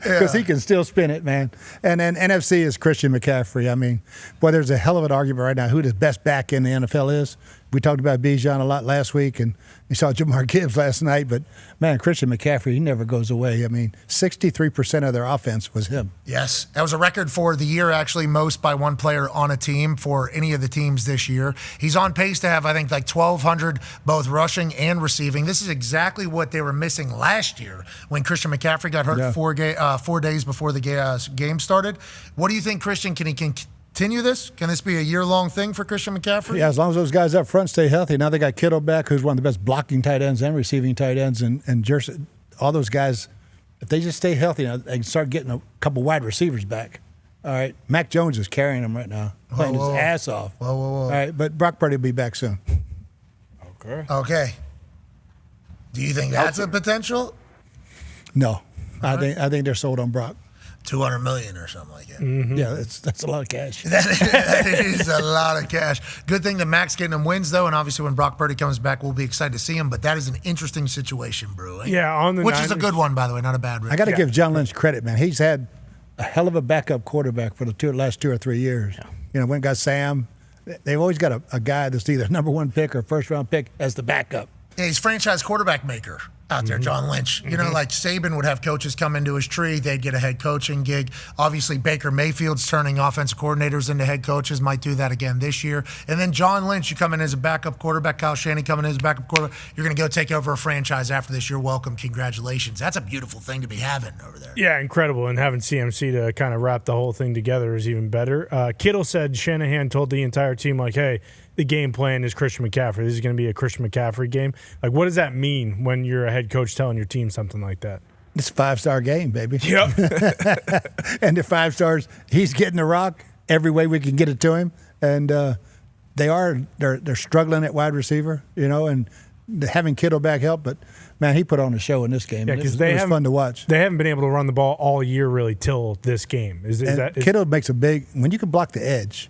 Because he can still spin it, man. And then NFC is Christian McCaffrey. Boy, there's a hell of an argument right now who the best back in the NFL is. We talked about Bijan a lot last week, and we saw Jamar Gibbs last night. But, man, Christian McCaffrey, he never goes away. 63% of their offense was him. Yes. That was a record for the year, actually, most by one player on a team for any of the teams this year. He's on pace to have, I think, like 1,200 both rushing and receiving. This is exactly what they were missing last year when Christian McCaffrey got hurt 4 days before the game started. What do you think, Christian? Can he continue this? Can this be a year-long thing for Christian McCaffrey? Yeah, as long as those guys up front stay healthy. Now they got Kittle back, who's one of the best blocking tight ends and receiving tight ends, and Jersey. All those guys, if they just stay healthy, they can start getting a couple wide receivers back. All right, Mac Jones is carrying them right now, playing his ass off. All right, but Brock Purdy will be back soon. Okay. Do you think that's a potential? No, I think they're sold on Brock. $200 million or something like that. Mm-hmm. Yeah, that's a lot of cash. That is a lot of cash. Good thing that Max getting them wins, though, and obviously when Brock Purdy comes back, we'll be excited to see him. But that is an interesting situation, brewing. Yeah, on the which Niners. is a good one, by the way, not a bad one. I got to give John Lynch credit, man. He's had a hell of a backup quarterback for the last 2 or 3 years. Yeah. You know, when got Sam, they've always got a guy that's either number one pick or first round pick as the backup. Yeah, he's franchise quarterback maker out there, John Lynch. You know, like Saban would have coaches come into his tree. They'd get a head coaching gig. Obviously, Baker Mayfield's turning offensive coordinators into head coaches. Might do that again this year. And then John Lynch, you come in as a backup quarterback. Kyle Shanahan coming in as a backup quarterback. You're going to go take over a franchise after this. You're welcome. Congratulations. That's a beautiful thing to be having over there. Yeah, incredible. And having CMC to kind of wrap the whole thing together is even better. Kittle said Shanahan told the entire team, like, hey, the game plan is Christian McCaffrey. This is going to be a Christian McCaffrey game. Like, what does that mean when you're a head coach telling your team something like that? It's a 5-star game, baby. Yep. And the 5 stars, he's getting the rock every way we can get it to him. And they're struggling at wide receiver, you know, and having Kittle back help. But, man, he put on a show in this game. Yeah, because it was fun to watch. They haven't been able to run the ball all year, really, till this game. Kittle makes a big – when you can block the edge,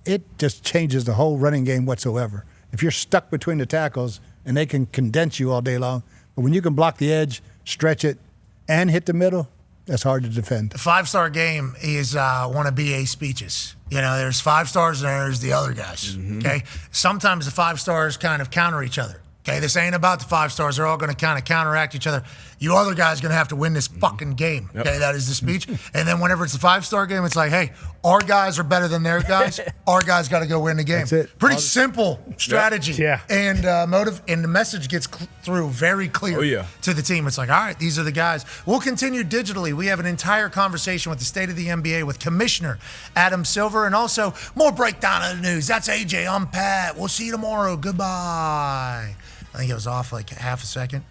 it just changes the whole running game whatsoever. If you're stuck between the tackles and they can condense you all day long, but when you can block the edge, stretch it, and hit the middle, that's hard to defend. The 5-star game is one of BA's speeches. You know, there's 5 stars and there's the other guys, okay? Sometimes the 5 stars kind of counter each other. Okay, this ain't about the 5 stars. They're all going to kind of counteract each other. You other guys going to have to win this fucking game. Okay, that is the speech. And then whenever it's a 5-star game, it's like, hey, our guys are better than their guys. Our guys got to go win the game. That's it. Pretty simple strategy. Yeah. And motive, and the message gets through very clear to the team. It's like, all right, these are the guys. We'll continue digitally. We have an entire conversation with the state of the NBA with Commissioner Adam Silver, and also more breakdown of the news. That's AJ. I'm Pat. We'll see you tomorrow. Goodbye. I think it was off like half a second.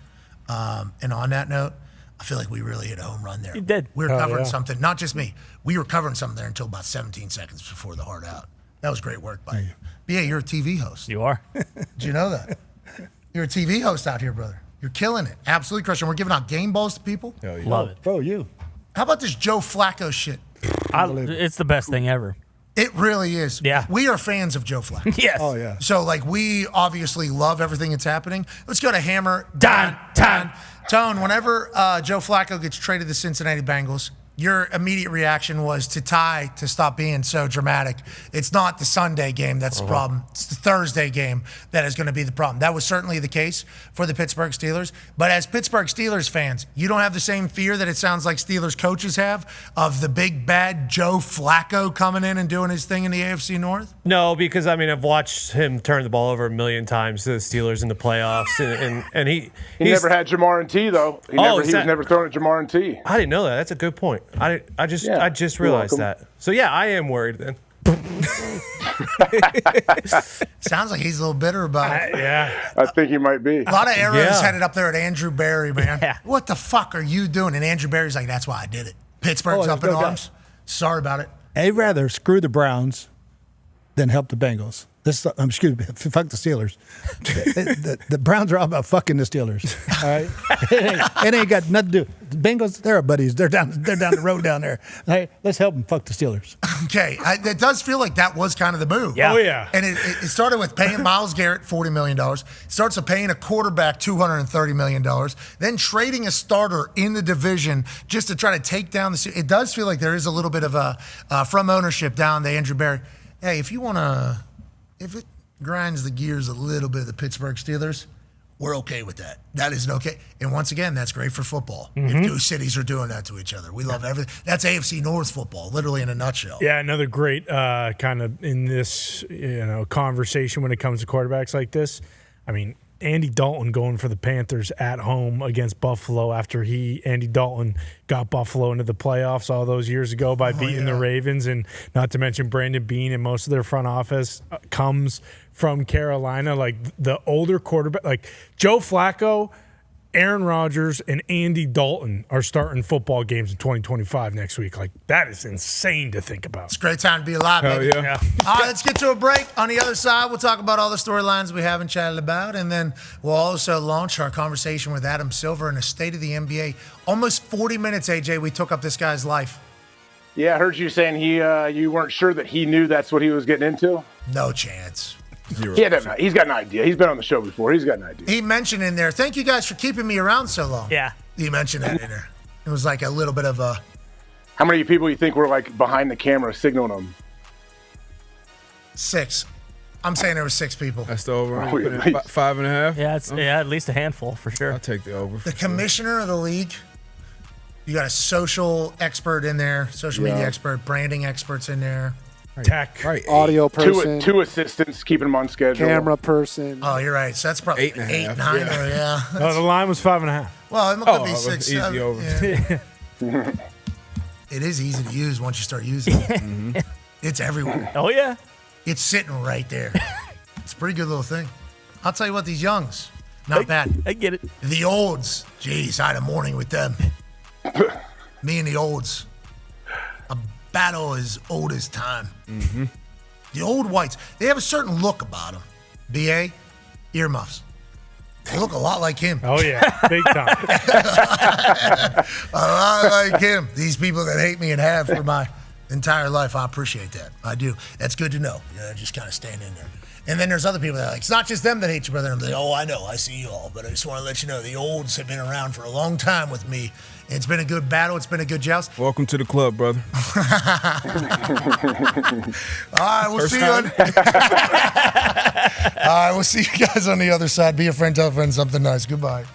And on that note, I feel like we really hit a home run there. You did. We were covering something, not just me. We were covering something there until about 17 seconds before the hard out. That was great work by you. BA, you're a TV host. You are. Did you know that? You're a TV host out here, brother. You're killing it. Absolutely crushing. We're giving out game balls to people. Love it. Bro, you. How about this Joe Flacco shit? It's the best thing ever. It really is. Yeah. We are fans of Joe Flacco. Yes. Oh, yeah. So, like, we obviously love everything that's happening. Let's go to Hammer. Dahn. Tone, whenever Joe Flacco gets traded to the Cincinnati Bengals, your immediate reaction was to tie to stop being so dramatic. It's not the Sunday game that's the problem. It's the Thursday game that is going to be the problem. That was certainly the case for the Pittsburgh Steelers. But as Pittsburgh Steelers fans, you don't have the same fear that it sounds like Steelers coaches have of the big bad Joe Flacco coming in and doing his thing in the AFC North? No, because, I mean, I've watched him turn the ball over a million times to the Steelers in the playoffs. And he never had Jamar and T, though. He was never thrown at Jamar and T. I didn't know that. That's a good point. I just realized that. So, yeah, I am worried then. Sounds like he's a little bitter about it. Yeah. I think he might be. A lot of arrows headed up there at Andrew Berry, man. Yeah. What the fuck are you doing? And Andrew Berry's like, that's why I did it. Pittsburgh's up in arms. Sorry about it. I'd rather screw the Browns than help the Bengals. Excuse me, fuck the Steelers. The Browns are all about fucking the Steelers. All right, it ain't got nothing to do. The Bengals, they're our buddies. They're down the road down there. All right, let's help them fuck the Steelers. Okay, it does feel like that was kind of the move. Yeah. Oh yeah. And it started with paying Myles Garrett $40 million. It starts with paying a quarterback $230 million. Then trading a starter in the division just to try to take down the. It does feel like there is a little bit of a from ownership down to Andrew Berry. Hey, if you want to. If it grinds the gears a little bit of the Pittsburgh Steelers, we're okay with that. That is okay. And once again, that's great for football. If two cities are doing that to each other. We love everything. That's AFC North football, literally in a nutshell. Yeah, another great kind of in this conversation when it comes to quarterbacks like this. I mean, Andy Dalton going for the Panthers at home against Buffalo after Andy Dalton got Buffalo into the playoffs all those years ago by beating the Ravens, and not to mention Brandon Beane and most of their front office comes from Carolina. Like the older quarterback, like Joe Flacco Aaron Rodgers and Andy Dalton are starting football games in 2025 next week. Like, that is insane to think about. It's a great time to be alive, Hell baby. yeah. All right, let's get to a break. On the other side, we'll talk about all the storylines we haven't chatted about, and then we'll also launch our conversation with Adam Silver in a State of the NBA. Almost 40 minutes, AJ, we took up this guy's life. Yeah, I heard you saying you weren't sure that he knew that's what he was getting into. No chance. He's got an idea. He's been on the show before. He's got an idea. He mentioned in there, thank you guys for keeping me around so long. Yeah. He mentioned that in there. It was like a little bit of a... How many people you think were like behind the camera signaling him? 6. I'm saying there were 6 people. That's the over. Oh, yeah. 5.5. Yeah, it's at least a handful for sure. I'll take the over. The commissioner of the league. You got a social expert in there, social media expert, branding experts in there. Tech. Right. Audio person. Two assistants keeping him on schedule. Camera person. Oh, you're right. So that's probably 8.5. 8, 9. Yeah. Yeah. No, the line was 5.5. Well, it could be 6. Easy over. Yeah. It is easy to use once you start using it. Mm-hmm. It's everywhere. Oh, yeah. It's sitting right there. It's a pretty good little thing. I'll tell you what, these youngs, not bad. I get it. The olds, geez, I had a morning with them. Me and the olds. A battle as old as time. Mm-hmm. The old whites, they have a certain look about them. B.A., earmuffs. They look a lot like him. Oh, yeah. Big time. A lot like him. These people that hate me and have for my entire life, I appreciate that. I do. That's good to know. You know, just kind of staying in there. And then there's other people that are like, it's not just them that hate your brother. And they're like, oh, I know. I see you all. But I just want to let you know, the olds have been around for a long time with me. And it's been a good battle. It's been a good joust. Welcome to the club, brother. All right, we'll see you on. All right, we'll see you guys on the other side. Be a friend, tell a friend something nice. Goodbye.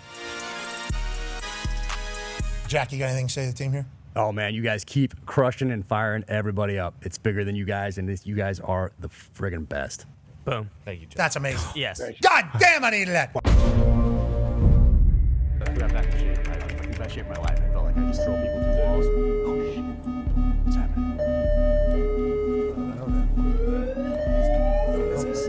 Jack, you got anything to say to the team here? Oh, man, you guys keep crushing and firing everybody up. It's bigger than you guys, and you guys are the friggin' best. Boom. Thank you, Jack. That's amazing. Yes. God damn, I needed that. I got back in shape. I was in the best shape of my life. I felt like I just throw people through walls. Oh, shit. What's happening? What is this?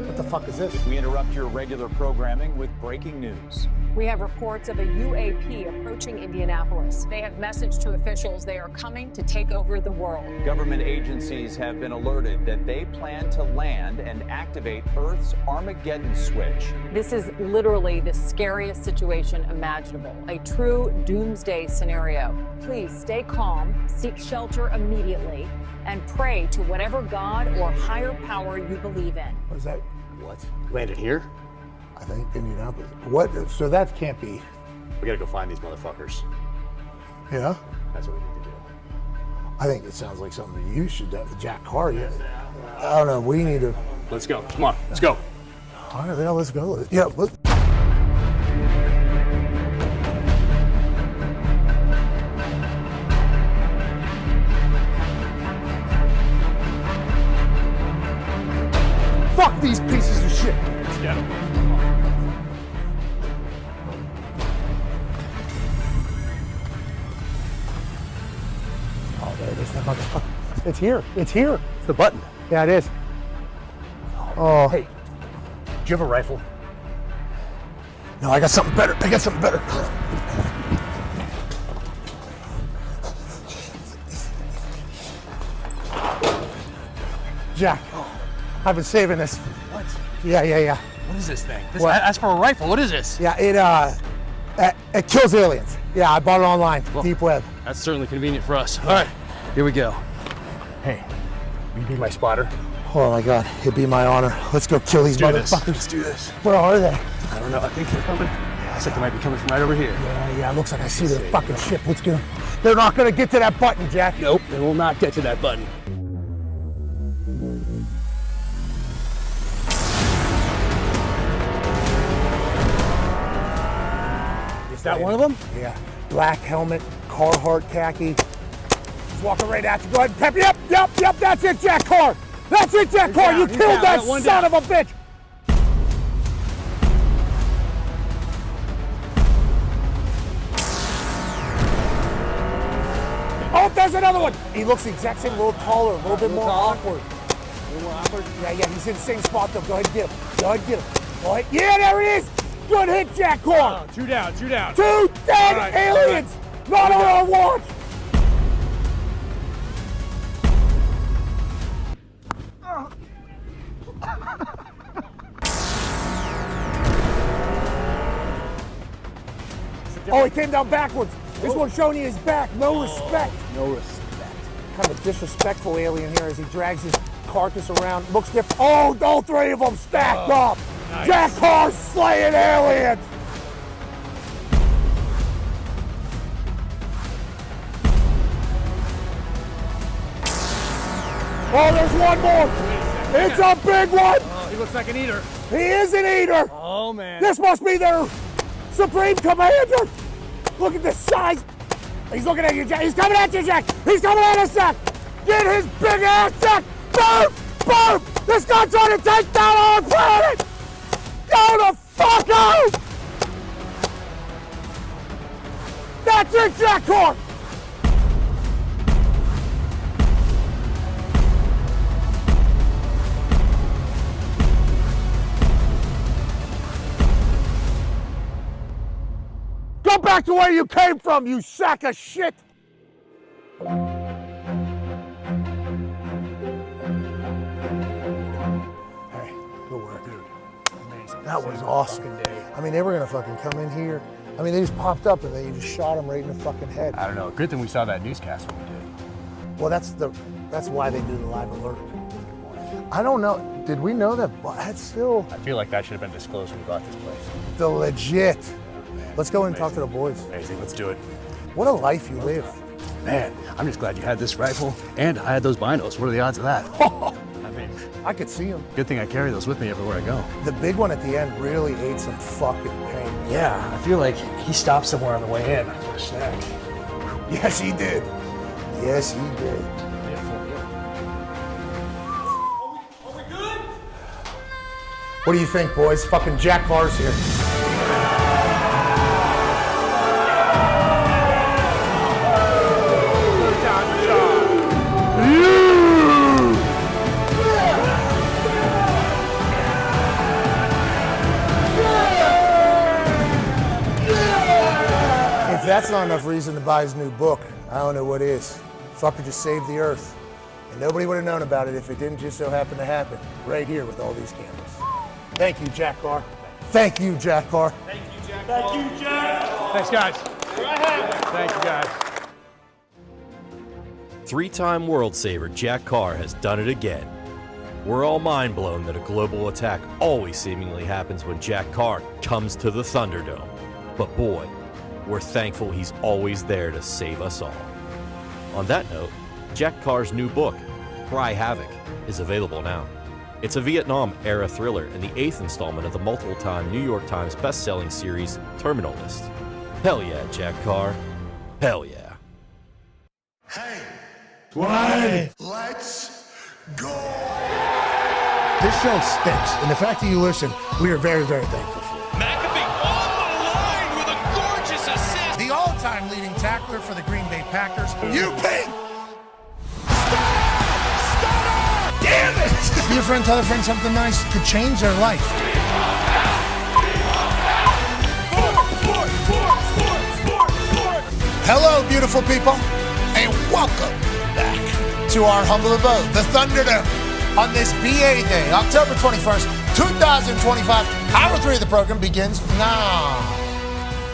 What the fuck is this? We interrupt your regular programming with breaking news. We have reports of a UAP approaching Indianapolis. They have messaged to officials they are coming to take over the world. Government agencies have been alerted that they plan to land and activate Earth's Armageddon switch. This is literally the scariest situation imaginable, a true doomsday scenario. Please stay calm, seek shelter immediately, and pray to whatever God or higher power you believe in. What is that? What? Landed here? I think Indianapolis. What? So that can't be. We gotta go find these motherfuckers. Yeah? That's what we need to do. I think it sounds like something you should do with Jack Carr. I don't know. We need to. Let's go. Come on. Let's go. All right, now let's go. Yeah. Let's... Fuck these pieces of shit. Let's get them. Oh, there it is, that motherfucker. It's here. It's here. It's the button. Yeah, it is. Oh. Hey, do you have a rifle? No, I got something better. I got something better. Jack, I've been saving this. What? Yeah. What is this thing? What? Ask for a rifle. What is this? Yeah, it kills aliens. Yeah, I bought it online, deep web. That's certainly convenient for us. All right, here we go. Hey, will you be my spotter? Oh my God, it'd be my honor. Let's go kill these motherfuckers. Let's do this. Where are they? I don't know. I think they're coming. Looks like they might be coming from right over here. Yeah, looks like I see their fucking ship. Let's get them. They're not gonna get to that button, Jack. Nope, they will not get to that button. Is that one of them? Yeah. Black helmet, Carhartt khaki. He's walking right at you. Go ahead and tap. Yep. That's it, Jack Carr. That's it, Jack Carr. You killed that son of a bitch. Oh Oh, there's another one. He looks the exact same, a little taller, a little bit more awkward. A little more awkward? Yeah, he's in the same spot, though. Go ahead and get him. Go ahead and get him. Go ahead. Yeah, there it is. Good hit, Jack Corr. Two down. Two dead aliens. Not on our watch. Oh, he came down backwards. This one's showing you his back. No respect. No respect. Kind of a disrespectful alien here as he drags his carcass around. Looks different. Oh, all three of them stacked up. Nice. Jack Corr slaying aliens. Oh, there's one more. It's a big one. Oh, he looks like an eater. He is an eater. Oh, man. This must be their supreme commander. Look at the size. He's looking at you, Jack. He's coming at you, Jack. He's coming at us, Jack. Get his big ass, Jack. Boom, boom. This guy's trying to take down our planet. Go the fuck out. That's it, Jack Corr. Go back to where you came from, you sack of shit! Hey, good work, dude. Amazing. That was awesome. I mean, they were gonna fucking come in here. I mean, they just popped up and they just shot him right in the fucking head. I don't know. Good thing we saw that newscast when we did. Well, that's why they do the live alert. I don't know. Did we know that? That's still I feel like that should have been disclosed when we got this place. the legit. Let's go in and talk to the boys. Amazing. Let's do it. What a life you live. Man, I'm just glad you had this rifle and I had those binos. What are the odds of that? I mean, I could see him. good thing I carry those with me everywhere I go. The big one at the end really ate some fucking pain. Yeah, I feel like he stopped somewhere on the way in for a snack. Yes, he did. Yes, he did. What do you think, boys? Fucking Jack Corr's here. If that's not enough reason to buy his new book, I don't know what is. Fucker just saved the earth. And nobody would have known about it if it didn't just so happen to happen right here with all these cameras. Thank you, Jack Corr. Thank you, Jack Corr. Thank you, Jack. Thank you, Jack. Thanks, guys. Thank you, guys. Three-time World Saver Jack Corr has done it again. We're all mind blown that a global attack always seemingly happens when Jack Corr comes to the Thunderdome. But boy, we're thankful he's always there to save us all. On that note, Jack Corr's new book, Cry Havoc, is available now. It's a Vietnam-era thriller and the 8th installment of the multiple-time New York Times best-selling series Terminal List. Hell yeah, Jack Corr. Hell yeah. Hey, Why? let's go. This show stinks, and the fact that you listen, we are very, very thankful for. McAfee on the line with a gorgeous assist. The all-time leading tackler for the Green Bay Packers. You pink. Damn it! Be a friend, tell a friend something nice could change their life. Hello, beautiful people, and welcome back to our humble abode, the Thunderdome, on this BA Day, October 21st, 2025. Hour 3 of the program begins now.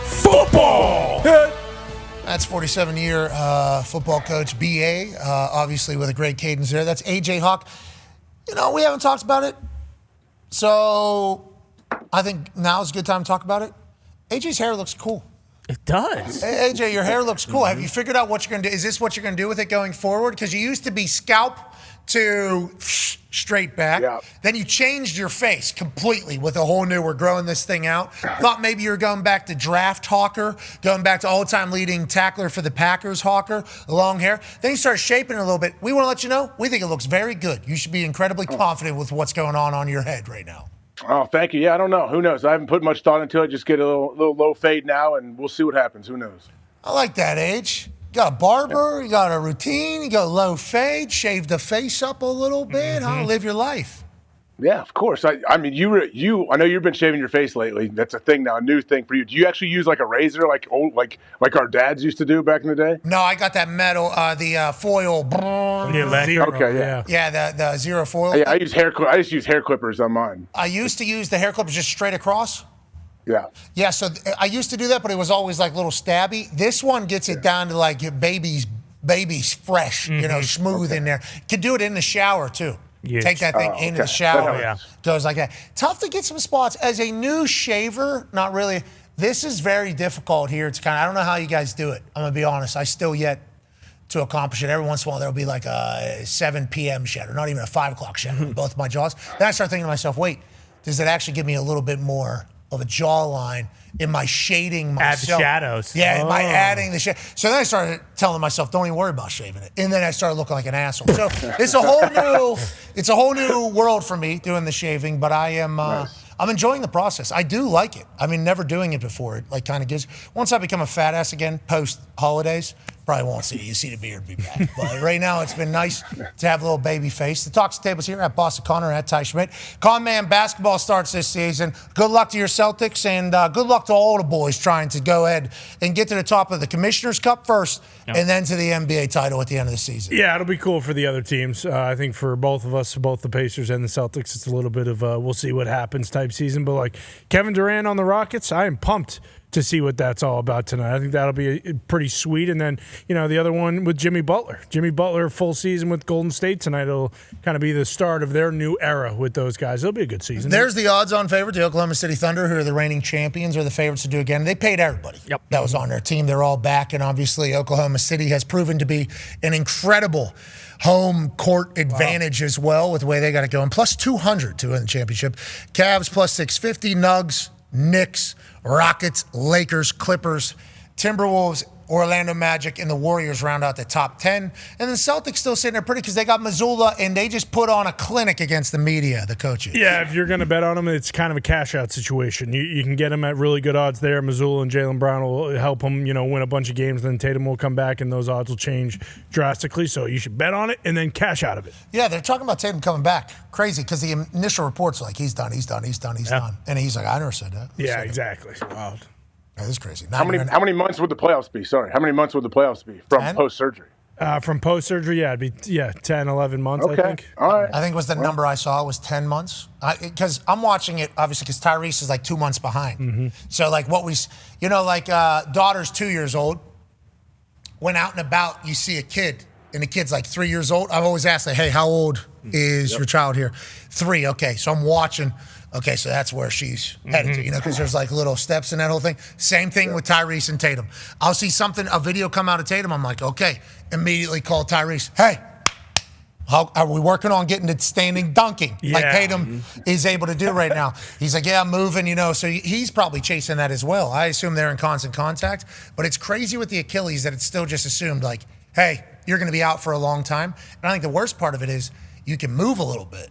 Football! That's 47-year football coach BA, obviously with a great cadence there. That's AJ Hawk. You know, we haven't talked about it, so I think now is a good time to talk about it. AJ's hair looks cool. It does. Hey, AJ, your hair looks cool. Have you figured out what you're going to do? Is this what you're going to do with it going forward? Because you used to be scalp to straight back. Yeah. Then you changed your face completely with a whole new, we're growing this thing out. Thought maybe you were going back to draft Hawker, going back to all-time leading tackler for the Packers Hawker, long hair. Then you start shaping it a little bit. We want to let you know, we think it looks very good. You should be incredibly confident with what's going on your head right now. Oh, thank you. Yeah, I don't know. Who knows? I haven't put much thought into it. Just get a little low fade now, and we'll see what happens. Who knows? I like that, Age. got a barber, you got a routine, you go low fade, shave the face up a little bit, live your life. Yeah, of course. I mean, I know you've been shaving your face lately. That's a thing now, a new thing for you. Do you actually use like a razor, like our dads used to do back in the day? No, I got that metal, the foil. Okay, yeah. Yeah, the zero foil. Yeah, I just use hair clippers on mine. I used to use the hair clippers just straight across. Yeah. Yeah, so I used to do that, but it was always like little stabby. This one gets it down to like your baby's fresh, smooth in there. Could do it in the shower too. Yes. Take that thing into the shower. Goes like that. Tough to get some spots. As a new shaver, not really. This is very difficult here. It's I don't know how you guys do it. I'm going to be honest. I still yet to accomplish it. Every once in a while, there'll be like a 7 p.m. shadow, not even a 5 o'clock shadow on both my jaws. Then I start thinking to myself, wait, does it actually give me a little bit more of a jawline? Am I shading myself? Add shadows. Yeah, am I adding the shade? So then I started telling myself, don't even worry about shaving it. And then I started looking like an asshole. So it's a whole new world for me doing the shaving, but I am I'm enjoying the process. I do like it. I mean, never doing it before. It like kind of gives. Once I become a fat ass again post holidays, probably won't see it. You see the beard be back. But right now, it's been nice to have a little baby face. The Talks Tables here at Boston Connor at Ty Schmidt. Con-Man basketball starts this season. Good luck to your Celtics and good luck to all the boys trying to go ahead and get to the top of the Commissioner's Cup first and then to the NBA title at the end of the season. Yeah, it'll be cool for the other teams. I think for both of us, both the Pacers and the Celtics, it's a little bit of we'll see what happens type season. But like Kevin Durant on the Rockets, I am pumped to see what that's all about tonight. I think that'll be pretty sweet. And then, the other one with Jimmy Butler. Jimmy Butler, full season with Golden State tonight. It'll kind of be the start of their new era with those guys. It'll be a good season. There's the odds-on favorite, the Oklahoma City Thunder, who are the reigning champions, are the favorites to do again. They paid everybody that was on their team. They're all back, and obviously Oklahoma City has proven to be an incredible home court advantage as well with the way they got it going. Plus 200 to win the championship. Cavs plus 650, Nugs, Knicks, Rockets, Lakers, Clippers, Timberwolves, Orlando Magic, and the Warriors round out the top 10. And the Celtics still sitting there pretty because they got Missoula, and they just put on a clinic against the media, the coaches. Yeah, if you're going to bet on them, it's kind of a cash-out situation. You can get them at really good odds there. Missoula and Jaylen Brown will help them, win a bunch of games. Then Tatum will come back, and those odds will change drastically. So you should bet on it and then cash out of it. Yeah, they're talking about Tatum coming back. Crazy, because the initial reports are like, he's done. And he's like, I never said that. Yeah, exactly. Wild. That is crazy. How many months would the playoffs be? Sorry. How many months would the playoffs be from post-surgery? From post-surgery, it'd be 10, 11 months, Okay. I think. All right. I think was the number I saw was 10 months. Because I'm watching it, obviously, because Tyrese is like 2 months behind. Mm-hmm. So, like, daughter's 2 years old. Went out and about, you see a kid, and the kid's like 3 years old. I've always asked, like, hey, how old is your child here? 3, okay. So I'm watching. Okay, so that's where she's headed to, because there's like little steps in that whole thing. Same thing with Tyrese and Tatum. I'll see a video come out of Tatum. I'm like, okay, immediately call Tyrese. Hey, how are we working on getting to standing dunking like Tatum is able to do right now? He's like, yeah, I'm moving, so he's probably chasing that as well. I assume they're in constant contact, but it's crazy with the Achilles that it's still just assumed like, hey, you're going to be out for a long time. And I think the worst part of it is you can move a little bit.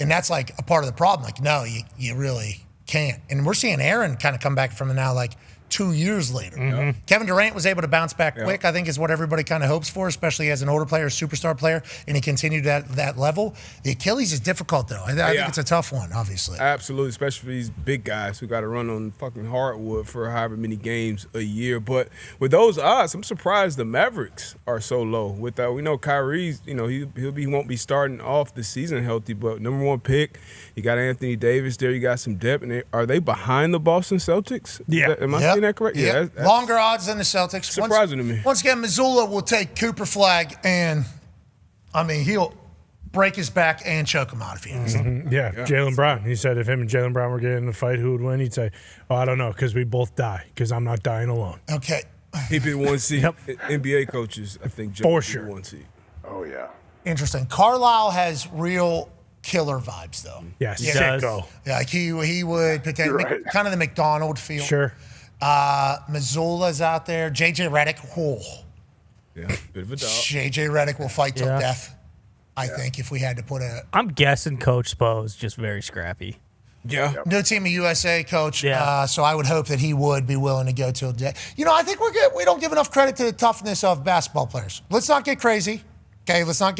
And that's like a part of the problem. Like, no, you really can't. And we're seeing Aaron kind of come back from it now like 2 years later. Mm-hmm. Kevin Durant was able to bounce back quick, I think is what everybody kind of hopes for, especially as an older player, superstar player, and he continued at that level. The Achilles is difficult, though. I think it's a tough one, obviously. Absolutely, especially for these big guys who got to run on fucking hardwood for however many games a year. But with those odds, I'm surprised the Mavericks are so low. With we know Kyrie's, he won't be starting off the season healthy, but number 1 pick, you got Anthony Davis there, you got some depth. And are they behind the Boston Celtics? Yeah. Am I saying that correct? Yeah, that's longer odds than the Celtics. Surprising to me. Once again, Missoula will take Cooper Flag, and he'll break his back and choke him out if he has. Mm-hmm. Yeah, Jaylen Brown. He said if him and Jaylen Brown were getting in a fight, who would win? He'd say, I don't know, because we both die, because I'm not dying alone. Okay. He'd be the 1 seed. NBA coaches, I think, for sure. 1 seed. Oh, yeah. Interesting. Carlisle has real killer vibes, though. Yes, he does. Yeah, like he would potentially kind of the McDonald feel. Sure. Missoula's out there. JJ Redick. Yeah, bit of a dog. JJ Redick will fight till death. I think if we had to put I'm guessing Coach Spo is just very scrappy. Yeah. New Team of USA coach. Yeah. So I would hope that he would be willing to go to a day. I think we're good. We don't give enough credit to the toughness of basketball players. Let's not get crazy. Okay, let's not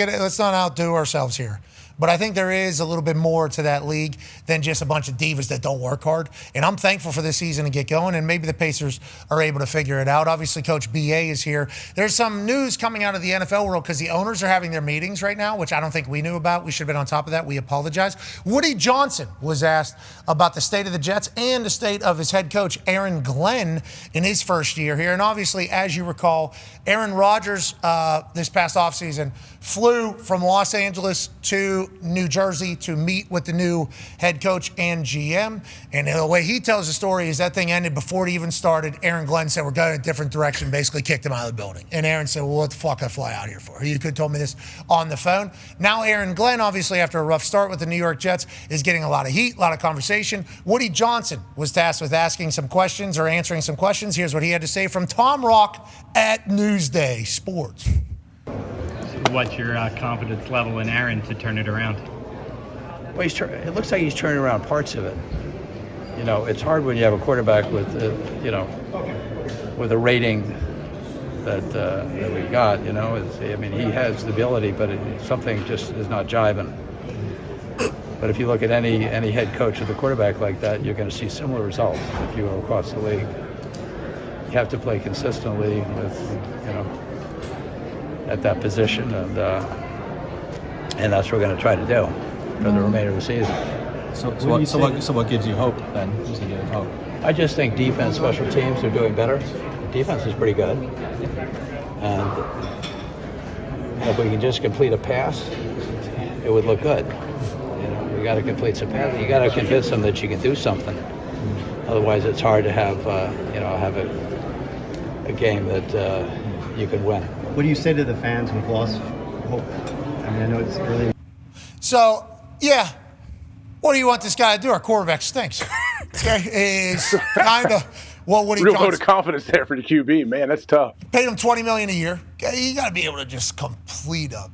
outdo ourselves here. But I think there is a little bit more to that league than just a bunch of divas that don't work hard. And I'm thankful for this season to get going, and maybe the Pacers are able to figure it out. Obviously, Coach B.A. is here. There's some news coming out of the NFL world because the owners are having their meetings right now, which I don't think we knew about. We should have been on top of that. We apologize. Woody Johnson was asked about the state of the Jets and the state of his head coach, Aaron Glenn, in his first year here. And obviously, as you recall, Aaron Rodgers this past offseason flew from Los Angeles to New Jersey to meet with the new head coach and GM. And the way he tells the story is that thing ended before it even started. Aaron Glenn said, we're going in a different direction, basically kicked him out of the building. And Aaron said, well, what the fuck I fly out here for? You could have told me this on the phone. Now Aaron Glenn, obviously after a rough start with the New York Jets, is getting a lot of heat, a lot of conversation. Woody Johnson was tasked with asking some questions or answering some questions. Here's what he had to say from Tom Rock at Newsday Sports. What's your confidence level in Aaron to turn it around? Well, it looks like he's turning around parts of it. It's hard when you have a quarterback with, with a rating that we got. He has the ability, but something just is not jiving. But if you look at any head coach with a quarterback like that, you're going to see similar results if you go across the league. You have to play consistently with, at that position, and that's what we're going to try to do for the remainder of the season. So what gives you hope then? Just to give hope. I just think defense, special teams are doing better. Defense is pretty good, and if we can just complete a pass, it would look good. We got to complete some passes. You got to convince them that you can do something. Otherwise, it's hard to have have a game that you can win. What do you say to the fans who've lost hope? I know it's early. So, yeah, what do you want this guy to do? Our quarterback stinks. Is kind of what Woody Real Johnson. vote of confidence there for the QB, man. That's tough. Paid him $20 million a year. You got to be able to just complete a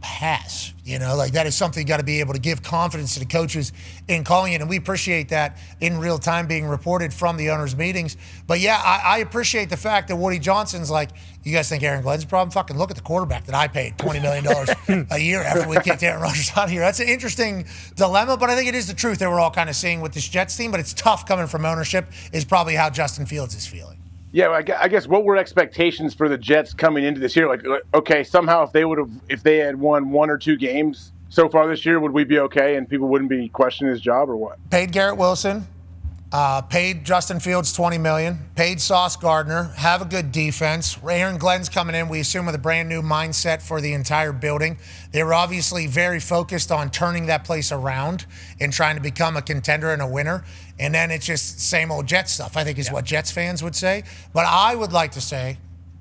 pass. That is something you got to be able to give confidence to the coaches in calling it. And we appreciate that in real time being reported from the owners' meetings. But yeah, I appreciate the fact that Woody Johnson's like, you guys think Aaron Glenn's a problem? Fucking look at the quarterback that I paid $20 million a year after we kicked Aaron Rodgers out of here. That's an interesting dilemma, but I think it is the truth that we're all kind of seeing with this Jets team. But it's tough coming from ownership is probably how Justin Fields is feeling. Yeah, I guess what were expectations for the Jets coming into this year? Like, okay, somehow if they had won one or two games so far this year, would we be okay and people wouldn't be questioning his job or what? Paid Garrett Wilson, paid Justin Fields $20 million, paid Sauce Gardner, have a good defense. Aaron Glenn's coming in, we assume, with a brand new mindset for the entire building. They were obviously very focused on turning that place around and trying to become a contender and a winner. And then it's just same old Jets stuff, I think is what Jets fans would say. But I would like to say,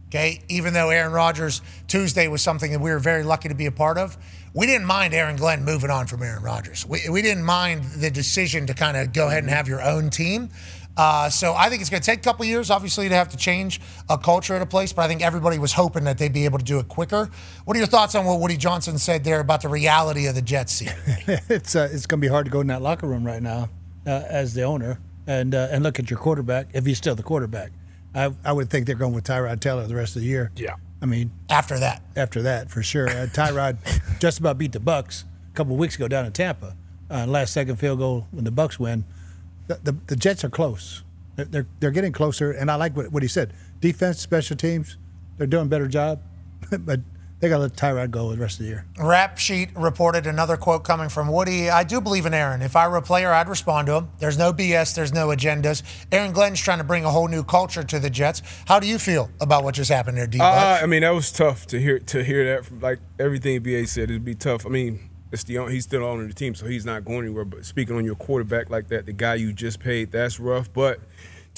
okay, even though Aaron Rodgers Tuesday was something that we were very lucky to be a part of, we didn't mind Aaron Glenn moving on from Aaron Rodgers. We didn't mind the decision to kind of go ahead and have your own team. So I think it's going to take a couple years, obviously, to have to change a culture at a place, but I think everybody was hoping that they'd be able to do it quicker. What are your thoughts on what Woody Johnson said there about the reality of the Jets season? It's going to be hard to go in that locker room right now as the owner and look at your quarterback, if he's still the quarterback. I would think they're going with Tyrod Taylor the rest of the year. Yeah. I mean, after that, for sure. Tyrod just about beat the Bucs a couple of weeks ago down in Tampa. Last second field goal when the Bucs win. The Jets are close. They're getting closer, and I like what he said. Defense, special teams, they're doing a better job, but they got to let Tyrod go the rest of the year. Rap Sheet reported another quote coming from Woody. I do believe in Aaron. If I were a player, I'd respond to him. There's no BS. There's no agendas. Aaron Glenn's trying to bring a whole new culture to the Jets. How do you feel about what just happened there, D-Buck? I mean, that was tough to hear that. From, like everything BA said, it'd be tough. I mean, he's still owning the team, so he's not going anywhere. But speaking on your quarterback like that, the guy you just paid, that's rough. But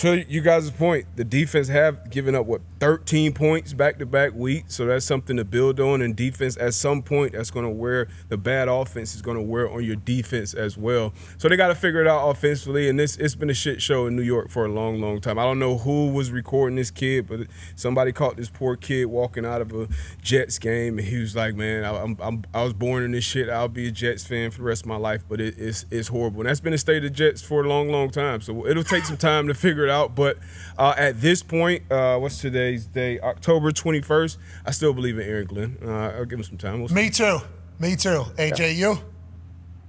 To you guys' point, the defense have given up, 13 points back-to-back weeks, so that's something to build on. And defense, at some point, that's going to wear the bad offense is going to wear on your defense as well. So they got to figure it out offensively, and it's been a shit show in New York for a long, long time. I don't know who was recording this kid, but somebody caught this poor kid walking out of a Jets game, and he was like, man, I was born in this shit. I'll be a Jets fan for the rest of my life, but it's horrible. And that's been the state of the Jets for a long, long time. So it'll take some time to figure it out, but at this point, what's today's day? October 21st. I still believe in Aaron Glenn. I'll give him some time. Me too. AJ, you?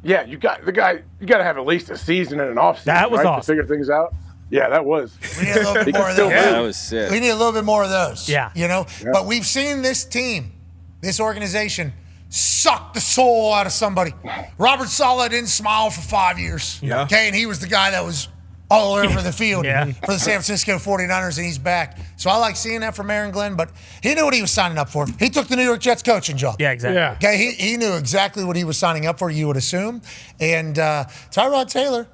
Yeah, you got to have at least a season and an offseason, That was right, awesome. to figure things out. Yeah, that was. We need a little bit more of those. Yeah, that was sick. We need a little bit more of those. Yeah. Yeah. But we've seen this team, this organization, suck the soul out of somebody. Robert Saleh didn't smile for 5 years. Yeah. Okay, and he was the guy that was all over the field Yeah. for the San Francisco 49ers, and he's back. So I like seeing that from Aaron Glenn, but he knew what he was signing up for. He took the New York Jets coaching job. Yeah, exactly. Yeah. Okay, he knew exactly what he was signing up for, you would assume. And Tyrod Taylor,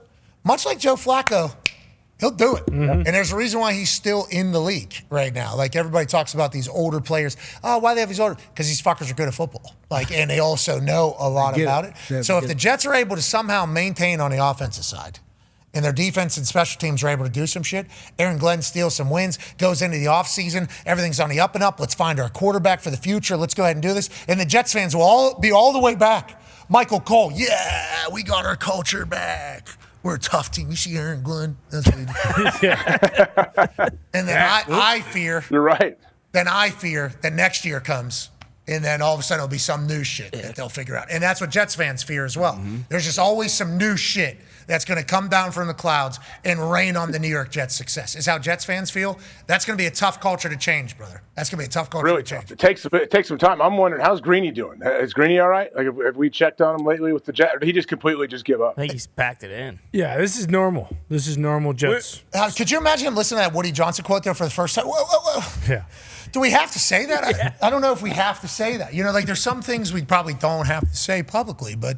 much like Joe Flacco, he'll do it. And there's a reason why he's still in the league right now. Like everybody talks about these older players. Oh, why they have these older? Because these fuckers are good at football. And they also know a lot about it. Yeah, So if the Jets are able to somehow maintain on the offensive side, and their defense and special teams are able to do some shit, Aaron Glenn steals some wins, goes into the offseason, everything's on the up and up. Let's find our quarterback for the future. Let's go ahead and do this. And the Jets fans will all be all the way back. Michael Cole, yeah, we got our culture back. We're a tough team. You see Aaron Glenn? That's what he did. And then I fear. You're right. Then I fear that next year comes, and then all of a sudden it'll be some new shit that they'll figure out. And that's what Jets fans fear as well. There's just always some new shit that's going to come down from the clouds and rain on the New York Jets' success. Is how Jets fans feel. That's going to be a tough culture to change, brother. That's going to be a tough culture Really to change. tough. It takes some time. I'm wondering, how's Greeny doing? Is Greeny all right? Like, have we checked on him lately with the Jets? Or did he just completely just give up? I think he's packed it in. Yeah, this is normal. This is normal Jets. Could you imagine him listening to that Woody Johnson quote there for the first time? Whoa, whoa, whoa. Yeah. Do we have to say that? I don't know if we have to say that. There's some things we probably don't have to say publicly, but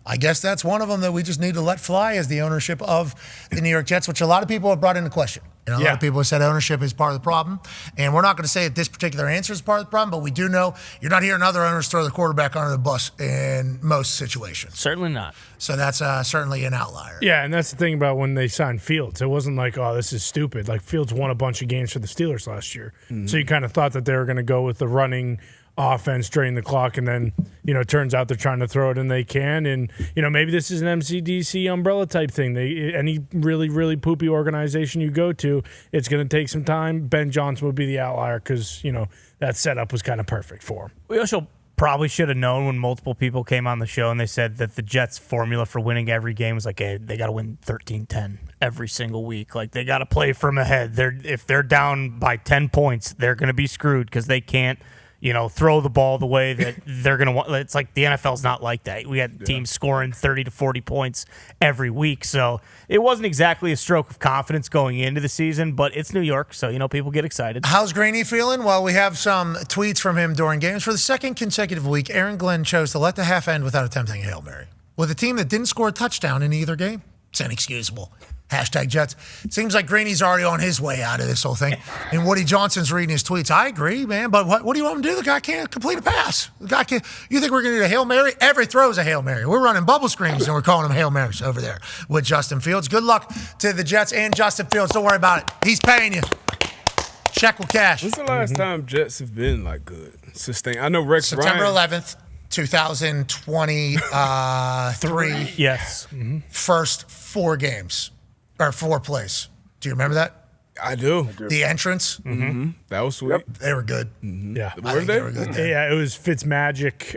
I guess that's one of them that we just need to let fly as the ownership of the New York Jets, which a lot of people have brought into question. A lot of people have said ownership is part of the problem. And we're not going to say that this particular answer is part of the problem, but we do know you're not hearing other owners throw the quarterback under the bus in most situations. Certainly not. So that's certainly an outlier. Yeah, and that's the thing about when they signed Fields. It wasn't like, oh, this is stupid. Like, Fields won a bunch of games for the Steelers last year. So you kind of thought that they were going to go with the running offense, drain the clock, and then, it turns out they're trying to throw it and they can. And, maybe this is an MCDC umbrella type thing. Any really, really poopy organization you go to, it's going to take some time. Ben Johnson would be the outlier because, that setup was kind of perfect for him. We also probably should have known when multiple people came on the show and they said that the Jets' formula for winning every game was like, hey, they got to win 13-10 every single week. Like, they got to play from ahead. If they're down by 10 points, they're going to be screwed because they can't throw the ball the way that they're going to want. It's like the NFL's not like that. We had teams scoring 30 to 40 points every week. So it wasn't exactly a stroke of confidence going into the season, but it's New York, so, people get excited. How's Greeny feeling? Well, we have some tweets from him during games. For the second consecutive week, Aaron Glenn chose to let the half end without attempting a Hail Mary. With a team that didn't score a touchdown in either game, it's inexcusable. Hashtag Jets. Seems like Greeny's already on his way out of this whole thing. And Woody Johnson's reading his tweets. I agree, man, but what do you want him to do? The guy can't complete a pass. The guy can't. You think we're going to do a Hail Mary? Every throw is a Hail Mary. We're running bubble screens and we're calling them Hail Marys over there with Justin Fields. Good luck to the Jets and Justin Fields. Don't worry about it. He's paying you. Check with cash. When's the last time Jets have been like good? Sustained. I know Rex September Ryan. 11th. 2023. Yes. First 4 games. Or 4 plays. Do you remember that? I do. The entrance. That was sweet. They were good. Yeah. I think they were good there. Yeah, it was Fitzmagic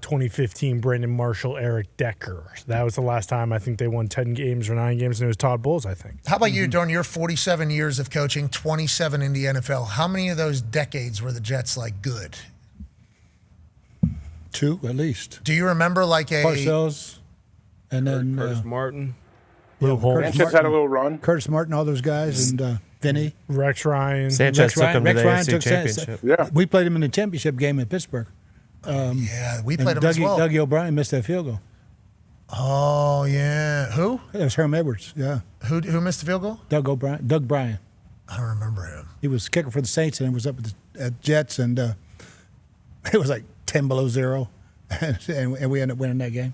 2015, Brandon Marshall, Eric Decker. So that was the last time I think they won 10 games or 9 games, and it was Todd Bowles, I think. How about you, during your 47 years of coaching, 27 in the NFL, how many of those decades were the Jets good? 2 at least. Do you remember Parcells, and then Curtis Martin. Sanchez had a little run. Curtis Martin, all those guys, and Vinny. Rex Ryan. Sanchez took him to the Rex AFC Championship. Yeah. We played him in the championship game in Pittsburgh. Yeah, we played him as well. Dougie O'Brien missed that field goal. Oh, yeah. Who? It was Herm Edwards, yeah. Who missed the field goal? Doug Bryan. I don't remember him. He was kicker for the Saints and was up at Jets, and it was like 10 below zero, and we ended up winning that game.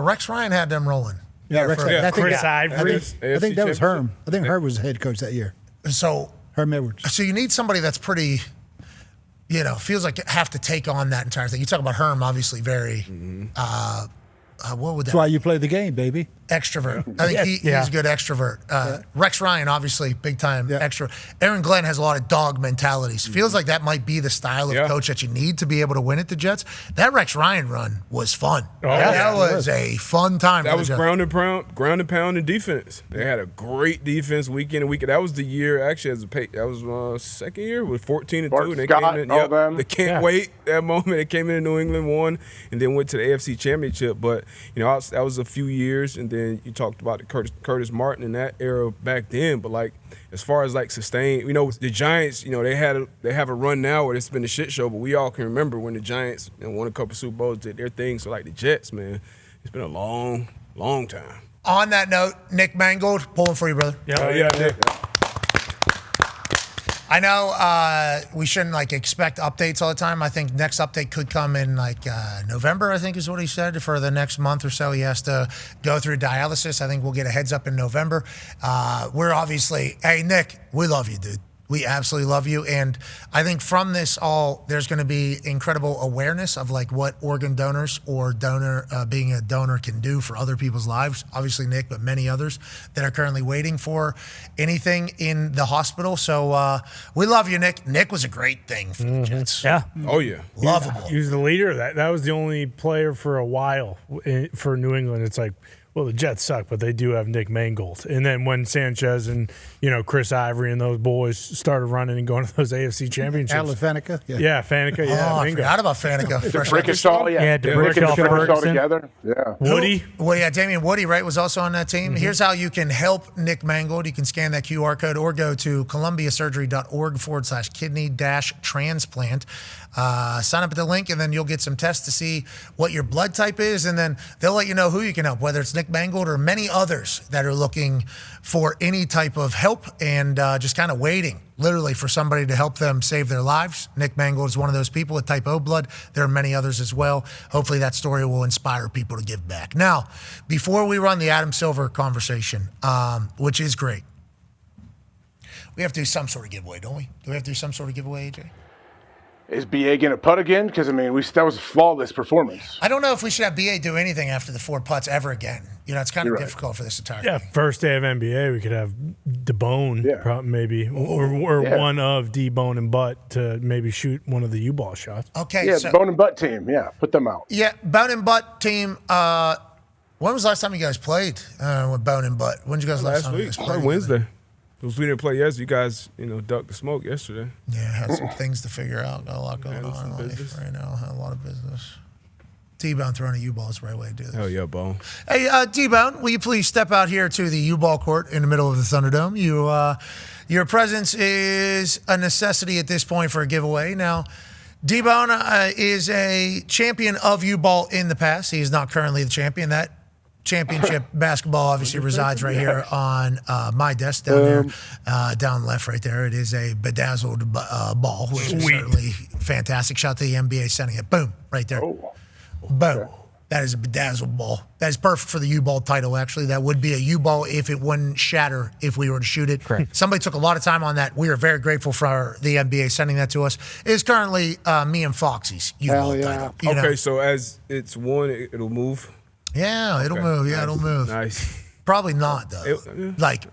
Rex Ryan had them rolling. Yeah, Chris Ivory. I think that was Herm. I think Herm was the head coach that year. So Herm Edwards. So you need somebody that's pretty, feels like you have to take on that entire thing. You talk about Herm, obviously very, what would that? That's why you play the game, baby. Extrovert. I think he's a good extrovert. Rex Ryan, obviously, big time extrovert. Aaron Glenn has a lot of dog mentalities. Feels like that might be the style of coach that you need to be able to win at the Jets. That Rex Ryan run was fun. That was a fun time. That was ground and pound and defense. They had a great defense week in and week out. That was the year actually that was second year with 14-2. They Scott, came in. all them. They can't wait that moment. They came in New England, won, and then went to the AFC Championship. But that was a few years, and then you talked about the Curtis Martin in that era back then. But like as far as like sustained, the Giants, they have a run now where it's been a shit show. But we all can remember when the Giants won a couple Super Bowls, did their thing. So like the Jets, man, it's been a long, long time. On that note, Nick Mangold, pulling for you, brother. Nick. I know we shouldn't expect updates all the time. I think next update could come in November, I think is what he said. For the next month or so, he has to go through dialysis. I think we'll get a heads up in November. We're obviously, hey, Nick, we love you, dude. We absolutely love you. And I think from this all, there's going to be incredible awareness of what organ donors or being a donor can do for other people's lives. Obviously, Nick, but many others that are currently waiting for anything in the hospital. So we love you, Nick. Nick was a great thing for the Jets. Yeah. Oh, yeah. Lovable. He was the leader of that. That was the only player for a while for New England. It's like, well, the Jets suck, but they do have Nick Mangold. And then when Sanchez and, Chris Ivory and those boys started running and going to those AFC championships. Alan Faneca. Yeah, Faneca. Yeah, I forgot about Faneca. DeBrickashaw together. Yeah. Woody. Well, yeah, Damian Woody, right, was also on that team. Here's how you can help Nick Mangold. You can scan that QR code or go to columbiasurgery.org/kidney-transplant. Sign up at the link, and then you'll get some tests to see what your blood type is, and then they'll let you know who you can help, whether it's Nick Mangold or many others that are looking for any type of help and just kind of waiting, literally, for somebody to help them save their lives. Nick Mangold is one of those people with type O blood. There are many others as well. Hopefully that story will inspire people to give back. Now, before we run the Adam Silver conversation, which is great, we have to do some sort of giveaway, don't we? Do we have to do some sort of giveaway, AJ? Is BA going to putt again? Because, that was a flawless performance. I don't know if we should have BA do anything after the 4 putts ever again. It's kind of difficult for this entire game. First day of NBA, we could have DeBone, maybe, or one of D-Bone and Butt to maybe shoot one of the U-ball shots. Okay. Yeah, Bone and Butt team. Yeah, put them out. Yeah, Bone and Butt team. When was the last time you guys played with Bone and Butt? When did you guys last time you guys played? Wednesday. Because we didn't play yesterday. You guys, ducked the smoke yesterday. Yeah, had some things to figure out. Got a lot going on in life right now. Had a lot of business. T-Bone throwing a U-ball is the right way to do this. Hell yeah, Bone. Hey, T-Bone, will you please step out here to the U-ball court in the middle of the Thunderdome? Your presence is a necessity at this point for a giveaway. Now, D-Bone is a champion of U-ball in the past. He is not currently the champion. That championship basketball obviously resides right here on my desk down there, down left right there. It is a bedazzled ball, which is certainly fantastic. Shout out to the NBA sending it. Boom, right there. Boom. That is a bedazzled ball. That is perfect for the U-ball title, actually. That would be a U-ball if it wouldn't shatter if we were to shoot it. Correct. Somebody took a lot of time on that. We are very grateful for the NBA sending that to us. It is currently me and Foxy's U-ball title. Okay, so as it's won, it'll move? Yeah, it'll move. Yeah, it'll move. Nice. Probably not, though.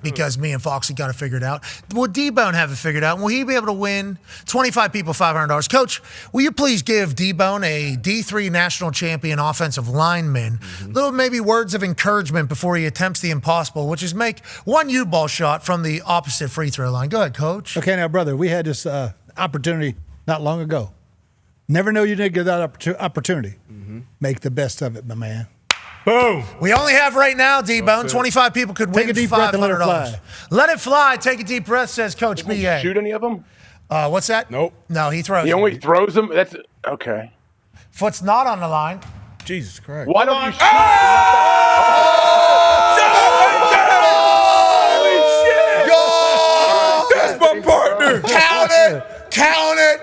Because me and Foxy got to figure it out. Will D-Bone have it figured out? Will he be able to win 25 people $500? Coach, will you please give D-Bone, a D3 national champion offensive lineman, little maybe words of encouragement before he attempts the impossible, which is make one U-ball shot from the opposite free throw line. Go ahead, Coach. Okay, now, brother, we had this opportunity not long ago. Never know you didn't get that opportunity. Make the best of it, my man. Boom. We only have right now, D-Bone. 25 people could win Take a deep breath and let it $500. fly. Let it fly. Take a deep breath, says Coach B.A. Shoot any of them? What's that? Nope. No, he throws He them. only throws them? That's okay. Foot's not on the line. Jesus Christ. Why don't you shoot? Count it.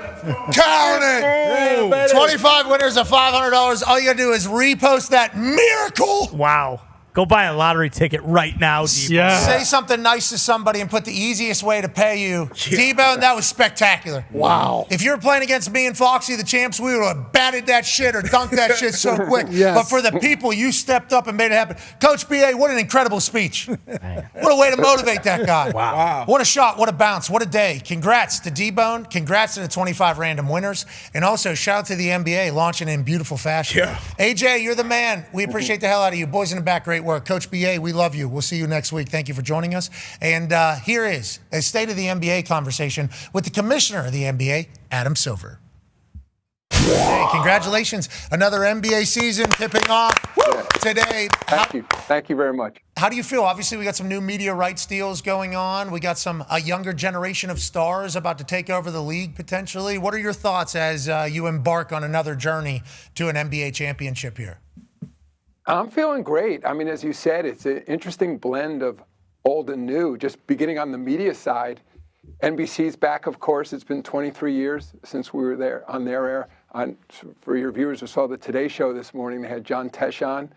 Count it. 25 winners of $500. All you got to do is repost that miracle. Wow. Go buy a lottery ticket right now, Debo. Say something nice to somebody and put the easiest way to pay you. Debo, that was spectacular. Wow. If you were playing against me and Foxy, the champs, we would have batted that shit or dunked that shit so quick. Yes. But for the people, you stepped up and made it happen. Coach B.A., what an incredible speech. What a way to motivate that guy. Wow. What a shot. What a bounce. What a day. Congrats to D-Bone. Congrats to the 25 random winners. And also, shout out to the NBA launching in beautiful fashion. Yeah. AJ, you're the man. We appreciate the hell out of you. Boys in the back, great work. Coach B.A., we love you. We'll see you next week. Thank you for joining us. And here is a State of the NBA conversation with the commissioner of the NBA, Adam Silver. Hey, congratulations. Another NBA season tipping off today. Thank you. Thank you very much. How do you feel? Obviously, we got some new media rights deals going on. We got a younger generation of stars about to take over the league potentially. What are your thoughts as you embark on another journey to an NBA championship here? I'm feeling great. I mean, as you said, it's an interesting blend of old and new. Just beginning on the media side, NBC's back, of course. It's been 23 years since we were there on their air. For your viewers who saw the Today Show this morning, they had John Tesh on.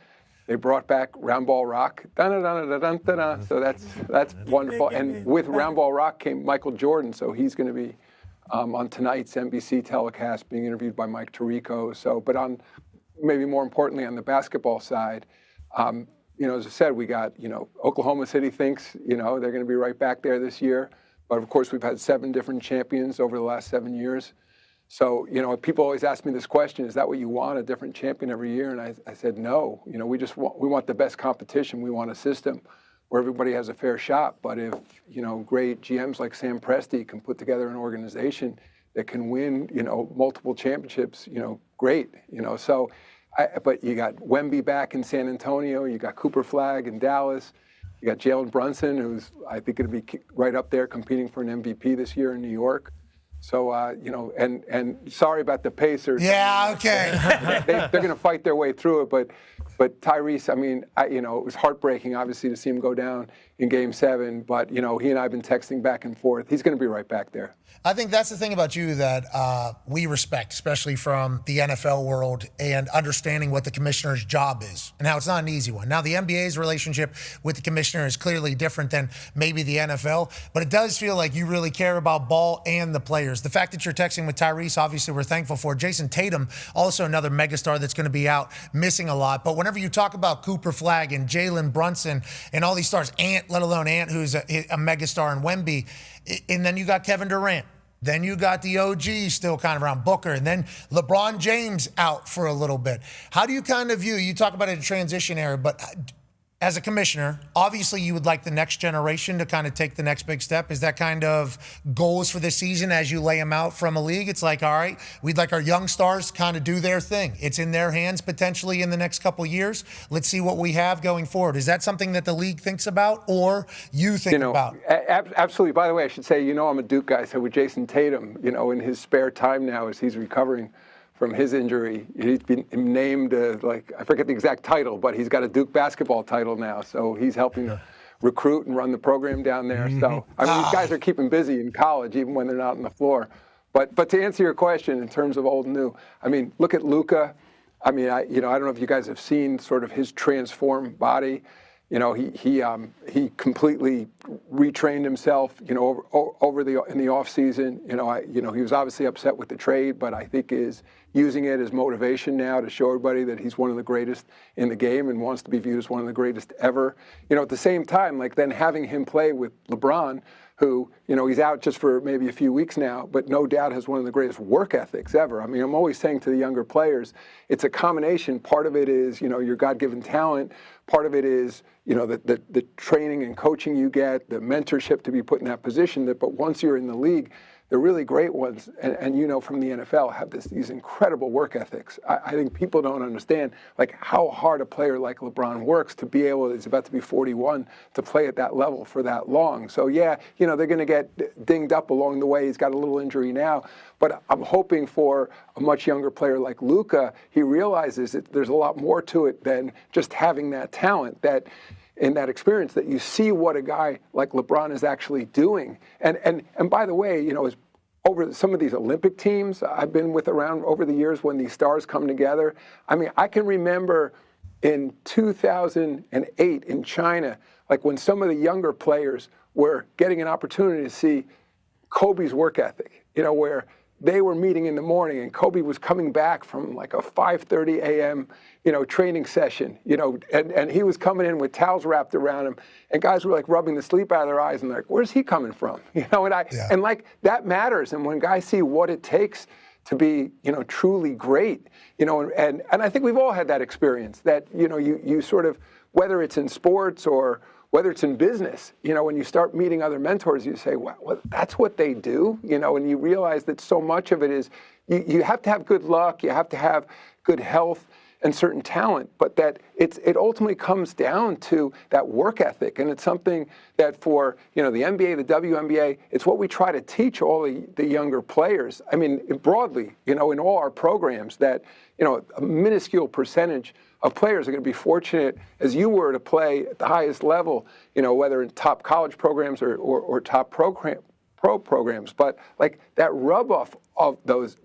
They brought back Round Ball Rock. Dun-dun-dun-dun-dun-dun. So that's wonderful. And with Round Ball Rock came Michael Jordan, so he's going to be on tonight's NBC telecast, being interviewed by Mike Tirico. So, but on maybe more importantly on the basketball side, as I said, we got, Oklahoma City thinks, they're going to be right back there this year. But of course, we've had 7 different champions over the last 7 years. So, people always ask me this question, is that what you want, a different champion every year? And I said, no, we want the best competition. We want a system where everybody has a fair shot. But if, great GMs like Sam Presti can put together an organization that can win, multiple championships, great, so, but you got Wemby back in San Antonio, you got Cooper Flagg in Dallas, you got Jalen Brunson, who's, I think, going to be right up there competing for an MVP this year in New York. So, and sorry about the Pacers. Yeah, okay. They're going to fight their way through it, but Tyrese, it was heartbreaking, obviously, to see him go down in Game 7. But, he and I have been texting back and forth. He's going to be right back there. I think that's the thing about you that we respect, especially from the NFL world and understanding what the commissioner's job is and how it's not an easy one. Now, the NBA's relationship with the commissioner is clearly different than maybe the NFL, but it does feel like you really care about ball and the players. The fact that you're texting with Tyrese, obviously, we're thankful for. Jason Tatum, also another megastar that's going to be out missing a lot. But whenever you talk about Cooper Flagg and Jalen Brunson and all these stars, let alone Ant, who's a megastar, and Wemby, and then you got Kevin Durant. Then you got the OG still kind of around, Booker, and then LeBron James out for a little bit. How do you kind of view, you talk about it a transition era, but as a commissioner, obviously you would like the next generation to kind of take the next big step. Is that kind of goals for this season as you lay them out from a league? It's like, all right, we'd like our young stars to kind of do their thing. It's in their hands potentially in the next couple of years. Let's see what we have going forward. Is that something that the league thinks about or you think about? Absolutely. By the way, I should say, I'm a Duke guy, so with Jason Tatum, in his spare time now as he's recovering from his injury, he's been named, I forget the exact title, but he's got a Duke basketball title now. So he's helping recruit and run the program down there. So, these guys are keeping busy in college, even when they're not on the floor. But to answer your question in terms of old and new, look at Luka. I don't know if you guys have seen sort of his transformed body. He completely retrained himself, in the off season. He was obviously upset with the trade, but I think is using it as motivation now to show everybody that he's one of the greatest in the game and wants to be viewed as one of the greatest ever. At the same time, then having him play with LeBron, who, he's out just for maybe a few weeks now, but no doubt has one of the greatest work ethics ever. I'm always saying to the younger players, it's a combination. Part of it is, your God-given talent. Part of it is, the training and coaching you get, the mentorship to be put in that position. But once you're in the league, the really great ones, and from the NFL, have these incredible work ethics. I think people don't understand how hard a player like LeBron works to be able, he's about to be 41, to play at that level for that long. So yeah, they're going to get dinged up along the way. He's got a little injury now, but I'm hoping for a much younger player like Luka, he realizes that there's a lot more to it than just having that talent, that in that experience, that you see what a guy like LeBron is actually doing. And by the way, as over some of these Olympic teams I've been with around over the years when these stars come together. I mean, I can remember in 2008 in China, like when some of the younger players were getting an opportunity to see Kobe's work ethic, where they were meeting in the morning and Kobe was coming back from like a 5:30 a.m., training session, and he was coming in with towels wrapped around him, and guys were like rubbing the sleep out of their eyes and like, where's he coming from? And like that matters. And when guys see what it takes to be, truly great, and I think we've all had that experience that, you sort of, whether it's in sports or whether it's in business, when you start meeting other mentors, you say, well, that's what they do, and you realize that so much of it is you have to have good luck, you have to have good health and certain talent, but that it ultimately comes down to that work ethic, and it's something that for the NBA, the WNBA, it's what we try to teach all the younger players. I mean, broadly, in all our programs, that a minuscule percentage of players are going to be fortunate, as you were, to play at the highest level, whether in top college programs or top pro programs. But like that rub off of those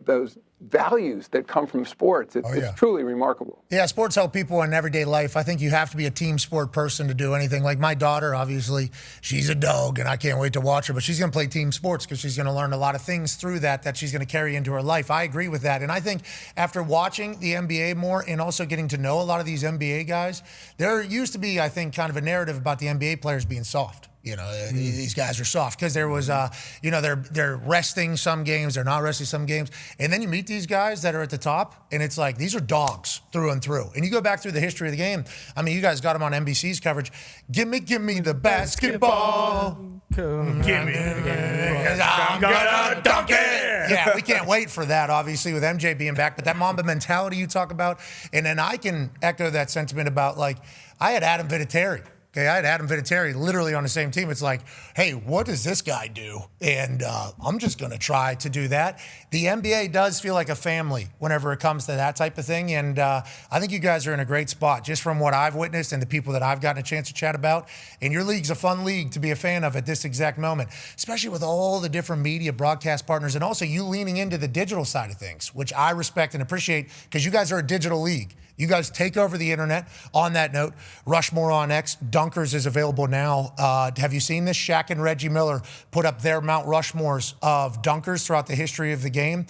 values that come from sports, it's truly remarkable. Yeah, sports help people in everyday life. I think you have to be a team sport person to do anything. Like my daughter, obviously, she's a dog, and I can't wait to watch her, but she's going to play team sports because she's going to learn a lot of things through that she's going to carry into her life. I agree with that. And I think after watching the NBA more and also getting to know a lot of these NBA guys, there used to be, I think, kind of a narrative about the NBA players being soft. These guys are soft because there was, they're resting some games, they're not resting some games. And then you meet these guys that are at the top, and it's like, these are dogs through and through. And you go back through the history of the game. I mean, you guys got them on NBC's coverage. Give me the basketball. Give me I'm gonna dunk it. Yeah, we can't wait for that, obviously, with MJ being back. But that Mamba mentality you talk about, and then I can echo that sentiment about, like, I had Adam Vinatieri. Okay, I had Adam Vinatieri literally on the same team. It's like, hey, what does this guy do? And I'm just going to try to do that. The NBA does feel like a family whenever it comes to that type of thing. And I think you guys are in a great spot just from what I've witnessed and the people that I've gotten a chance to chat about. And your league's a fun league to be a fan of at this exact moment, especially with all the different media broadcast partners and also you leaning into the digital side of things, which I respect and appreciate because you guys are a digital league. You guys take over the internet. On that note, Rushmore on X, Dunkers is available now. Have you seen this? Shaq and Reggie Miller put up their Mount Rushmores of dunkers throughout the history of the game.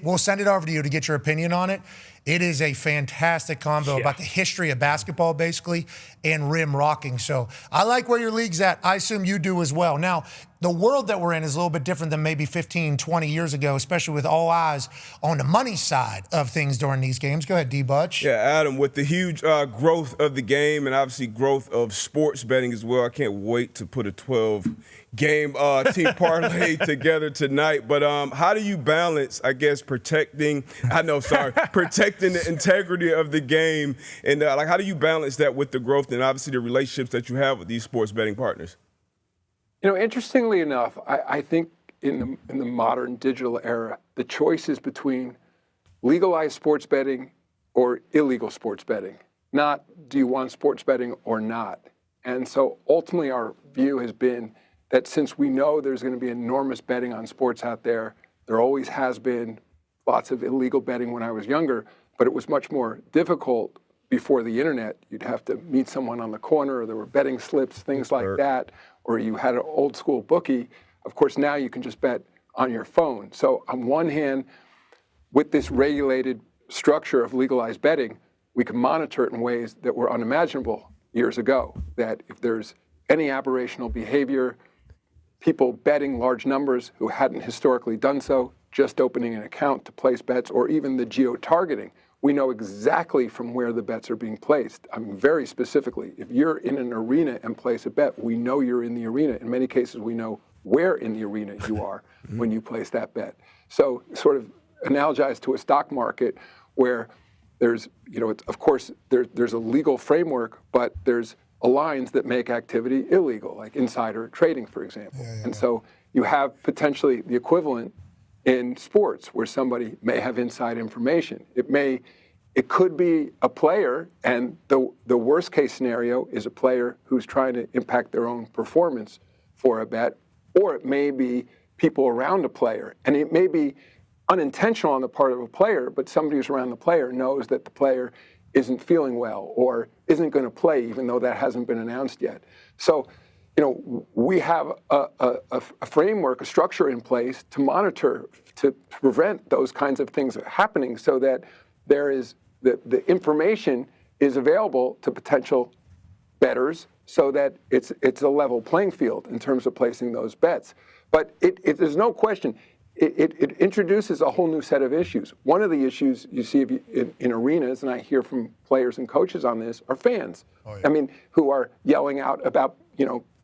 We'll send it over to you to get your opinion on it. It is a fantastic combo about the history of basketball, basically, and rim rocking. So I like where your league's at. I assume you do as well. Now, the world that we're in is a little bit different than maybe 15, 20 years ago, especially with all eyes on the money side of things during these games. Go ahead, D-Butch. Yeah, Adam, with the huge growth of the game and obviously growth of sports betting as well, I can't wait to put a 12-game team parlay together tonight. But how do you balance, I guess, protecting the integrity of the game? And how do you balance that with the growth and obviously the relationships that you have with these sports betting partners? Interestingly enough, I think in the modern digital era, the choice is between legalized sports betting or illegal sports betting, not do you want sports betting or not. And so ultimately our view has been that since we know there's going to be enormous betting on sports out there always has been lots of illegal betting when I was younger, but it was much more difficult before the internet. You'd have to meet someone on the corner, or there were betting slips, things like that, or you had an old school bookie. Of course, now you can just bet on your phone. So on one hand, with this regulated structure of legalized betting, we can monitor it in ways that were unimaginable years ago, that if there's any aberrational behavior, people betting large numbers who hadn't historically done so, just opening an account to place bets, or even the geo-targeting, we know exactly from where the bets are being placed. I mean, very specifically, if you're in an arena and place a bet, we know you're in the arena. In many cases, we know where in the arena you are when you place that bet. So sort of analogize to a stock market where there's, of course, there's a legal framework, but there's lines that make activity illegal, like insider trading, for example. So you have potentially the equivalent in sports where somebody may have inside information. It could be a player, and the worst case scenario is a player who's trying to impact their own performance for a bet, or it may be people around a player. And it may be unintentional on the part of a player, but somebody who's around the player knows that the player isn't feeling well or isn't going to play, even though that hasn't been announced yet. So, we have a framework, a structure in place to monitor, to prevent those kinds of things happening, so that there is the information is available to potential bettors, so that it's a level playing field in terms of placing those bets. But there's no question. It introduces a whole new set of issues. One of the issues you see in arenas, and I hear from players and coaches on this, are fans. Oh, yeah. I mean, who are yelling out about,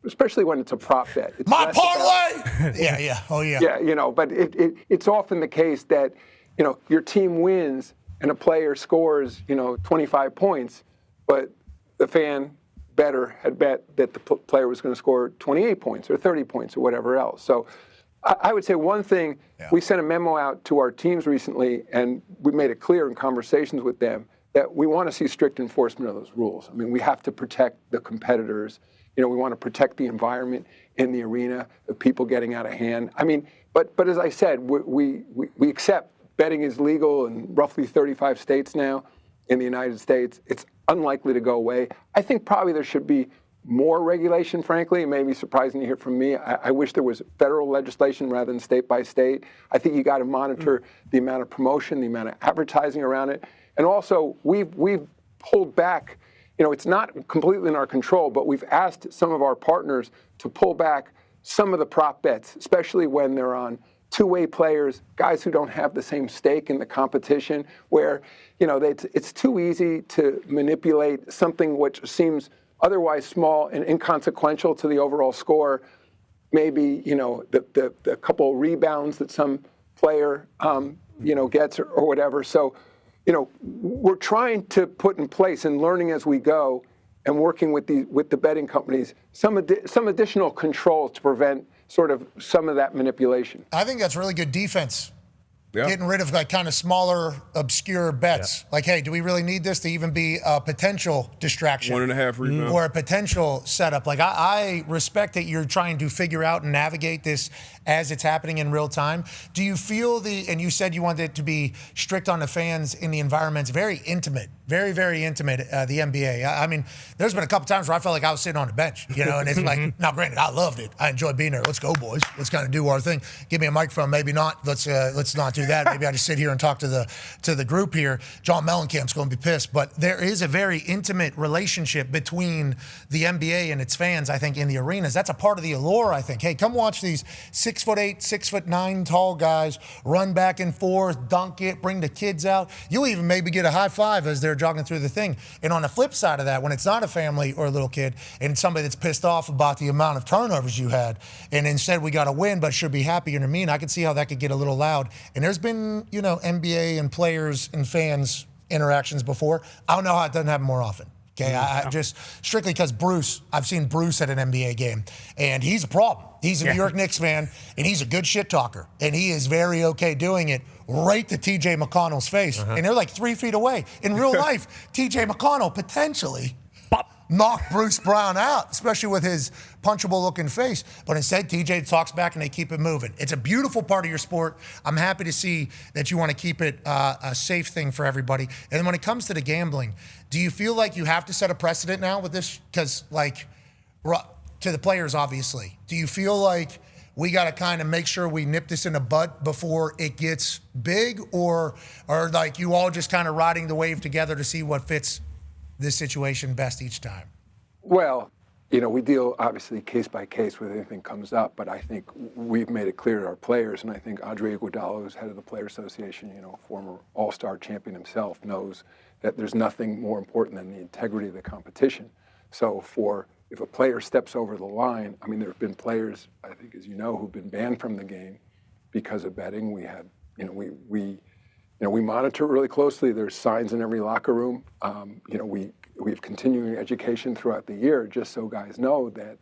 especially when it's a prop bet. It's my parlay! Yeah. Oh, yeah. Yeah, but it's often the case that, your team wins and a player scores, 25 points, but the fan bettor had bet that the player was going to score 28 points or 30 points or whatever else. So I would say one thing, we sent a memo out to our teams recently, and we made it clear in conversations with them that we want to see strict enforcement of those rules. I mean, we have to protect the competitors. We want to protect the environment in the arena of people getting out of hand. I mean, but as I said, we accept betting is legal in roughly 35 states now in the United States. It's unlikely to go away. I think probably there should be more regulation, frankly. It may be surprising to hear from me. I wish there was federal legislation rather than state by state. I think you got to monitor the amount of promotion, the amount of advertising around it. And also, we've pulled back. It's not completely in our control, but we've asked some of our partners to pull back some of the prop bets, especially when they're on two-way players, guys who don't have the same stake in the competition, where, it's too easy to manipulate something which seems otherwise small and inconsequential to the overall score. Maybe, the couple rebounds that some player, gets or whatever. So, we're trying to put in place and learning as we go and working with the betting companies some additional controls to prevent sort of some of that manipulation. I think that's really good defense. Yeah. Getting rid of kind of smaller, obscure bets. Yeah. Like, hey, do we really need this to even be a potential distraction? 1.5 rebounds. Or a potential setup. Like, I respect that you're trying to figure out and navigate this as it's happening in real time. Do you feel and you said you wanted it to be strict on the fans in the environments, very intimate, very, very intimate, the NBA. I mean, there's been a couple times where I felt like I was sitting on the bench, and it's like, now granted, I loved it. I enjoyed being there. Let's go, boys. Let's kind of do our thing. Give me a microphone. Maybe not. Let's not do that. Maybe I just sit here and talk to the group here. John Mellencamp's going to be pissed. But there is a very intimate relationship between the NBA and its fans, I think, in the arenas. That's a part of the allure, I think. Hey, come watch these 6'8", 6'9" tall guys run back and forth, dunk it, bring the kids out. You'll even maybe get a high five as they're jogging through the thing. And on the flip side of that, when it's not a family or a little kid and somebody that's pissed off about the amount of turnovers you had, and instead we got to win but should be happy and mean, I can see how that could get a little loud. And there's been, NBA and players and fans interactions before. I don't know how it doesn't happen more often. Okay, I just strictly because I've seen Bruce at an NBA game, and he's a problem. He's a New York Knicks fan, and he's a good shit talker, and he is very okay doing it right to TJ McConnell's face. And they're like 3 feet away. In real life, TJ McConnell potentially knocked Bruce Brown out, especially with his punchable-looking face. But instead, TJ talks back, and they keep it moving. It's a beautiful part of your sport. I'm happy to see that you want to keep it a safe thing for everybody. And then when it comes to the gambling, do you feel like you have to set a precedent now with this? Because, to the players, obviously. Do you feel like we got to kind of make sure we nip this in the bud before it gets big? Or like you all just kind of riding the wave together to see what fits this situation best each time? Well, we deal obviously case by case with anything comes up, but I think we've made it clear to our players, and I think Andre Iguodala, who's head of the Player Association, former All-Star champion himself, knows that there's nothing more important than the integrity of the competition. So if a player steps over the line, I mean, there have been players, I think, as you know, who've been banned from the game because of betting. We have, we monitor really closely. There's signs in every locker room. We have continuing education throughout the year, just so guys know that,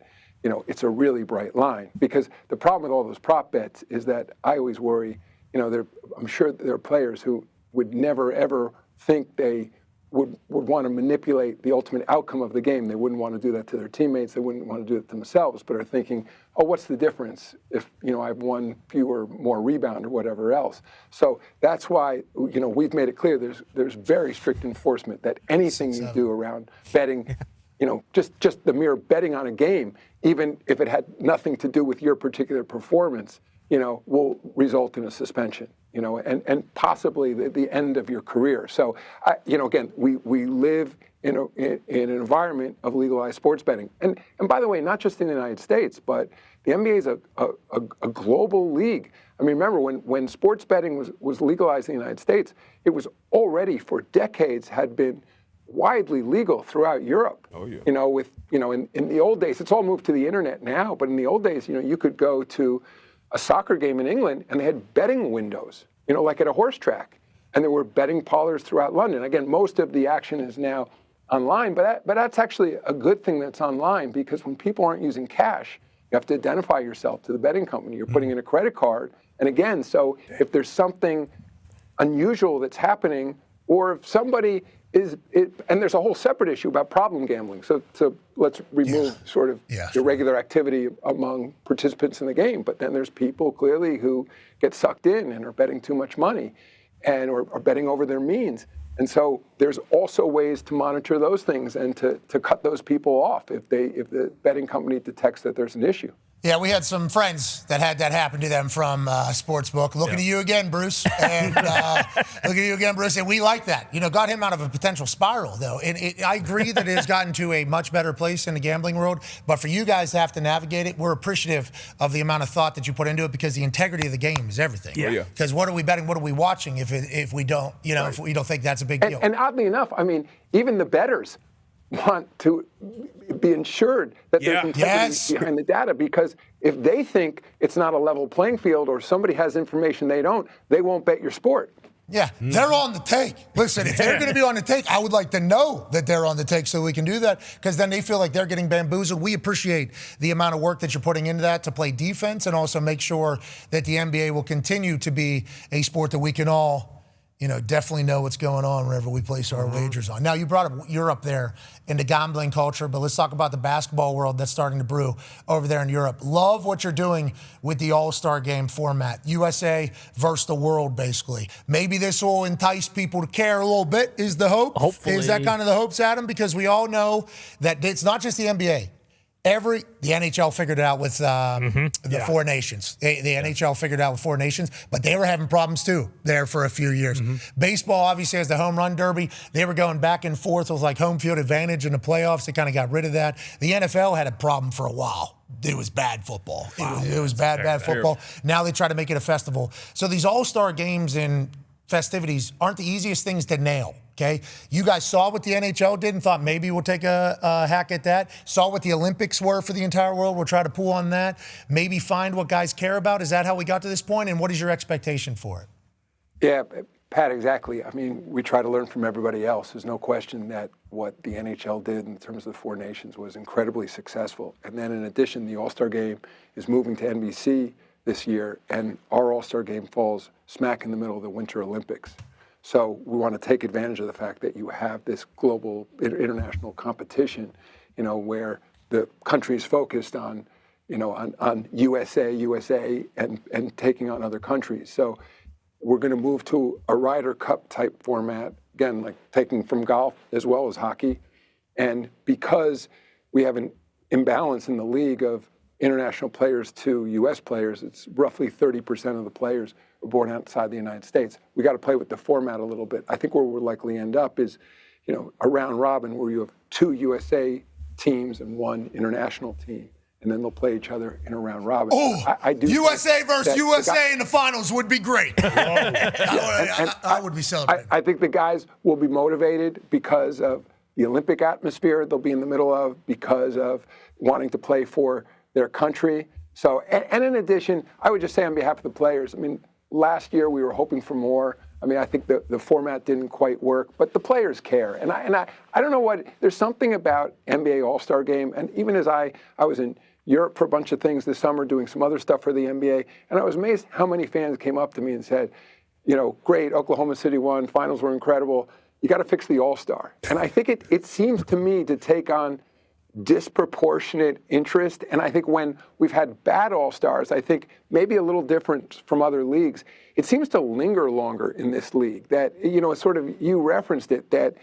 it's a really bright line. Because the problem with all those prop bets is that I always worry, I'm sure there are players who would never, ever think they would want to manipulate the ultimate outcome of the game. They wouldn't want to do that to their teammates. They wouldn't want to do it to themselves, but are thinking, oh, what's the difference if, I have one fewer, more rebound or whatever else. So that's why, we've made it clear there's very strict enforcement that anything you do around betting, just the mere betting on a game, even if it had nothing to do with your particular performance, will result in a suspension, and possibly the end of your career. So, again, we live in an environment of legalized sports betting. And by the way, not just in the United States, but the NBA is a global league. I mean, remember when sports betting was legalized in the United States, it was already for decades had been widely legal throughout Europe. Oh, yeah. In the old days, it's all moved to the internet now, but in the old days, you could go to a soccer game in England and they had betting windows, like at a horse track. And there were betting parlors throughout London. Again, most of the action is now online, but that's actually a good thing that's online, because when people aren't using cash, you have to identify yourself to the betting company. You're putting in a credit card. And again, so if there's something unusual that's happening, or if somebody and there's a whole separate issue about problem gambling. So let's remove sort of irregular activity among participants in the game. But then there's people clearly who get sucked in and are betting too much money and or betting over their means. And so there's also ways to monitor those things and to cut those people off if the betting company detects that there's an issue. Yeah, we had some friends that had that happen to them from Sportsbook. Looking at you again, Bruce. And looking at you again, Bruce. And we like that. Got him out of a potential spiral, though. And I agree that it has gotten to a much better place in the gambling world. But for you guys to have to navigate it, we're appreciative of the amount of thought that you put into it, because the integrity of the game is everything. Yeah. Because what are we betting? What are we watching if we don't, if we don't think that's a big deal? And oddly enough, I mean, even the bettors want to be ensured that there's integrity behind the data, because if they think it's not a level playing field or somebody has information they don't, they won't bet your sport. Yeah, they're on the take. Listen, if they're going to be on the take, I would like to know that they're on the take so we can do that, because then they feel like they're getting bamboozled. We appreciate the amount of work that you're putting into that to play defense and also make sure that the NBA will continue to be a sport that we can all definitely know what's going on wherever we place our wagers on. Now, you brought up Europe there in the gambling culture, but let's talk about the basketball world that's starting to brew over there in Europe. Love what you're doing with the All-Star game format. USA versus the world, basically. Maybe this will entice people to care a little bit, is the hope. Hopefully. Is that kind of the hopes, Adam? Because we all know that it's not just the NBA. The NHL figured it out with the Four Nations. The NHL figured it out with Four Nations, but they were having problems too there for a few years. Baseball obviously has the home run derby. They were going back and forth with like home field advantage in the playoffs. They kind of got rid of that. The NFL had a problem for a while. It was bad football. It was bad football. Now they try to make it a festival. So these all-star games and festivities aren't the easiest things to nail. Okay, you guys saw what the NHL did and thought maybe we'll take a hack at that. Saw what the Olympics were for the entire world. We'll try to pull on that. Maybe find what guys care about. Is that how we got to this point? And what is your expectation for it? Yeah, Pat, exactly. I mean, we try to learn from everybody else. There's no question that what the NHL did in terms of the Four Nations was incredibly successful. And then in addition, the All-Star Game is moving to NBC this year, and our All-Star Game falls smack in the middle of the Winter Olympics. So we want to take advantage of the fact that you have this global international competition, where the country is focused on, on USA, and taking on other countries. So we're going to move to a Ryder Cup type format, again, like taking from golf as well as hockey. And because we have an imbalance in the league of international players to U.S. players, it's roughly 30% of the players are born outside the United States. We got to play with the format a little bit. I think where we'll likely end up is, a round robin where you have 2 USA teams and 1 international team, and then they'll play each other in a round robin. Oh, I do USA versus USA in the finals would be great. I would be celebrating. I think the guys will be motivated because of the Olympic atmosphere they'll be in the middle of, because of wanting to play for their country. So, and in addition, I would just say on behalf of the players, I mean, last year we were hoping for more. I mean, I think the format didn't quite work, but the players care. And I don't know what, there's something about NBA All-Star Game, and even as I was in Europe for a bunch of things this summer, doing some other stuff for the NBA, and I was amazed how many fans came up to me and said, great, Oklahoma City won, finals were incredible, you got to fix the All-Star. And I think it seems to me to take on disproportionate interest. And I think when we've had bad All-Stars, I think maybe a little different from other leagues, it seems to linger longer in this league. That, sort of, you referenced it, that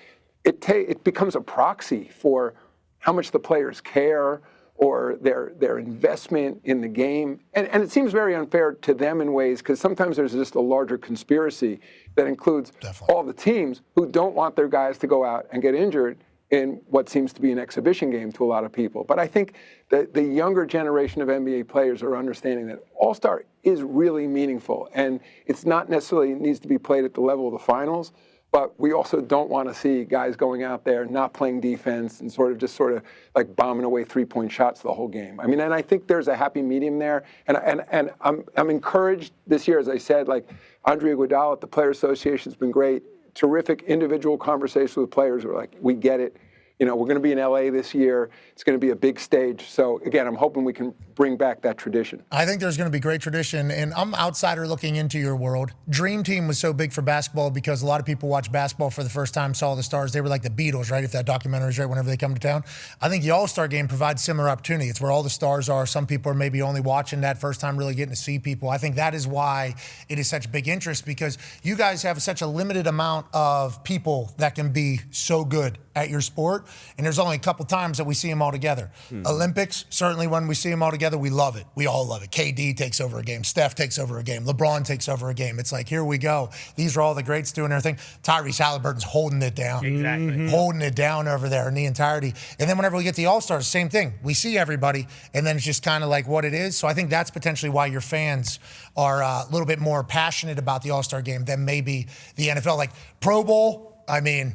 it becomes a proxy for how much the players care or their investment in the game. And it seems very unfair to them in ways, because sometimes there's just a larger conspiracy that includes all the teams who don't want their guys to go out and get injured in what seems to be an exhibition game to a lot of people. But I think that the younger generation of NBA players are understanding that All-Star is really meaningful, and it's not necessarily needs to be played at the level of the finals, but we also don't want to see guys going out there not playing defense and sort of like bombing away three-point shots the whole game. I mean, and I think there's a happy medium there. And I'm encouraged this year, as I said, like Andre Iguodala at the Player Association has been great. Terrific individual conversations with players who are like, we get it. We're going to be in LA this year. It's going to be a big stage. So, again, I'm hoping we can bring back that tradition. I think there's going to be great tradition. And I'm outsider looking into your world. Dream Team was so big for basketball because a lot of people watch basketball for the first time, saw the stars. They were like the Beatles, right? If that documentary is right, whenever they come to town. I think the All-Star Game provides similar opportunity. It's where all the stars are. Some people are maybe only watching that first time, really getting to see people. I think that is why it is such big interest, because you guys have such a limited amount of people that can be so good at your sport. And there's only a couple times that we see them all together. Olympics, certainly when we see them all together, we love it. We all love it. KD takes over a game. Steph takes over a game. LeBron takes over a game. It's like, here we go. These are all the greats doing their thing. Tyrese Halliburton's holding it down. Exactly. Holding it down over there in the entirety. And then whenever we get the All-Stars, same thing. We see everybody, and then it's just kind of like what it is. So I think that's potentially why your fans are a little bit more passionate about the All-Star game than maybe the NFL. Like Pro Bowl, I mean,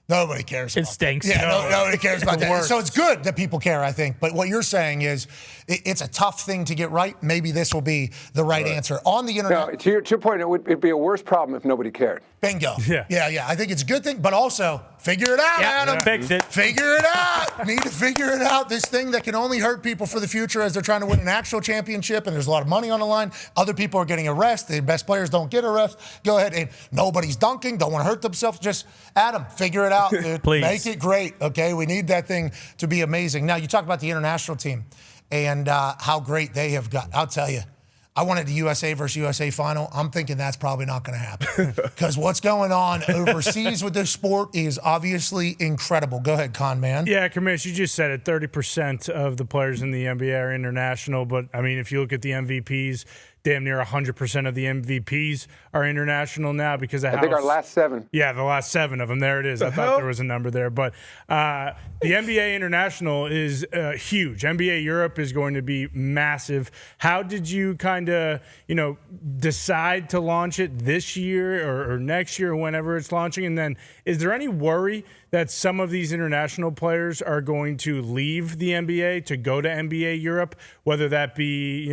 nobody cares about it. Stinks. That. Yeah, nobody cares about that. So it's good that people care, I think. But what you're saying is it's a tough thing to get right. Maybe this will be the right answer. On the internet. No, to your point, it'd be a worse problem if nobody cared. Bingo. Yeah. I think it's a good thing, but also figure it out, Adam. Fix it. Figure it out. Need to figure it out. This thing that can only hurt people for the future as they're trying to win an actual championship, and there's a lot of money on the line. Other people are getting arrested. The best players don't get arrested. Go ahead, and nobody's dunking. Don't want to hurt themselves. Just, Adam, figure it out, dude. Please. Make it great, okay? We need that thing to be amazing. Now, you talk about the international team and how great they have got. I'll tell you, I wanted the USA versus USA final. I'm thinking that's probably not going to happen because what's going on overseas with this sport is obviously incredible. Go ahead, Con Man. Yeah, Commish, you just said it. 30% of the players in the NBA are international. But, I mean, if you look at the MVPs, damn near 100% of the MVPs are international now because of I think our last 7. Yeah, the last 7 of them. There it is. I thought there was a number there. But the NBA International is huge. NBA Europe is going to be massive. How did you kind of, decide to launch it this year or next year or whenever it's launching? And then is there any worry that some of these international players are going to leave the NBA to go to NBA Europe, whether that be,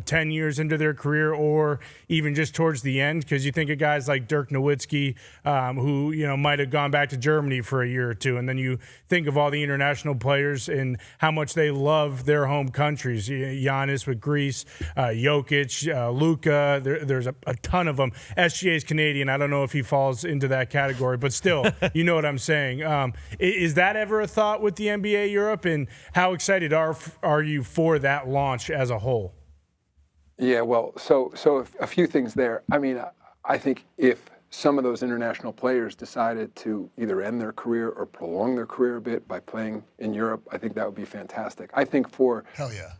10 years into their career or even just towards the end? Because you think of guys like Dirk Nowitzki, who, might have gone back to Germany for a year or two. And then you think of all the international players and how much they love their home countries. Giannis with Greece, Jokic, Luka, there's a ton of them. SGA is Canadian. I don't know if he falls into that category, but still, you know what I'm saying. Is that ever a thought with the NBA Europe, and how excited are you for that launch as a whole? Yeah, well, so a few things there. I mean, I think if some of those international players decided to either end their career or prolong their career a bit by playing in Europe, I think that would be fantastic. I think for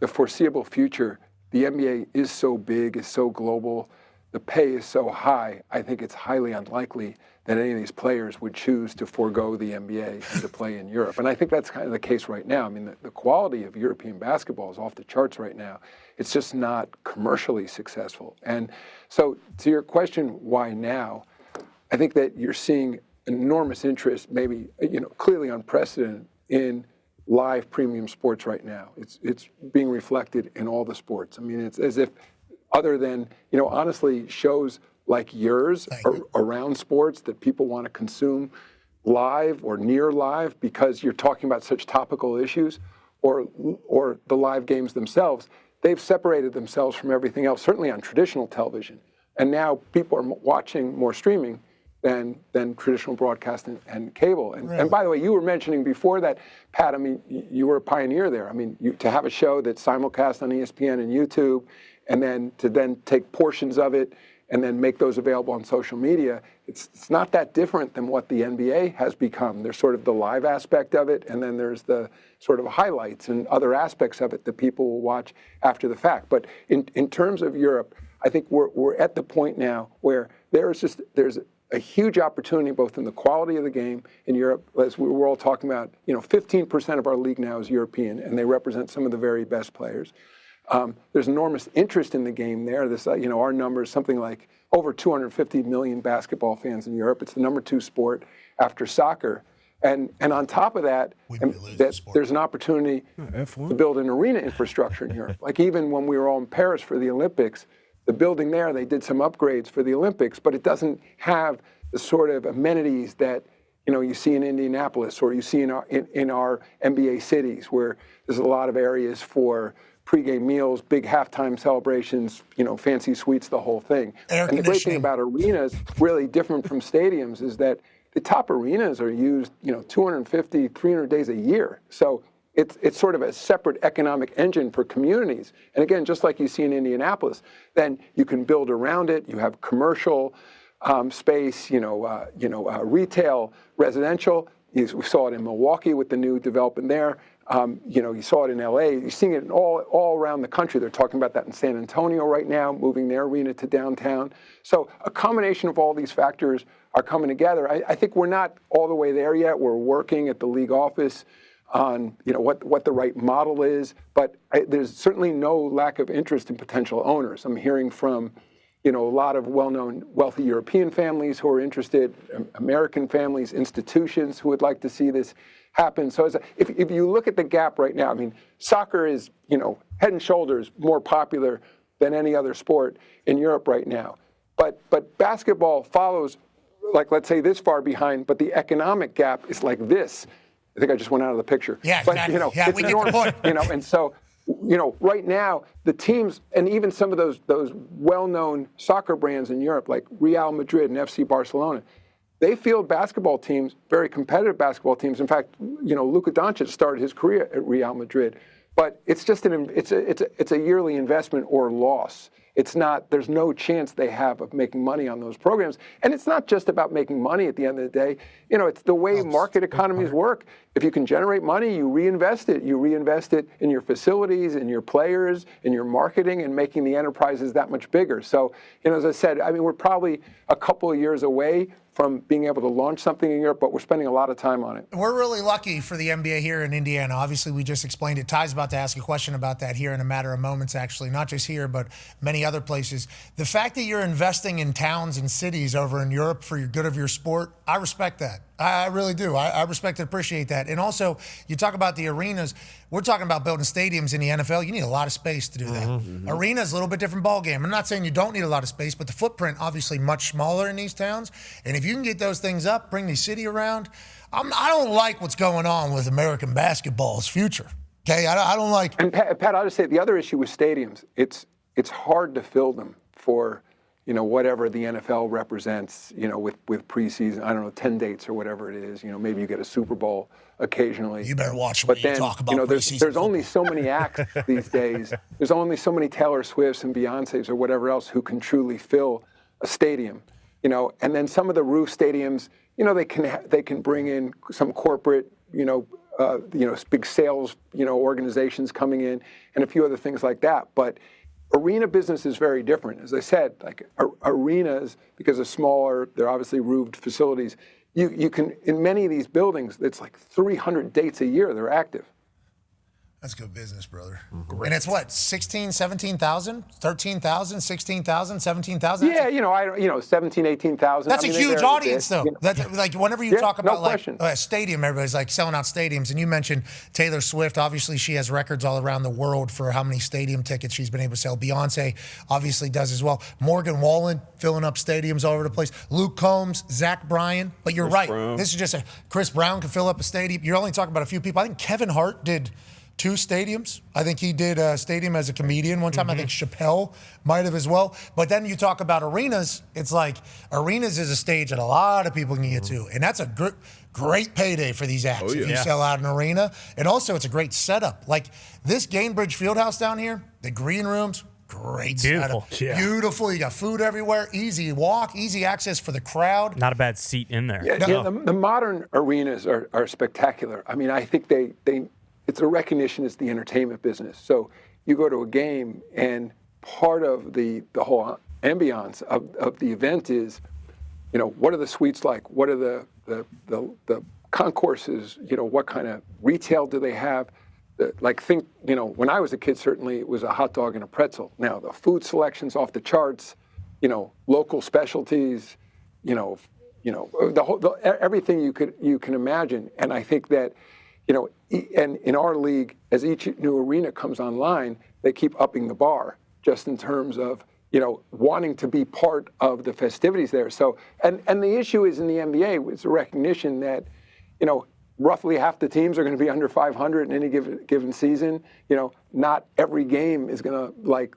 the foreseeable future, the NBA is so big, is so global, the pay is so high, I think it's highly unlikely that any of these players would choose to forego the NBA and to play in Europe. And I think that's kind of the case right now. I mean, the quality of European basketball is off the charts right now. It's just not commercially successful. And so to your question, why now? I think that you're seeing enormous interest, maybe, clearly unprecedented in live premium sports right now. It's being reflected in all the sports. I mean, it's as if other than, honestly, shows like yours around sports that people want to consume live or near live because you're talking about such topical issues, or the live games themselves, they've separated themselves from everything else, certainly on traditional television. And now people are watching more streaming, than traditional broadcast and cable. And, Really? and by the way, you were mentioning before that, Pat, I mean, you were a pioneer there. I mean, to have a show that's simulcast on ESPN and YouTube, and then to take portions of it and then make those available on social media, it's not that different than what the NBA has become. There's sort of the live aspect of it, and then there's the sort of highlights and other aspects of it that people will watch after the fact. But in terms of Europe, I think we're at the point now where there's a huge opportunity both in the quality of the game in Europe, as we were all talking about. 15% of our league now is European, and they represent some of the very best players. There's enormous interest in the game there. This, our number is something like over 250 million basketball fans in Europe. It's the number 2 sport after soccer. And on top of that, there's an opportunity to build an arena infrastructure in Europe. Like even when we were all in Paris for the Olympics, the building there, they did some upgrades for the Olympics, but it doesn't have the sort of amenities that you see in Indianapolis or you see in our NBA cities, where there's a lot of areas for pregame meals, big halftime celebrations, fancy suites, the whole thing. And the great thing about arenas, really different from stadiums, is that the top arenas are used, 250, 300 days a year. So it's sort of a separate economic engine for communities. And again, just like you see in Indianapolis, then you can build around it. You have commercial space, retail, residential. We saw it in Milwaukee with the new development there. You saw it in LA. You're seeing it all around the country. They're talking about that in San Antonio right now, moving their arena to downtown. So a combination of all these factors are coming together. I think we're not all the way there yet. We're working at the league office on what the right model is, but there's certainly no lack of interest in potential owners. I'm hearing from a lot of well-known wealthy European families who are interested, American families, institutions who would like to see this happen. So if you look at the gap right now, I mean, soccer is, head and shoulders more popular than any other sport in Europe right now. But basketball follows, like, let's say this far behind, but the economic gap is like this. I think I just went out of the picture. Yeah, but, exactly. It's enormous, and so, right now, the teams, and even some of those well-known soccer brands in Europe, like Real Madrid and FC Barcelona, they field basketball teams, very competitive basketball teams. In fact, Luka Doncic started his career at Real Madrid. But it's just it's a yearly investment or loss. It's not, there's no chance they have of making money on those programs. And it's not just about making money at the end of the day. It's the way market economies work. If you can generate money, you reinvest it. You reinvest it in your facilities, in your players, in your marketing, and making the enterprises that much bigger. So, as I said, we're probably a couple of years away from being able to launch something in Europe, but we're spending a lot of time on it. We're really lucky for the NBA here in Indiana. Obviously, we just explained it. Ty's about to ask a question about that here in a matter of moments, actually, not just here, but many other places. The fact that you're investing in towns and cities over in Europe for your good of your sport, I respect that. I really do. I respect and appreciate that. And also, you talk about the arenas. We're talking about building stadiums in the NFL. You need a lot of space to do that. Mm-hmm. Arena's a little bit different ballgame. I'm not saying you don't need a lot of space, but the footprint obviously much smaller in these towns. And if you can get those things up, bring the city around. I don't like what's going on with American basketball's future. Okay, I don't like. And Pat, I'll just say the other issue with stadiums, it's hard to fill them for whatever the NFL represents, with preseason, 10 dates or whatever it is. Maybe you get a Super Bowl occasionally. You better watch what you talk about. There's only so many acts these days. There's only so many Taylor Swifts and Beyoncés or whatever else who can truly fill a stadium. And then some of the roof stadiums, they can bring in some corporate, big sales, organizations coming in and a few other things like that. But arena business is very different. As I said, like arenas, because they're smaller, they're obviously roofed facilities. You can, in many of these buildings, it's like 300 dates a year they're active. That's good business, brother. Great. And it's what, 16, 17,000, 13,000, 16,000, 17,000? Yeah, 17, 18,000. That's a huge audience, though. That's, like, whenever you talk about a stadium, everybody's like selling out stadiums. And you mentioned Taylor Swift. Obviously, she has records all around the world for how many stadium tickets she's been able to sell. Beyonce obviously does as well. Morgan Wallen filling up stadiums all over the place. Luke Combs, Zach Bryan. But you're right. Brown. This is just Chris Brown can fill up a stadium. You're only talking about a few people. I think Kevin Hart did 2 stadiums. I think he did a stadium as a comedian one time. I think Chappelle might have as well. But then you talk about arenas. It's like arenas is a stage that a lot of people can get to. And that's a great payday for these acts if you sell out an arena. And also it's a great setup. Like this Gainbridge Fieldhouse down here, the green rooms, great Beautiful. setup. Yeah. Beautiful. You got food everywhere. Easy walk, easy access for the crowd. Not a bad seat in there. The modern arenas are spectacular. I mean, I think it's a recognition as the entertainment business. So you go to a game, and part of the whole ambiance of the event is, what are the suites like? What are the concourses? What kind of retail do they have? When I was a kid, certainly it was a hot dog and a pretzel. Now the food selection's off the charts. Local specialties. Everything you can imagine. And I think that. And in our league, as each new arena comes online, they keep upping the bar just in terms of, wanting to be part of the festivities there. So, and the issue is in the NBA, it's a recognition that, roughly half the teams are going to be under 500 in any given season. Not every game is going to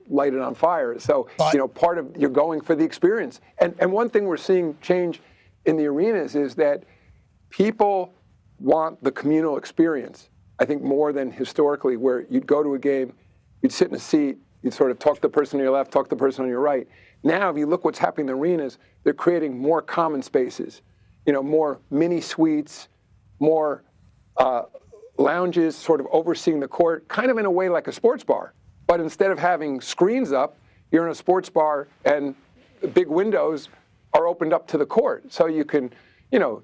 light it on fire. So, part of you're going for the experience. And one thing we're seeing change in the arenas is that people want the communal experience, I think, more than historically, where you'd go to a game, you'd sit in a seat, you'd sort of talk to the person on your left, talk to the person on your right. Now, if you look what's happening in the arenas, they're creating more common spaces, more mini suites, more lounges sort of overseeing the court, kind of in a way like a sports bar. But instead of having screens up, you're in a sports bar and the big windows are opened up to the court. So you can,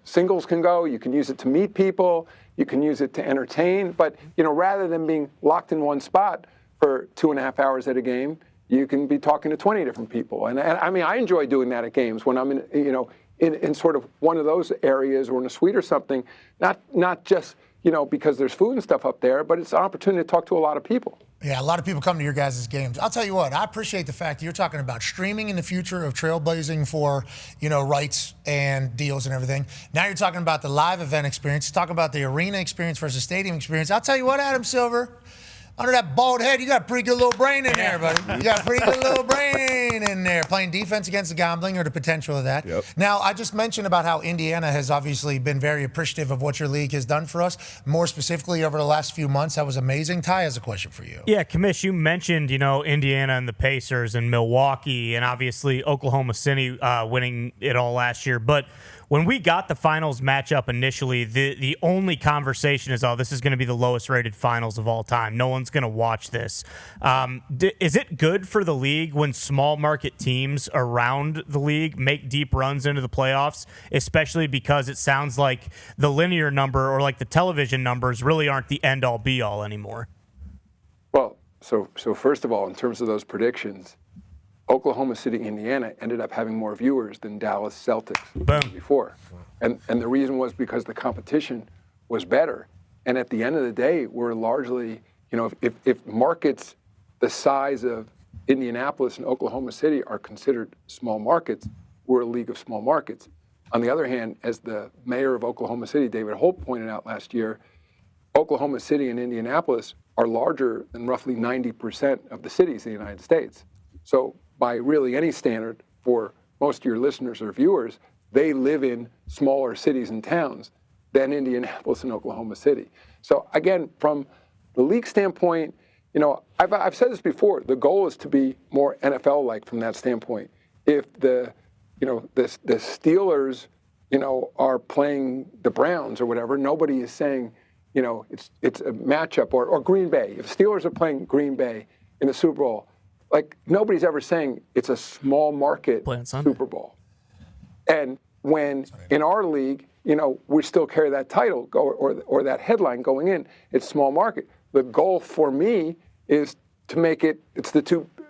singles can go, you can use it to meet people, you can use it to entertain, but, rather than being locked in one spot for 2.5 hours at a game, you can be talking to 20 different people. And I mean, I enjoy doing that at games when I'm in sort of one of those areas or in a suite or something, not just, because there's food and stuff up there, but it's an opportunity to talk to a lot of people. Yeah, a lot of people come to your guys' games. I'll tell you what, I appreciate the fact that you're talking about streaming in the future of trailblazing for, rights and deals and everything. Now you're talking about the live event experience. You're talking about the arena experience versus stadium experience. I'll tell you what, Adam Silver, under that bald head, you got a pretty good little brain in there, buddy. You got a pretty good little brain in there, playing defense against the gambling or the potential of that. Yep. Now, I just mentioned about how Indiana has obviously been very appreciative of what your league has done for us. More specifically, over the last few months, that was amazing. Ty has a question for you. Yeah, Commish, you mentioned, Indiana and the Pacers and Milwaukee and obviously Oklahoma City winning it all last year. But when we got the finals matchup initially, the only conversation is, this is going to be the lowest rated finals of all time. No one's going to watch this. Is it good for the league when small market teams around the league make deep runs into the playoffs, especially because it sounds like the linear number or like the television numbers really aren't the end all be all anymore? Well, so first of all, in terms of those predictions, Oklahoma City, Indiana ended up having more viewers than Dallas Celtics before. And the reason was because the competition was better. And at the end of the day, we're largely, if markets the size of Indianapolis and Oklahoma City are considered small markets, we're a league of small markets. On the other hand, as the mayor of Oklahoma City, David Holt, pointed out last year, Oklahoma City and Indianapolis are larger than roughly 90% of the cities in the United States. So by really any standard for most of your listeners or viewers, they live in smaller cities and towns than Indianapolis and Oklahoma City. So again, from the league standpoint, I've said this before, the goal is to be more NFL-like from that standpoint. If the Steelers, are playing the Browns or whatever, nobody is saying, it's a matchup, or Green Bay. If Steelers are playing Green Bay in the Super Bowl, nobody's ever saying it's a small market Super Bowl. And when in our league, we still carry that title or that headline going in, it's small market. The goal for me is to make it's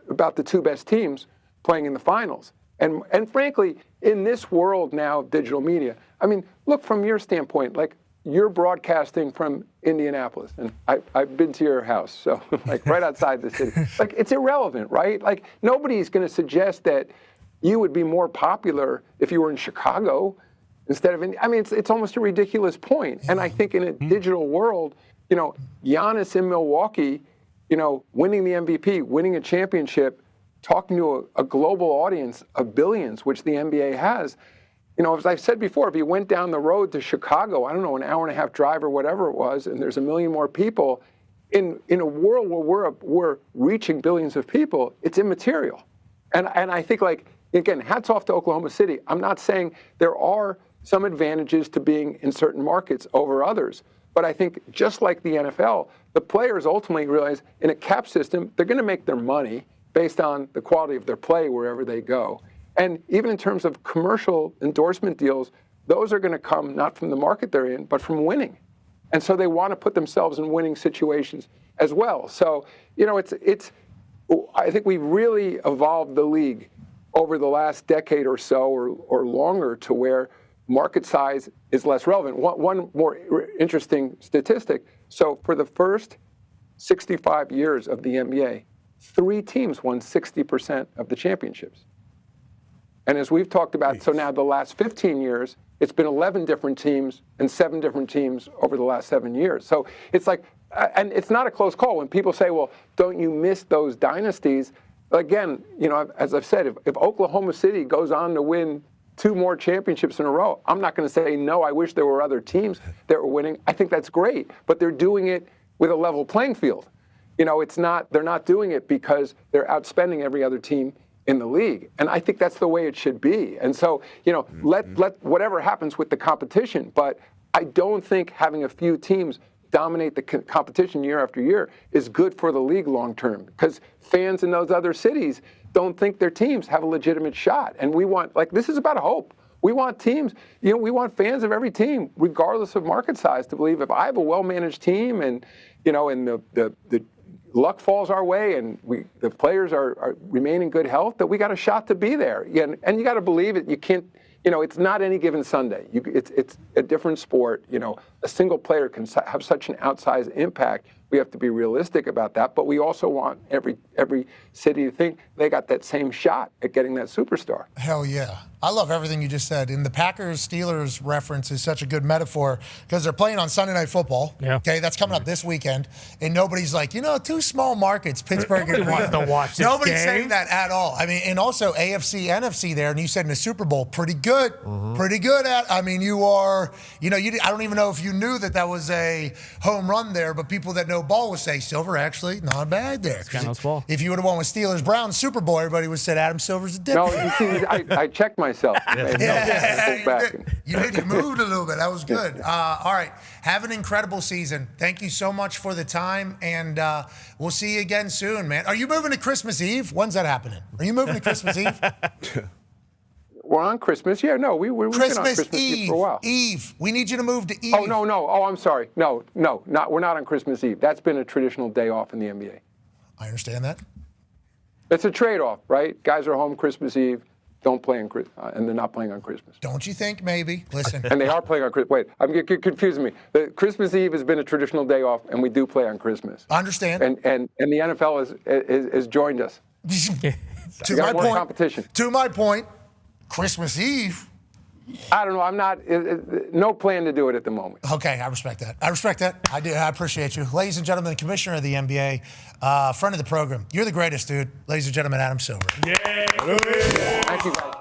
about the two best teams playing in the finals. And frankly, in this world now of digital media, I mean, look from your standpoint, you're broadcasting from Indianapolis, and I've been to your house, so right outside the city. It's irrelevant, right? Nobody's going to suggest that you would be more popular if you were in Chicago instead of it's almost a ridiculous point. And I think in a digital world, Giannis in Milwaukee, winning the MVP, winning a championship, talking to a global audience of billions, which the NBA has. As I've said before, if you went down the road to Chicago, I don't know, an hour and a half drive or whatever it was, and there's a million more people, in a world where we're reaching billions of people, it's immaterial. And I think, again, hats off to Oklahoma City. I'm not saying there are some advantages to being in certain markets over others. But I think just like the NFL, the players ultimately realize in a cap system, they're going to make their money based on the quality of their play wherever they go. And even in terms of commercial endorsement deals, those are going to come not from the market they're in, but from winning. And so they want to put themselves in winning situations as well. So, I think we've really evolved the league over the last decade or so or longer to where market size is less relevant. One more interesting statistic. So for the first 65 years of the NBA, 3 teams won 60% of the championships. And as we've talked about, so now the last 15 years, it's been 11 different teams and 7 different teams over the last 7 years. So it's and it's not a close call. When people say, well, don't you miss those dynasties? Again, as I've said, if Oklahoma City goes on to win 2 more championships in a row, I'm not going to say, no, I wish there were other teams that were winning. I think that's great, but they're doing it with a level playing field. They're not doing it because they're outspending every other team in the league. And I think that's the way it should be. And so, let whatever happens with the competition, but I don't think having a few teams dominate the competition year after year is good for the league long term, because fans in those other cities don't think their teams have a legitimate shot. And we want, this is about hope. We want teams, we want fans of every team, regardless of market size, to believe if I have a well-managed team and, and the luck falls our way and the players are remain in good health, that we got a shot to be there. And you got to believe it. You can't, it's not any given Sunday. It's a different sport. A single player can have such an outsized impact. We have to be realistic about that, but we also want every city to think they got that same shot at getting that superstar. Hell yeah. I love everything you just said. And the Packers-Steelers reference is such a good metaphor because they're playing on Sunday Night Football. Yeah. Okay, that's coming up this weekend. And nobody's like, 2 small markets, Pittsburgh and wants to watch this Nobody's game. saying that at all. I mean, and also AFC, NFC there, and you said in the Super Bowl, pretty good. Pretty good at, you are, I don't even know if you knew that was a home run there, but people that know ball would say, Silver actually not bad there. If you would have won with Steelers-Browns Super Bowl, everybody would have said Adam Silver's a dick. No, you see, I checked myself. You moved a little bit. That was good. All right. Have an incredible season. Thank you so much for the time, and we'll see you again soon, man. Are you moving to Christmas Eve? When's that happening? Are you moving to Christmas Eve? We're on Christmas. Yeah, no, we've been on Christmas Eve for a while. Eve. We need you to move to Eve. Oh, no. Oh, I'm sorry. No, we're not on Christmas Eve. That's been a traditional day off in the NBA. I understand that. It's a trade-off, right? Guys are home Christmas Eve. Don't play on and they're not playing on Christmas. Don't you think maybe? Listen. And they are playing on Christmas. Wait, I'm confusing me. The Christmas Eve has been a traditional day off, and we do play on Christmas. I understand. And the NFL has joined us. To my point. Competition. To my point, Christmas Eve. I don't know. I'm not. No plan to do it at the moment. Okay, I respect that. I do. I appreciate you, ladies and gentlemen. The commissioner of the NBA, friend of the program. You're the greatest, dude. Ladies and gentlemen, Adam Silver. Thank you, guys.